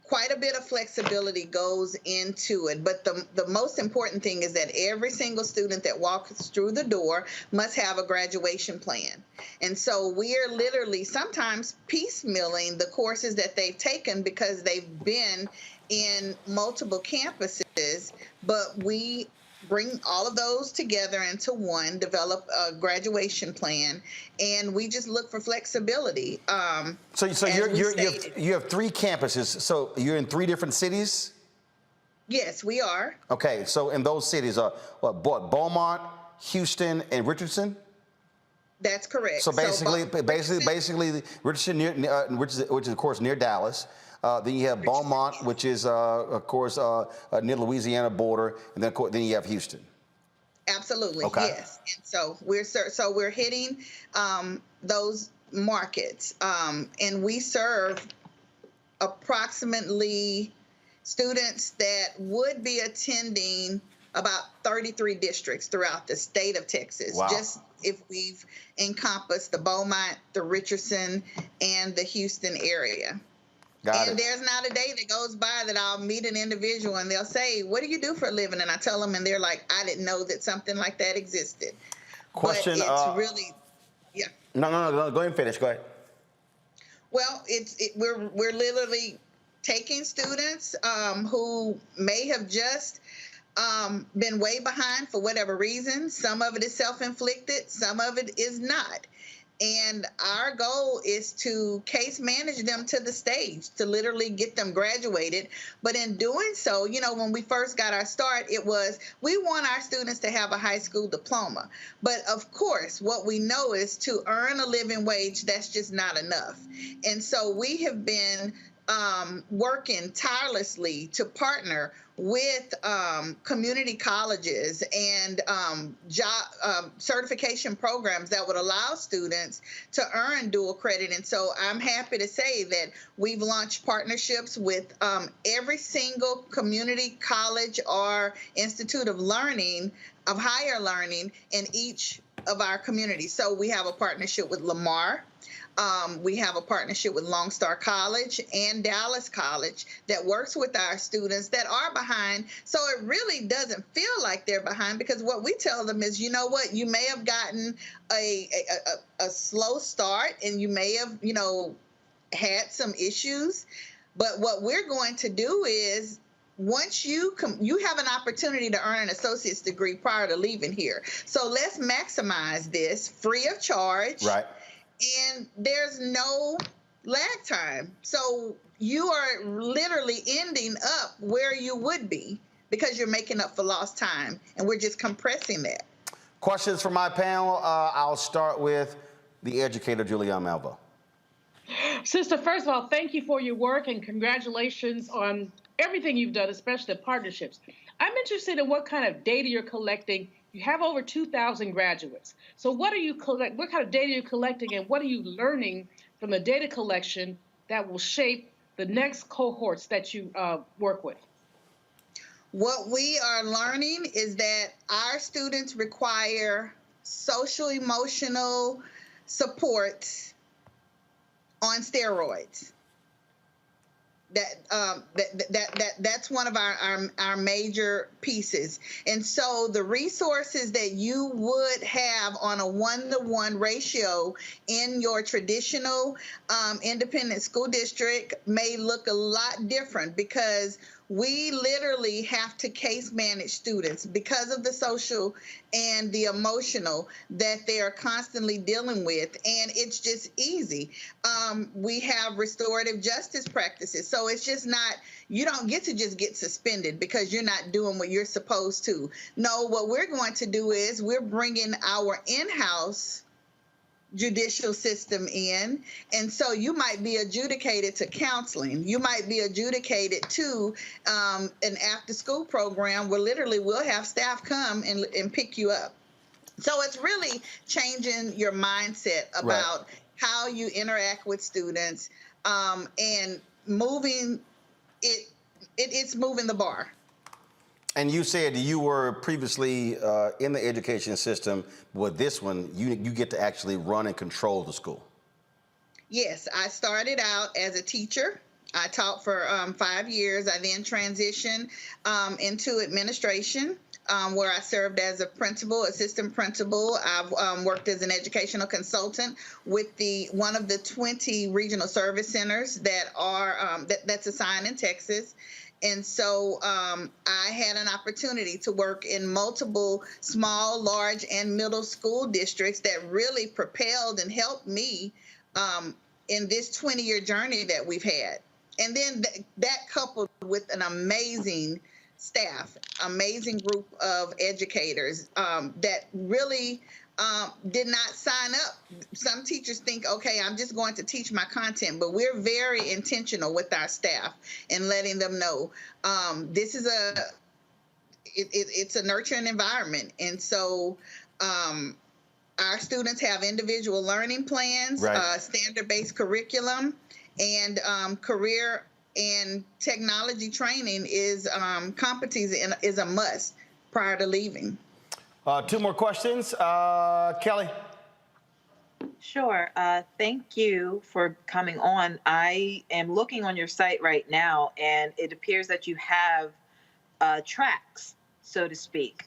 quite a bit of flexibility goes into it, but the most important thing is that every single student that walks through the door must have a graduation plan. And so we are literally sometimes piecemealing the courses that they've taken because they've been in multiple campuses, but we bring all of those together into one, develop a graduation plan, and we just look for flexibility. So you have 3 campuses. So you're in 3 different cities? Yes, we are. Okay, so in those cities are Beaumont, Houston, and Richardson? That's correct. So basically Richardson, which is of course near Dallas. Then you have Beaumont, which is, of course, near Louisiana border, and then you have Houston. Absolutely, okay. Yes. And so we're hitting those markets, and we serve approximately students that would be attending about 33 districts throughout the state of Texas. Wow. Just if we've encompassed the Beaumont, the Richardson, and the Houston area. And there's not a day that goes by that I'll meet an individual and they'll say, "What do you do for a living?" And I tell them, and they're like, "I didn't know that something like that existed." Question. But it's really, yeah. No. Go ahead and finish. Go ahead. Well, we're literally taking students who may have just been way behind for whatever reason. Some of it is self-inflicted. Some of it is not. And our goal is to case manage them to the stage, to literally get them graduated. But in doing so, you know, when we first got our start, it was, we want our students to have a high school diploma. But of course, what we know is to earn a living wage, that's just not enough. And so we have been working tirelessly to partner with community colleges and job certification programs that would allow students to earn dual credit. And so I'm happy to say that we've launched partnerships with every single community college or institute of learning, of higher learning in each of our communities. So we have a partnership with Lamar. We have a partnership with Lone Star College and Dallas College that works with our students that are behind. So it really doesn't feel like they're behind, because what we tell them is, you know what, you may have gotten a slow start and you may have, you know, had some issues. But what we're going to do is, once you have an opportunity to earn an associate's degree prior to leaving here. So let's maximize this free of charge. Right. And there's no lag time. So you are literally ending up where you would be because you're making up for lost time. And we're just compressing that. Questions from my panel. I'll start with the educator, Julianne Malveaux. Sister, first of all, thank you for your work and congratulations on everything you've done, especially the partnerships. I'm interested in what kind of data you're collecting. You have over 2,000 graduates. So what are you what kind of data are you collecting, and what are you learning from the data collection that will shape the next cohorts that you work with? What we are learning is that our students require social emotional support on steroids. That's one of our major pieces. And so the resources that you would have on a 1-to-1 ratio in your traditional independent school district may look a lot different, because we literally have to case manage students because of the social and the emotional that they are constantly dealing with. And it's just easy. We have restorative justice practices. So it's just not, you don't get to just get suspended because you're not doing what you're supposed to. No, what we're going to do is we're bringing our in-house judicial system in. And so you might be adjudicated to counseling. You might be adjudicated to an after-school program where literally we'll have staff come and pick you up. So it's really changing your mindset about how you interact with students and moving it. It's moving the bar. And you said you were previously in the education system. With this one, you get to actually run and control the school. Yes, I started out as a teacher I taught for 5 years. I then transitioned into administration, where I served as a principal, assistant principal. I've worked as an educational consultant with one of the 20 regional service centers that are that's assigned in Texas. And so I had an opportunity to work in multiple small, large, and middle school districts that really propelled and helped me in this 20-year journey that we've had. And then that coupled with an amazing staff, amazing group of educators that really did not sign up. Some teachers think, okay, I'm just going to teach my content, but we're very intentional with our staff and letting them know this is it's a nurturing environment. And so our students have individual learning plans, right. Standard-based curriculum, and career and technology training is competencies is a must prior to leaving. 2 more questions. Kelly. Sure. Thank you for coming on. I am looking on your site right now, and it appears that you have tracks, so to speak.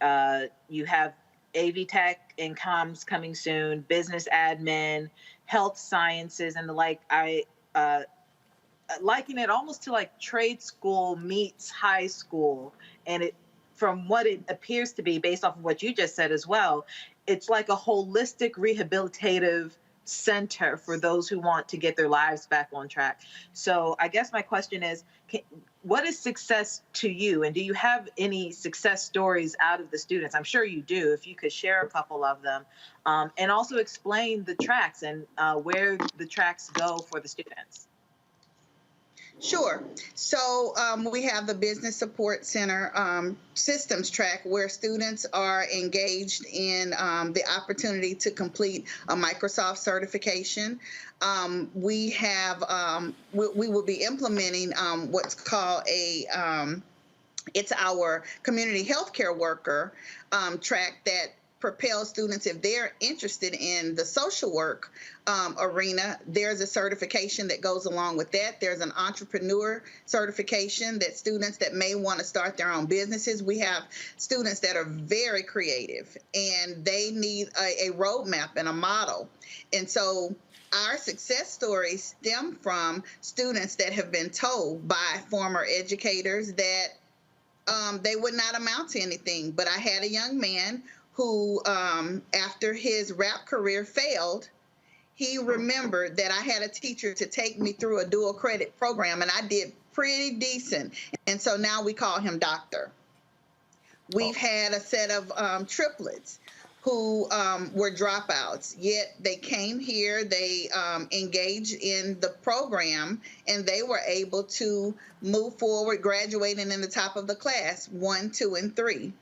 You have AV Tech and Comms coming soon, business admin, health sciences, and the like. I liken it almost to like trade school meets high school, and it, from what it appears to be, based off of what you just said as well, it's like a holistic rehabilitative center for those who want to get their lives back on track. So I guess my question is, what is success to you? And do you have any success stories out of the students? I'm sure you do. If you could share a couple of them, and also explain the tracks and where the tracks go for the students. Sure. So we have the Business Support Center systems track where students are engaged in the opportunity to complete a Microsoft certification. We have, we will be implementing what's called it's our community healthcare worker track that propels students, if they're interested in the social work arena, there's a certification that goes along with that. There's an entrepreneur certification that students that may want to start their own businesses. We have students that are very creative and they need a roadmap and a model. And so our success stories stem from students that have been told by former educators that they would not amount to anything. But I had a young man who, after his rap career failed, he remembered that I had a teacher to take me through a dual credit program, and I did pretty decent. And so now we call him Doctor. We've had a set of triplets who were dropouts, yet they came here, they engaged in the program, and they were able to move forward, graduating in the top of the class, 1, 2, and 3.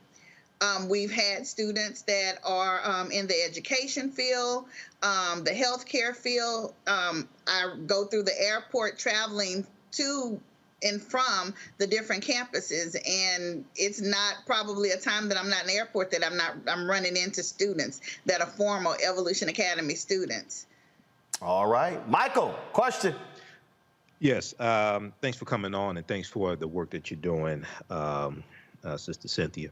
We've had students that are in the education field, the healthcare field. I go through the airport traveling to and from the different campuses, and it's not probably a time that I'm not in the airport that I'm running into students that are former Evolution Academy students. All right. Michael, question. Yes. Thanks for coming on, and thanks for the work that you're doing, Sister Cynthia.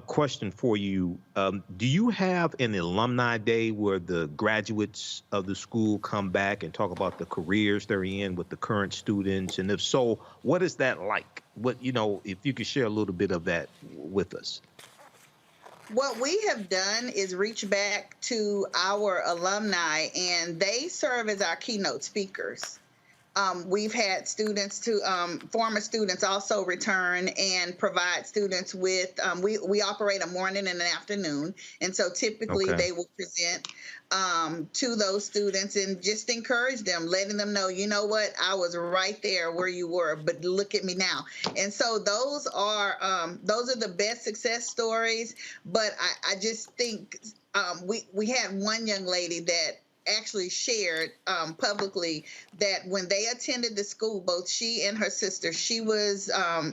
Question for you. Do you have an alumni day where the graduates of the school come back and talk about the careers they're in with the current students? And if so, what is that like? What, you know, if you could share a little bit of that with us. What we have done is reach back to our alumni, and they serve as our keynote speakers. We've had students former students also return and provide students with, we operate a morning and an afternoon. And so typically they will present to those students and just encourage them, letting them know, you know what, I was right there where you were, but look at me now. And so those are the best success stories. But I just think we had one young lady that actually shared publicly that when they attended the school, both she and her sister, she was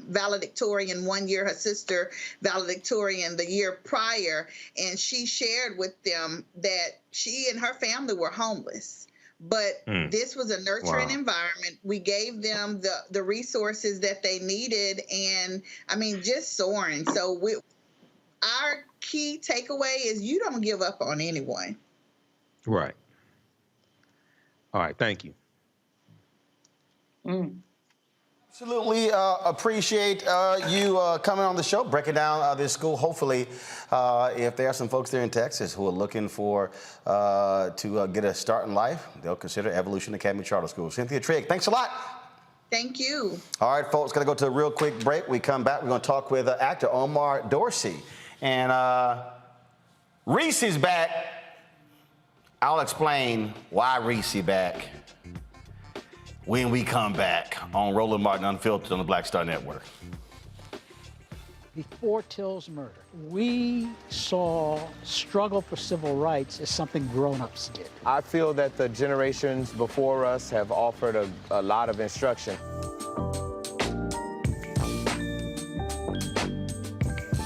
valedictorian one year, her sister valedictorian the year prior, and she shared with them that she and her family were homeless. But this was a nurturing environment. We gave them the resources that they needed, and I mean, just soaring. So our key takeaway is you don't give up on anyone. Right. All right. Thank you. Absolutely appreciate you coming on the show, breaking down this school. Hopefully, if there are some folks there in Texas who are looking for to get a start in life, they'll consider Evolution Academy Charter School. Cynthia Trigg, thanks a lot. Thank you. All right, folks, going to go to a real quick break. We come back, we're going to talk with actor Omar Dorsey. And Reese is back. I'll explain why Reese is back when we come back on Roland Martin Unfiltered on the Black Star Network. Before Till's murder, we saw struggle for civil rights as something grown-ups did. I feel that the generations before us have offered a lot of instruction.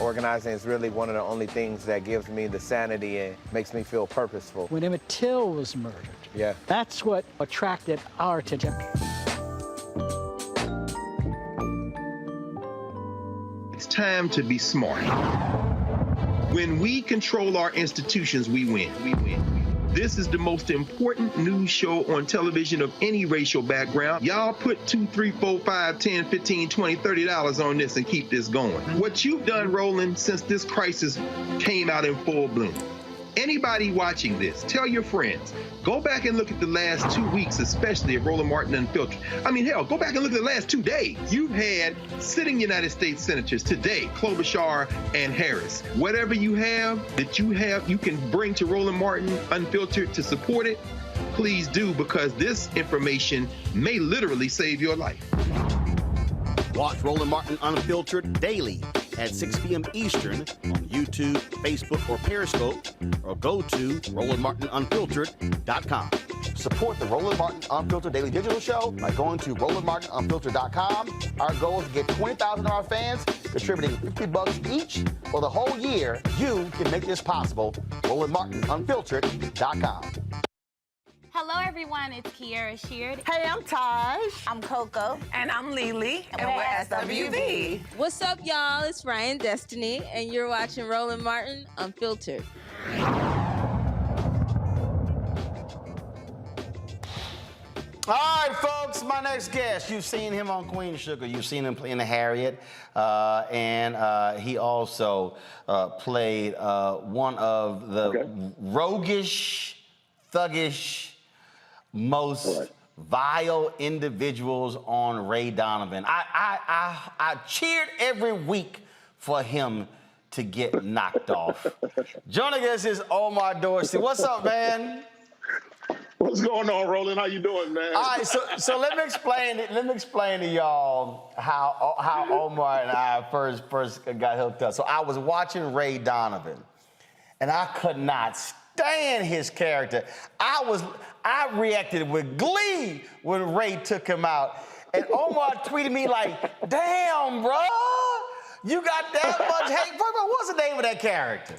Organizing is really one of the only things that gives me the sanity and makes me feel purposeful. When Emmett Till was murdered, that's what attracted our attention. It's time to be smart. When we control our institutions, we win. We win. This is the most important news show on television of any racial background. Y'all put $2, $3, $4, $5, $10, $15, $20, $30 on this and keep this going. What you've done, Roland, since this crisis came out in full bloom. Anybody watching this, tell your friends, go back and look at the last 2 weeks, especially of Roland Martin Unfiltered. I mean, hell, go back and look at the last 2 days. You've had sitting United States senators today, Klobuchar and Harris. Whatever you have that you can bring to Roland Martin Unfiltered to support it, please do, because this information may literally save your life. Watch Roland Martin Unfiltered daily at 6 p.m. Eastern on YouTube, Facebook, or Periscope, or go to RolandMartinUnfiltered.com. Support the Roland Martin Unfiltered Daily Digital Show by going to RolandMartinUnfiltered.com. Our goal is to get 20,000 of our fans contributing $50 each for the whole year. You can make this possible. RolandMartinUnfiltered.com. Hello, everyone. It's Kiara Sheard. Hey, I'm Taj. I'm Coco. And I'm Lily. And we're SWV. What's up, y'all? It's Ryan Destiny, and you're watching Roland Martin Unfiltered. All right, folks, my next guest. You've seen him on Queen Sugar. You've seen him playing the Harriet. And he also played one of the roguish, thuggish, most vile individuals on Ray Donovan. I cheered every week for him to get knocked off. Joining us is Omar Dorsey. What's up, man? What's going on, Roland? How you doing, man? All right, so let me explain to y'all how Omar and I first got hooked up. So I was watching Ray Donovan, and I could not stand his character. I reacted with glee when Ray took him out. And Omar tweeted me like, damn, bro, you got that much hate. First of all, what's the name of that character?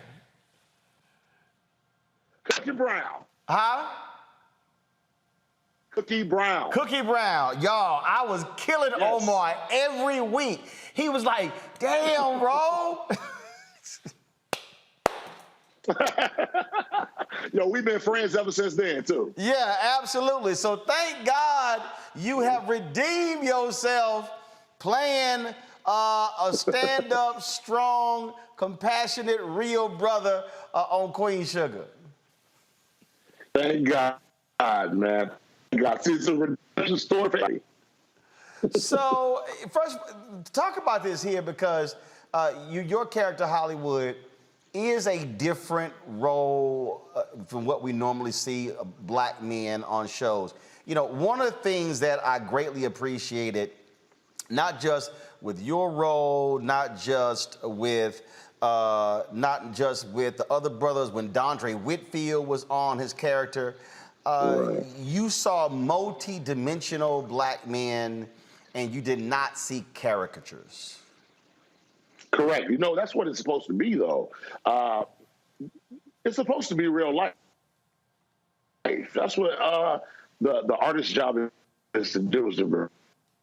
Cookie Brown. Huh? Cookie Brown. Cookie Brown. Y'all, I was killing Omar every week. He was like, damn, bro. Yo, we've been friends ever since then, too. Yeah, absolutely. So thank God you have redeemed yourself playing a stand-up, strong, compassionate, real brother on Queen Sugar. Thank God, man. Thank God. See, it's a redemption story for me. So, first, talk about this here because your character, Hollywood, is a different role from what we normally see black men on shows. You know, one of the things that I greatly appreciated, not just with your role, not just with the other brothers, when Dondre Whitfield was on his character, you saw multi-dimensional black men and you did not see caricatures. Correct. You know, that's what it's supposed to be, though. It's supposed to be real life. That's what the artist's job is to do is to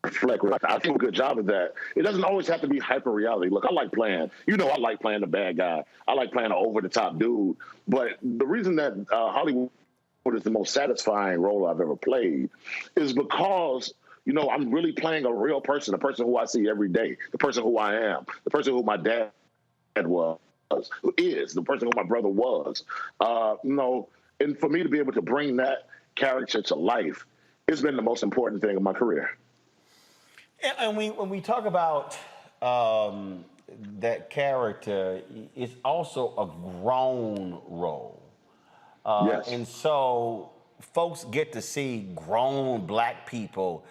reflect. I think a good job of that. It doesn't always have to be hyper reality. Look, I like playing the bad guy. I like playing an over the top dude. But the reason that Hollywood is the most satisfying role I've ever played is because, you know, I'm really playing a real person, the person who I see every day, the person who I am, the person who my dad was, who is, the person who my brother was. You know, and for me to be able to bring that character to life, it's been the most important thing of my career. And when we talk about that character, it's also a grown role. Yes. And so folks get to see grown Black people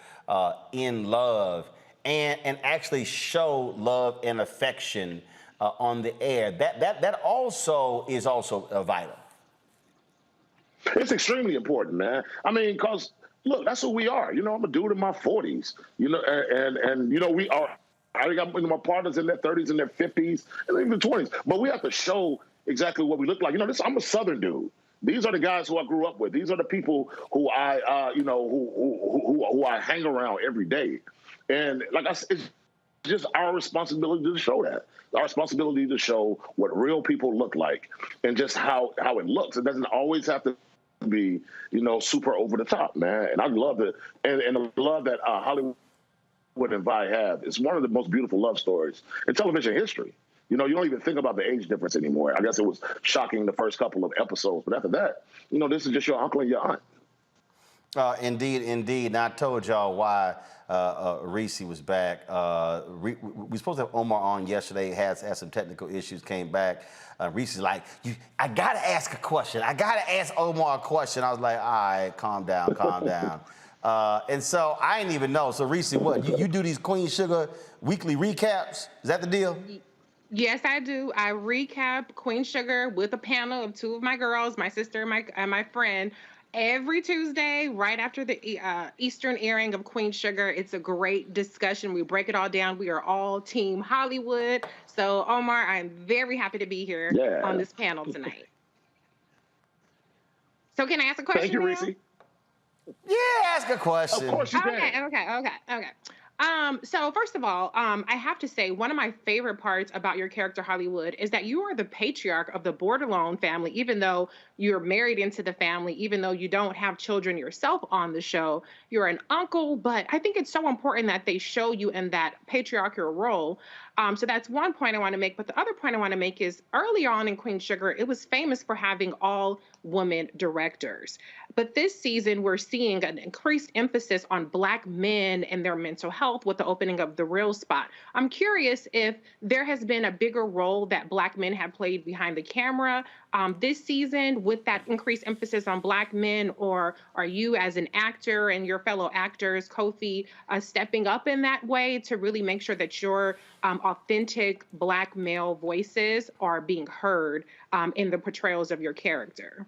in love and actually show love and affection on the air. That also is vital. It's extremely important, man. I mean, because look, that's who we are. You know, I'm a dude in my 40s. You know, and you know, we are. I got my partners in their 30s and their 50s and even 20s. But we have to show exactly what we look like. You know, I'm a Southern dude. These are the guys who I grew up with. These are the people who I, you know, who I hang around every day. And like I said, it's just our responsibility to show that. Our responsibility to show what real people look like and just how it looks. It doesn't always have to be, you know, super over the top, man. And I love it. And the love that Hollywood and Vi have is one of the most beautiful love stories in television history. You know, you don't even think about the age difference anymore. I guess it was shocking the first couple of episodes, but after that, you know, this is just your uncle and your aunt. Indeed. And I told y'all why Reese was back. We were supposed to have Omar on yesterday, had some technical issues, came back. Reese is like, I got to ask a question. I got to ask Omar a question. I was like, all right, calm down. And so I didn't even know. So Reese, what, you do these Queen Sugar weekly recaps? Is that the deal? Yes, I do. I recap Queen Sugar with a panel of two of my girls, my sister and my friend, every Tuesday, right after the Eastern airing of Queen Sugar. It's a great discussion. We break it all down. We are all Team Hollywood. So, Omar, I'm very happy to be here on this panel tonight. So can I ask a question? Thank you, Reese. Yeah, ask a question. Of course you can. Okay. So first of all, I have to say one of my favorite parts about your character, Hollywood, is that you are the patriarch of the Bordelon family, even though you're married into the family, even though you don't have children yourself on the show. You're an uncle, but I think it's so important that they show you in that patriarchal role. So that's one point I want to make. But the other point I want to make is early on in Queen Sugar, it was famous for having all women directors. But this season, we're seeing an increased emphasis on Black men and their mental health with the opening of The Real Spot. I'm curious if there has been a bigger role that Black men have played behind the camera this season with that increased emphasis on Black men, or are you as an actor and your fellow actors, Kofi, stepping up in that way to really make sure that your authentic Black male voices are being heard in the portrayals of your character?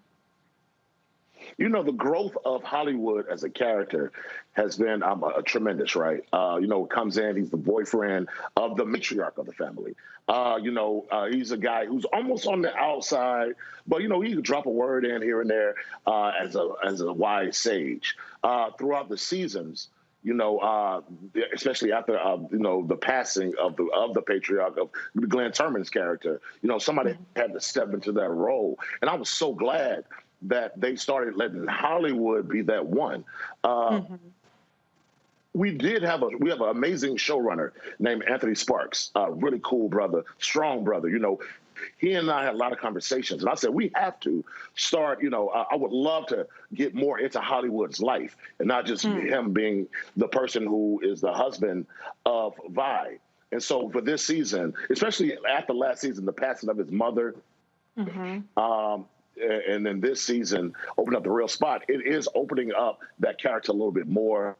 You know, the growth of Hollywood as a character has been tremendous, right? You know, comes in, he's the boyfriend of the matriarch of the family. You know, he's a guy who's almost on the outside, but, you know, he can drop a word in here and there as a wise sage. Throughout the seasons, you know, especially after, you know, the passing of the patriarch of Glenn Turman's character, you know, somebody had to step into that role. And I was so glad that they started letting Hollywood be that one. We have an amazing showrunner named Anthony Sparks, really cool brother, strong brother. You know, he and I had a lot of conversations, and I said, we have to start, you know, I would love to get more into Hollywood's life and not just him being the person who is the husband of Vi. And so for this season, especially after last season, the passing of his mother, and then this season, open up The Real Spot, it is opening up that character a little bit more.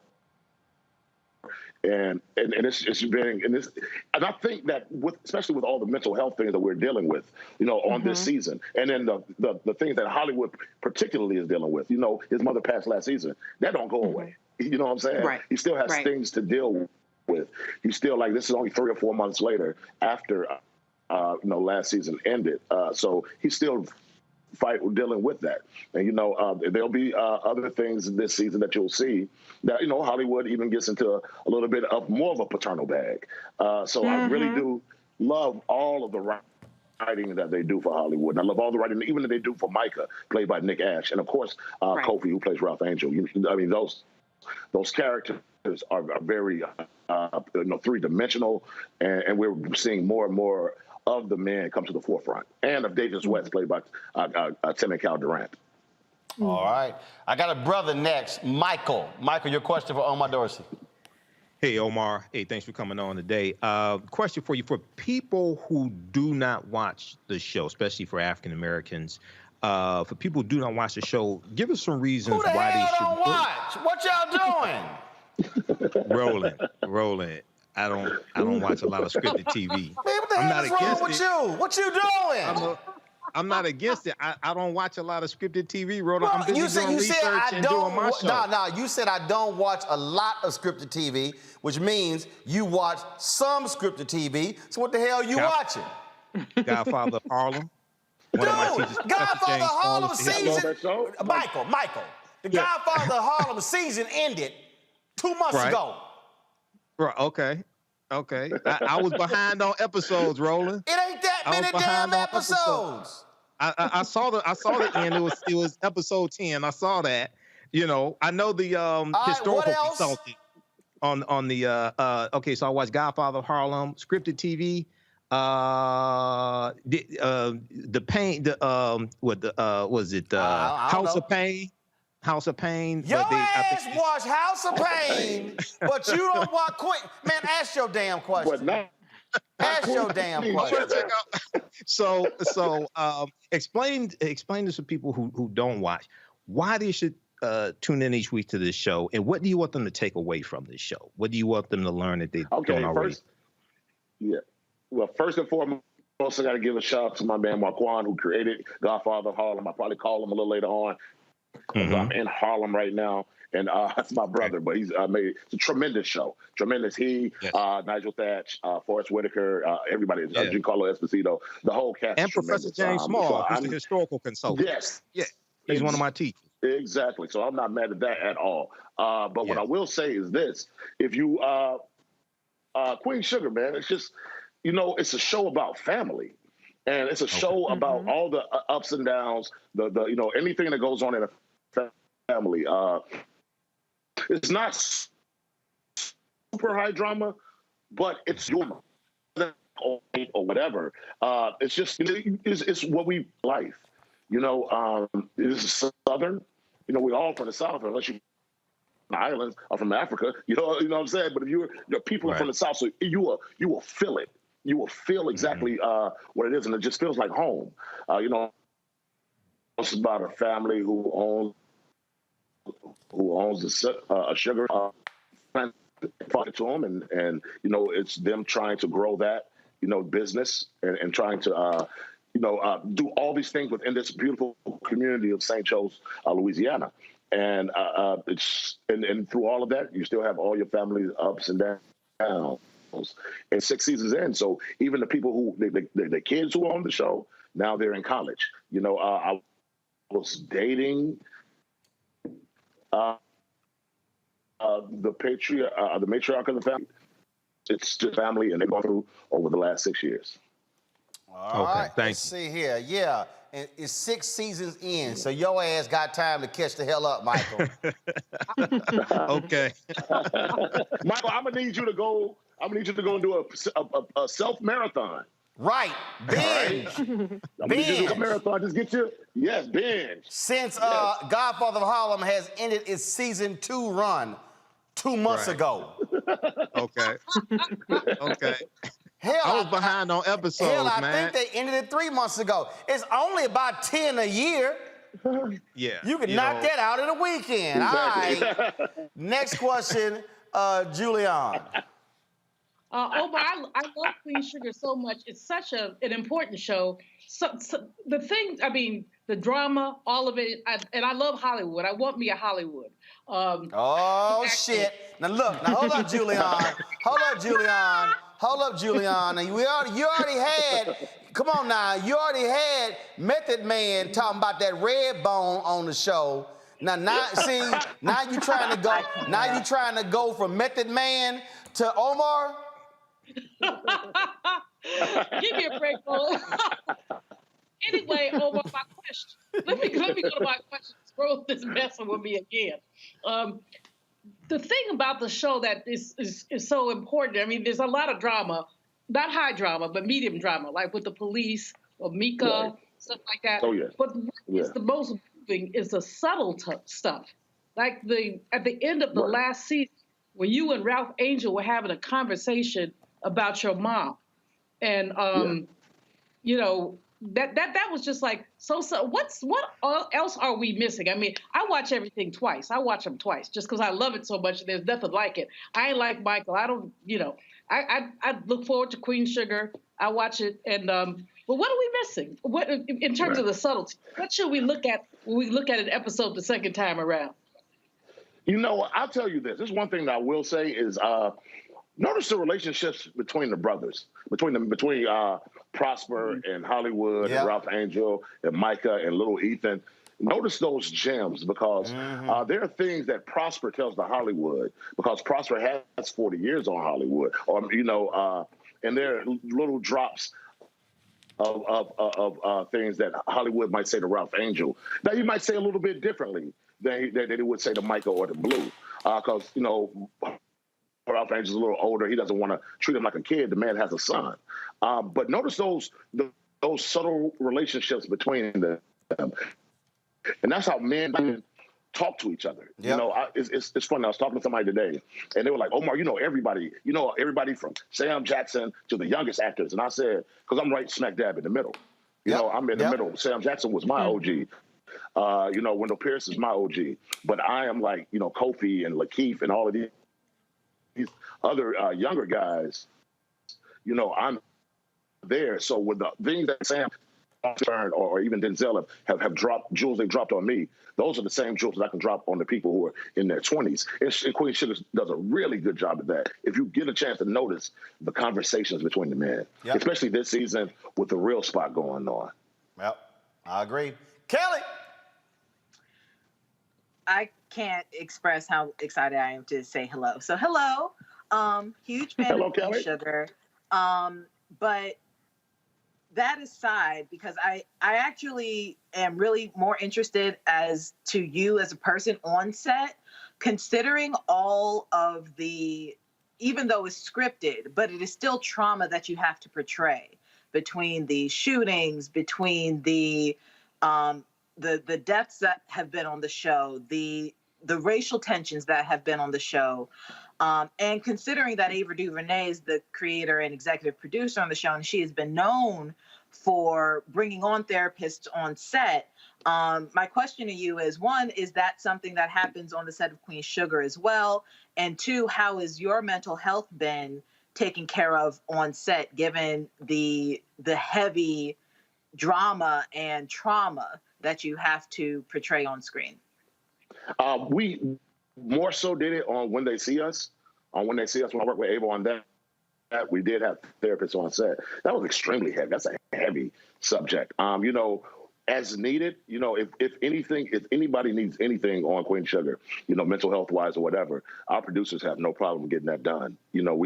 And it's been, and I think that especially with all the mental health things that we're dealing with, you know, on this season, and then the things that Hollywood particularly is dealing with, you know, his mother passed last season, that don't go away. You know what I'm saying? Right. He still has things to deal with. He's still like, this is only 3 or 4 months later after, you know, last season ended. So he's still fight dealing with that. And, there'll be other things this season that you'll see that, Hollywood even gets into a little bit of more of a paternal bag. So I really do love all of the writing that they do for Hollywood. And I love all the writing, even that they do for Micah, played by Nick Ash. And, of course, Kofi, who plays Ralph Angel. Those characters are very three-dimensional, and we're seeing more and more of the men come to the forefront, and of Davis West, played by Tim and Cal Durant. All right. I got a brother next, Michael. Michael, your question for Omar Dorsey. Hey, Omar. Hey, thanks for coming on today. Question for you. For people who do not watch the show, especially for African Americans, for people who do not watch the show, give us some reasons why they should watch. What y'all doing? Roland. I don't watch a lot of scripted TV. Man, what the hell is wrong with you? What you doing? I'm not against it. I don't watch a lot of scripted TV, Roland. I'm busy doing research and doing my show. No, you said I don't watch a lot of scripted TV, which means you watch some scripted TV. So what the hell are you watching? Godfather of Harlem. Dude, Godfather of Harlem season. Michael, the Godfather of Harlem season ended 2 months ago. Right. Okay. I was behind on episodes, Roland. It ain't that many damn episodes. I saw the end. It was episode 10. I saw that. I know the historical consultant on the okay. So I watched Godfather of Harlem, scripted TV. The Pain. House of Pain. House of Pain. Your ass watch House of Pain, but you don't watch Queen. Man, ask your damn question. Ask your damn question. So explain to some people who don't watch why they should tune in each week to this show, and what do you want them to take away from this show? What do you want them to learn that they don't already? Well, first and foremost, I got to give a shout out to my man Marquand, who created Godfather of Harlem. I'll probably call him a little later on. I'm in Harlem right now, and that's my brother, but he's made a tremendous show. Tremendous. Nigel Thatch, Forrest Whitaker, everybody, Giancarlo Esposito, the whole cast. And Professor James Small, who's the historical consultant. Yes. Yeah. He's one of my teachers. Exactly. So I'm not mad at that at all. But what I will say is this. If you, Queen Sugar, man, it's just, it's a show about family. And it's a show about all the ups and downs, the anything that goes on in a family. It's not super high drama, but it's humor or whatever. It's just it's what we life. It's Southern. We're all from the South, unless you the islands are from Africa. You know what I'm saying. But if you're people from the South, so you will feel it. You will feel exactly what it is, and it just feels like home. It's about a family who owns a sugar plant to them, and it's them trying to grow that business and trying to do all these things within this beautiful community of St. Joe's, Louisiana, and and through all of that, you still have all your family's ups and downs. And 6 seasons in, so even the people who the kids who are on the show now, they're in college. I was dating the matriarch of the family. It's just family, and they've gone through over the last 6 years. All right, let's see here. Yeah, and it's 6 seasons in, so your ass got time to catch the hell up, Michael. Okay. Michael, I'm gonna need you to go and do a self marathon. Right, binge. I'm gonna need you to do a marathon. Just get you, binge. Since Godfather of Harlem has ended its season 2 run 2 months ago. Okay. Hell, I was behind on episodes, I think they ended it 3 months ago. It's only about 10 a year. Yeah. You can knock that out in a weekend. Exactly. All right. Next question, Julian. Omar, I love Queen Sugar so much. It's such an important show. So the thing, the drama, all of it, and I love Hollywood. I want me a Hollywood. Shit. Now hold on, Julian. Hold up, Juliana. You already had, come on now, you already had Method Man talking about that red bone on the show. Now you trying to go from Method Man to Omar? Give me a break, Roland. Anyway, Omar, my question. Let me go to my question. Roland is messing with me again. The thing about the show that is so important, I mean, there's a lot of drama, not high drama, but medium drama, like with the police or Mika, right. Stuff like that. Oh, yeah. But what is the most moving is the subtle stuff. Like at the end of the last season, when you and Ralph Angel were having a conversation about your mom. And, you know, that was just like, so what else are we missing? I mean, I watch everything twice. I watch them twice just because I love it so much. And there's nothing like it. I ain't like Michael. I don't, you know, I look forward to Queen Sugar. I watch it. And, but what are we missing? What in terms of the subtlety? What should we look at when we look at an episode the second time around? You know, I'll tell you this. This one thing that I will say is, notice the relationships between the brothers, between Prosper and Hollywood and Ralph Angel and Micah and little Ethan. Notice those gems because there are things that Prosper tells to Hollywood because Prosper has 40 years on Hollywood, or you know, and there are little drops of things that Hollywood might say to Ralph Angel that you might say a little bit differently than they would say to Micah or to Blue, because you know. Ralph Angel's a little older. He doesn't want to treat him like a kid. The man has a son. But notice those subtle relationships between them. And that's how men talk to each other. Yep. You know, it's funny. I was talking to somebody today, and they were like, Omar, you know everybody from Sam Jackson to the youngest actors. And I said, because I'm right smack dab in the middle. You know, I'm in the middle. Sam Jackson was my OG. You know, Wendell Pierce is my OG. But I am like, you know, Kofi and Lakeith and all of these other younger guys, you know, I'm there. So with the things that Sam or even Denzel have dropped, jewels they dropped on me, those are the same jewels that I can drop on the people who are in their 20s. And Queen Sugar does a really good job at that. If you get a chance to notice the conversations between the men, especially this season with the real spot going on. Yep, I agree. Kelly! I can't express how excited I am to say hello. So hello, huge fan of Queen Sugar. But that aside, because I actually am really more interested as to you as a person on set, considering all of the, even though it's scripted, but it is still trauma that you have to portray between the shootings, between the deaths that have been on the show, the racial tensions that have been on the show, and considering that Ava DuVernay is the creator and executive producer on the show, and she has been known for bringing on therapists on set, my question to you is, one, is that something that happens on the set of Queen Sugar as well? And two, how has your mental health been taken care of on set, given the heavy drama and trauma that you have to portray on screen? We more so did it on When They See Us. When I worked with Ava on that, we did have therapists on set. That was extremely heavy. That's a heavy subject. You know, as needed, you know, if anybody needs anything on Queen Sugar, you know, mental health wise or whatever, our producers have no problem getting that done. You know,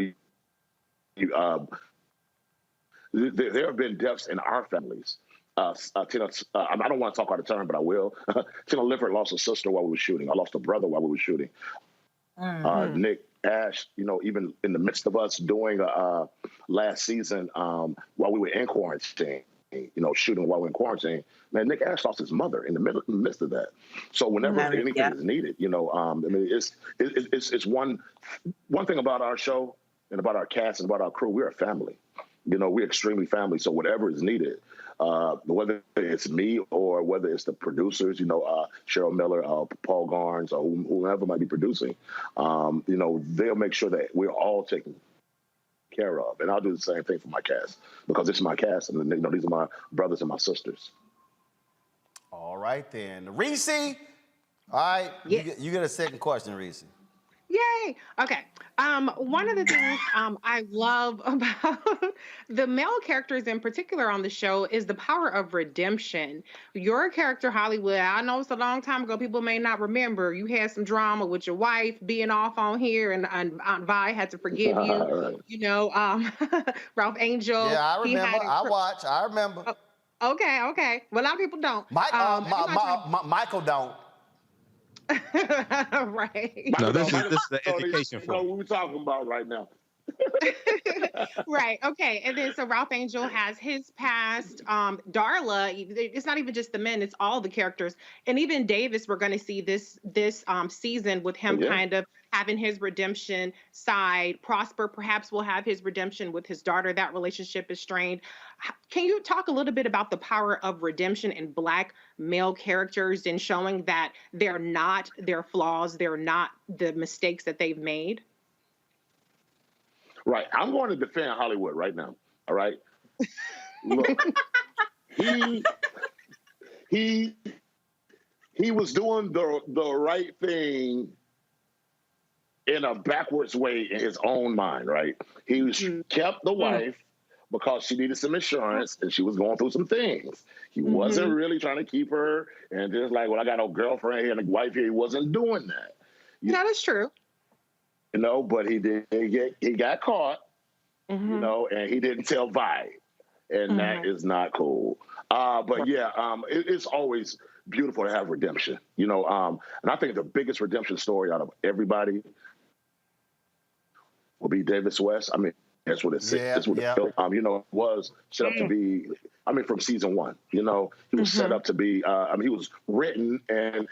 there have been deaths in our families. Tina, I don't want to talk out of turn, but I will. Tina Lifford lost a sister while we were shooting. I lost a brother while we were shooting. Nick Ash, you know, even in the midst of us doing last season while we were in quarantine, you know, shooting while we were in quarantine, man, Nick Ash lost his mother in the midst of that. So whenever anything is needed, you know, I mean, it's one thing about our show and about our cast and about our crew, we're a family. You know, we're extremely family. So whatever is needed, whether it's me or whether it's the producers, you know, Cheryl Miller, Paul Garnes, or whoever might be producing, you know, they'll make sure that we're all taken care of. And I'll do the same thing for my cast because it's my cast, and you know, these are my brothers and my sisters. All right, then. Reese, all right, you get a second question, Reese. Yay. Okay. One of the things I love about the male characters in particular on the show is the power of redemption. Your character, Hollywood, I know it's a long time ago. People may not remember. You had some drama with your wife being off on here, and Aunt Vi had to forgive you. You know, Ralph Angel. Yeah, I remember. I remember. Okay. Well, a lot of people don't. Michael don't. Right. No, this is the education for. What we're talking about right now. Right. Okay. And then so Ralph Angel has his past. Darla, it's not even just the men, it's all the characters. And even Davis, we're going to see this season with him kind of having his redemption side. Prosper perhaps will have his redemption with his daughter. That relationship is strained. Can you talk a little bit about the power of redemption in Black male characters and showing that they're not their flaws, they're not the mistakes that they've made? Right. I'm going to defend Hollywood right now. All right. Look, he was doing the right thing in a backwards way in his own mind, right? He was kept the wife because she needed some insurance and she was going through some things. He wasn't really trying to keep her and just like, well, I got a girlfriend here and a wife here. He wasn't doing that. That is true. You know, but he got caught, you know, and he didn't tell Vi. And that is not cool. But yeah, it's always beautiful to have redemption, you know. And I think the biggest redemption story out of everybody will be Davis West. I mean, that's what it's you know, it was set up to be, I mean, from season one, you know, he was set up to be, I mean, he was written and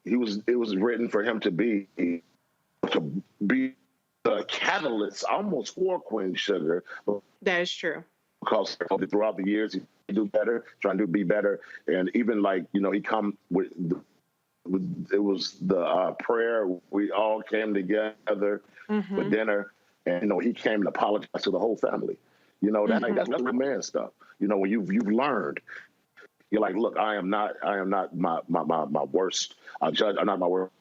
it was written for him to be the catalyst almost for Queen Sugar. That is true. Because throughout the years, he do better, trying to be better. And even like, you know, he come with it was the prayer. We all came together for dinner. And, you know, he came and apologized to the whole family. You know, that's real man stuff. You know, when you've learned, you're like, look, I am not my worst judge. I'm not my worst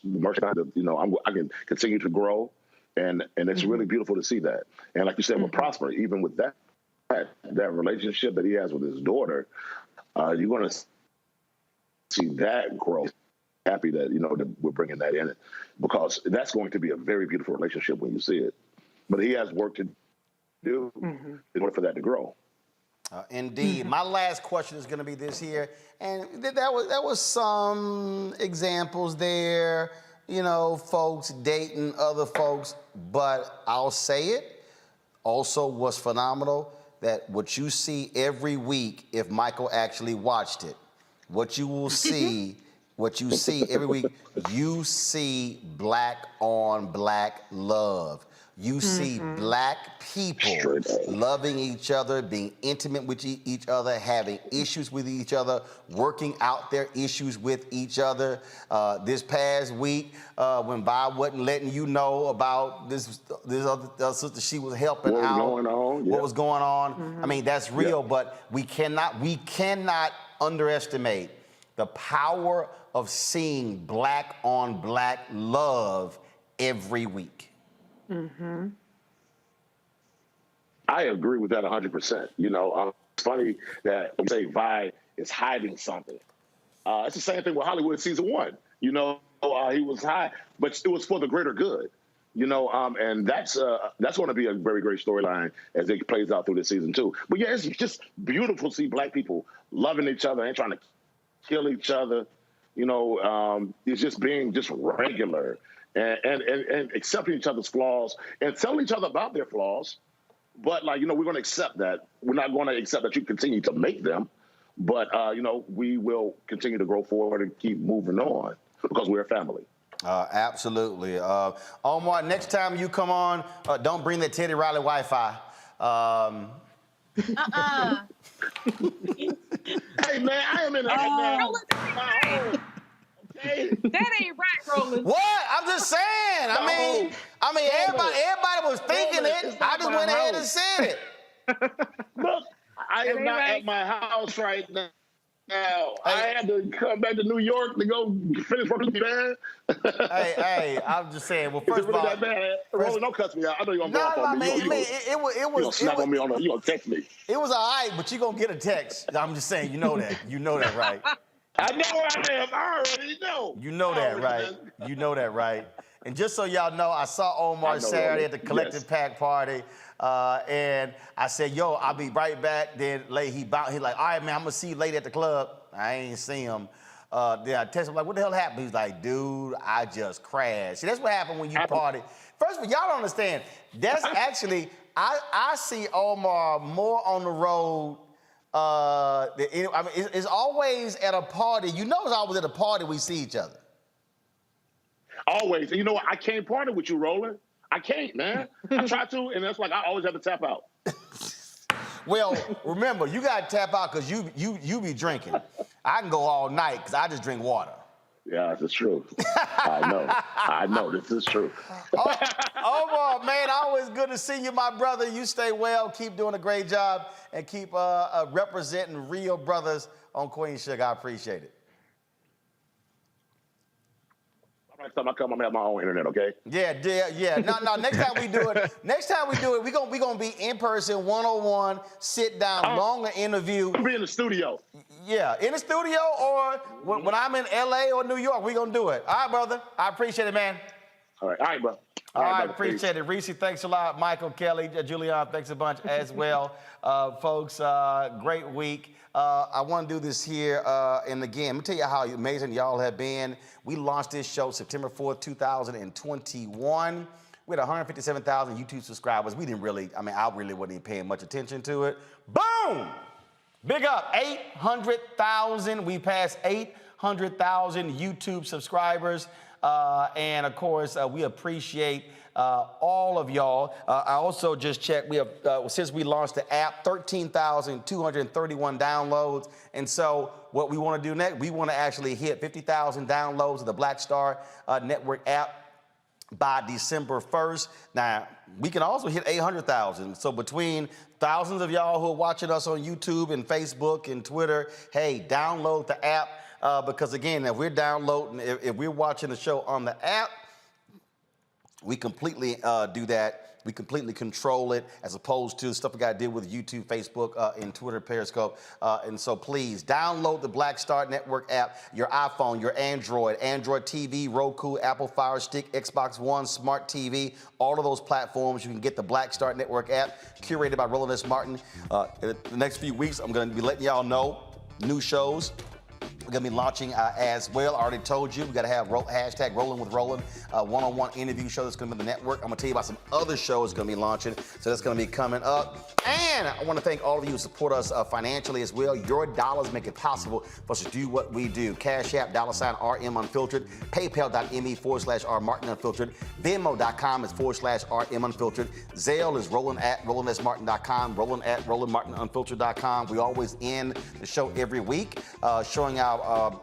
merchandise. You know, I can continue to grow, and it's really beautiful to see that. And like you said, with Prosper, even with that relationship that he has with his daughter, you're going to see that growth. Happy that, you know, that we're bringing that in, because that's going to be a very beautiful relationship when you see it. But he has work to do in order for that to grow. Indeed. My last question is going to be this here, and that was some examples there, you know, folks dating other folks, but I'll say it also was phenomenal that what you see every week, if Michael actually watched it, what you will see, what you see every week, you see Black on Black love. You see Black people loving each other, being intimate with each other, having issues with each other, working out their issues with each other. This past week, when Vi wasn't letting you know about this other sister she was helping out, what was going on. I mean, that's real, but we cannot underestimate the power of seeing Black on Black love every week. I agree with that 100%. You know, it's funny that you say Vi is hiding something. It's the same thing with Hollywood season one. You know, he was high, but it was for the greater good. You know, and that's going to be a very great storyline as it plays out through the season too. But yeah, it's just beautiful to see Black people loving each other and trying to kill each other. You know, it's just being just regular. And accepting each other's flaws and telling each other about their flaws. But, like, you know, we're going to accept that. We're not going to accept that you continue to make them. But, you know, we will continue to grow forward and keep moving on because we're a family. Absolutely. Omar, next time you come on, don't bring the Teddy Riley Wi-Fi. Hey, man, I am in the That ain't right, Roland. What? I'm just saying. I mean, everybody was thinking it. I just went ahead and said it. Look, I am not at my house right now. Now, I had to come back to New York to go finish working with you, man. hey, I'm just saying. Well, Is first it really of all, that bad? Roland, don't cuss me out. I know you're going to go off on me. It was. You going to snap on me on you going to text me. It was all right, but you're going to get a text. I'm just saying, you know that. You know that, right? I know I am. I already know. You know that, right? You know that, right? And just so y'all know, I saw Omar Saturday at the Collective Pack party. And I said, yo, I'll be right back. Then he like, all right, man, I'm going to see you late at the club. I ain't see him. Then I text him, like, what the hell happened? He's like, dude, I just crashed. See, that's what happened when you party. First of all, y'all don't understand. That's actually, I see Omar more on the road. It's always at a party. You know it's always at a party we see each other. Always. And you know what? I can't party with you, Roland. I can't, man. I try to, and that's like I always have to tap out. Well, remember, you got to tap out because you be drinking. I can go all night because I just drink water. Yeah, this is true. I know. This is true. Omar, man, always good to see you, my brother. You stay well. Keep doing a great job and keep representing real brothers on Queen Sugar. I appreciate it. Next time I come, I'm gonna have my own internet, okay? Yeah. No. Next time we do it, we're gonna be in person, 101, sit down, longer interview. We'll be in the studio. Yeah, in the studio or when I'm in LA or New York, we're gonna do it. All right, brother. I appreciate it, man. All right, bro. All right, appreciate it. Reese, thanks a lot. Michael, Kelly, Julian, thanks a bunch as well. Folks, great week. I want to do this here, and again, let me tell you how amazing y'all have been. We launched this show September 4th, 2021. We had 157,000 YouTube subscribers. We didn't really, I really wasn't even paying much attention to it. Boom! Big up, 800,000. We passed 800,000 YouTube subscribers. And of course, we appreciate all of y'all. I also just checked, we have, since we launched the app, 13,231 downloads. And so what we want to do next, we want to actually hit 50,000 downloads of the Black Star Network app by December 1st. Now, we can also hit 800,000. So between thousands of y'all who are watching us on YouTube and Facebook and Twitter, hey, download the app. Because again, if we're downloading, if we're watching the show on the app, we completely do that. We completely control it as opposed to stuff we got to deal with YouTube, Facebook, and Twitter, Periscope. And so please download the Black Star Network app, your iPhone, your Android TV, Roku, Apple Fire Stick, Xbox One, Smart TV, all of those platforms. You can get the Black Star Network app curated by Roland S. Martin. In the next few weeks, I'm going to be letting y'all know new shows. We're going to be launching as well. I already told you, we got to have hashtag Rolling with Roland, one-on-one interview show that's going to be on the network. I'm going to tell you about some other shows going to be launching, so that's going to be coming up. And I want to thank all of you who support us financially as well. Your dollars make it possible for us to do what we do. Cash App, $RM Unfiltered, PayPal.me/R Martin Unfiltered, Venmo.com is /RM Unfiltered, Zelle is Roland@RolandSMartin.com, Roland@RolandMartinUnfiltered.com. We always end the show every week showing our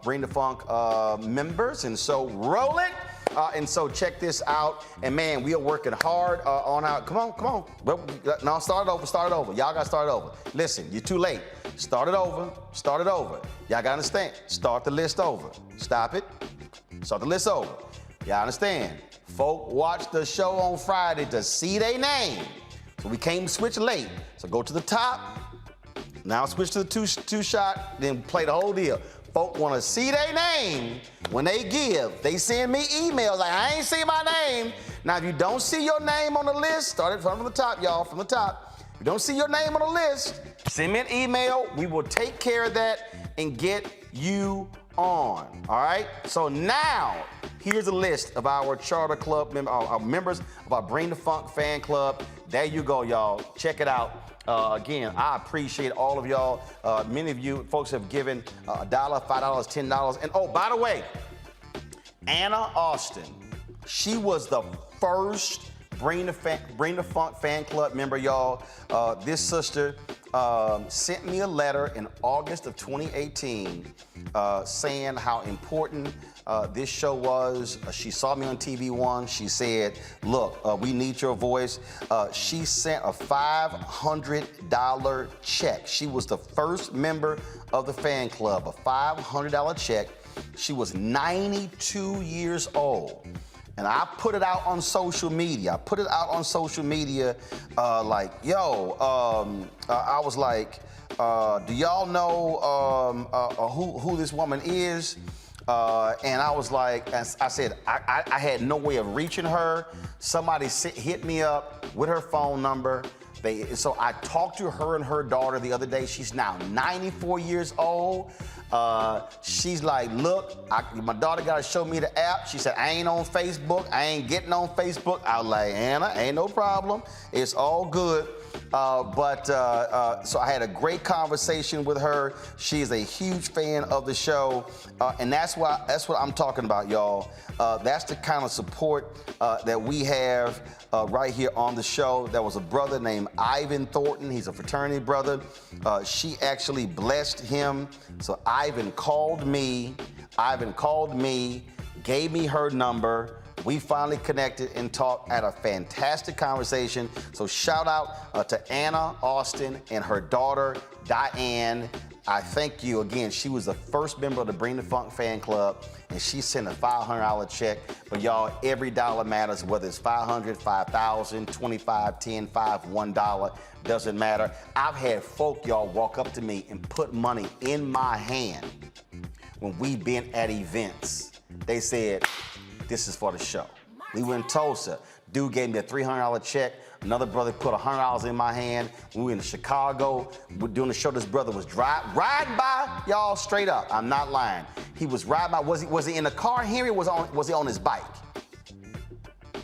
Bring the Funk members. And so roll it. And so check this out. And man, we are working hard on our, come on. Well, no, start it over. Y'all got to start it over. Listen, you're too late. Start it over. Y'all got to understand. Start the list over. Stop it. Start the list over. Y'all understand. Folk watch the show on Friday to see their name. So we can't switch late. So go to the top. Now switch to the two shot, then play the whole deal. Folk want to see their name when they give. They send me emails like, I ain't see my name. Now, if you don't see your name on the list, start it from the top, y'all, from the top. If you don't see your name on the list, send me an email. We will take care of that and get you on, all right? So now, here's a list of our charter club our members of our Bring the Funk fan club. There you go, y'all. Check it out. Again, I appreciate all of y'all. Many of you folks have given $1, $5, $10. And oh, by the way, Anna Austin, she was the first Bring the Funk fan club member, y'all. This sister sent me a letter in August of 2018 saying how important this show was. She saw me on TV One. She said, look, we need your voice. She sent a $500 check. She was the first member of the fan club, a $500 check. She was 92 years old. And I put it out on social media. Like, yo, I was like, do y'all know who this woman is? And I was like, I said, I had no way of reaching her. Somebody hit me up with her phone number. So I talked to her and her daughter the other day. She's now 94 years old. She's like, look, my daughter got to show me the app. She said, I ain't on Facebook. I ain't getting on Facebook. I was like, Anna, ain't no problem. It's all good. So I had a great conversation with her. She is a huge fan of the show. And that's what I'm talking about, y'all. That's the kind of support that we have right here on the show. There was a brother named Ivan Thornton. He's a fraternity brother. She actually blessed him. So Ivan called me, gave me her number. We finally connected and talked, had a fantastic conversation. So shout out to Anna Austin and her daughter, Diane. I thank you again. She was the first member of the Bring the Funk fan club, and she sent a $500 check. But y'all, every dollar matters, whether it's $500, $5,000, $25, $10, $5, $1, doesn't matter. I've had folk, y'all, walk up to me and put money in my hand when we've been at events. They said, this is for the show. We were in Tulsa. Dude gave me a $300 check. Another brother put $100 in my hand. We were in Chicago. We're doing the show. This brother was riding by, y'all, straight up. I'm not lying. He was riding by. Was he in the car here or was he on his bike?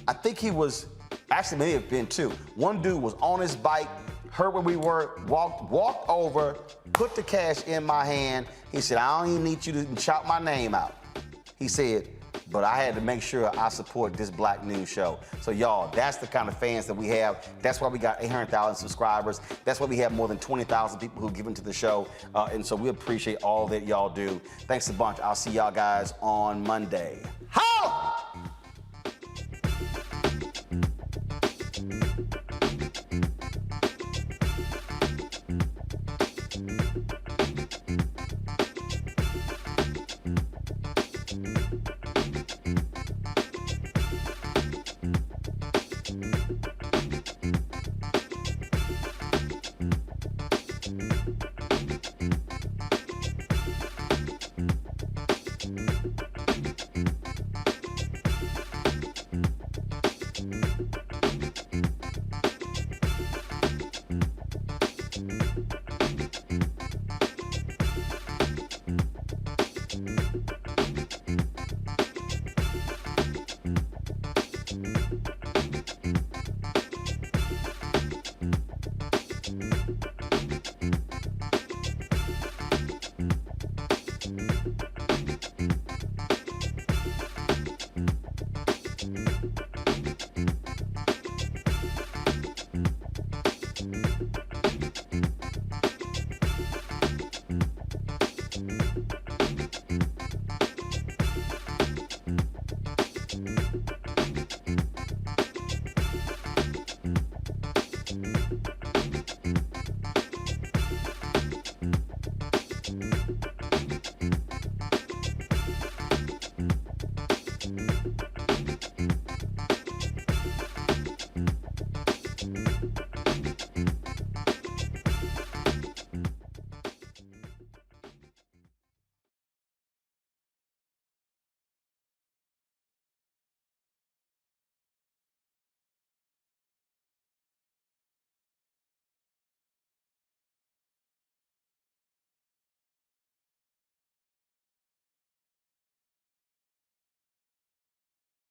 I think he was, actually maybe have been two. One dude was on his bike, heard where we were, walked over, put the cash in my hand. He said, I don't even need you to shout my name out. He said, but I had to make sure I support this Black News show. So y'all, that's the kind of fans that we have. That's why we got 800,000 subscribers. That's why we have more than 20,000 people who give into the show. And so we appreciate all that y'all do. Thanks a bunch. I'll see y'all guys on Monday. How?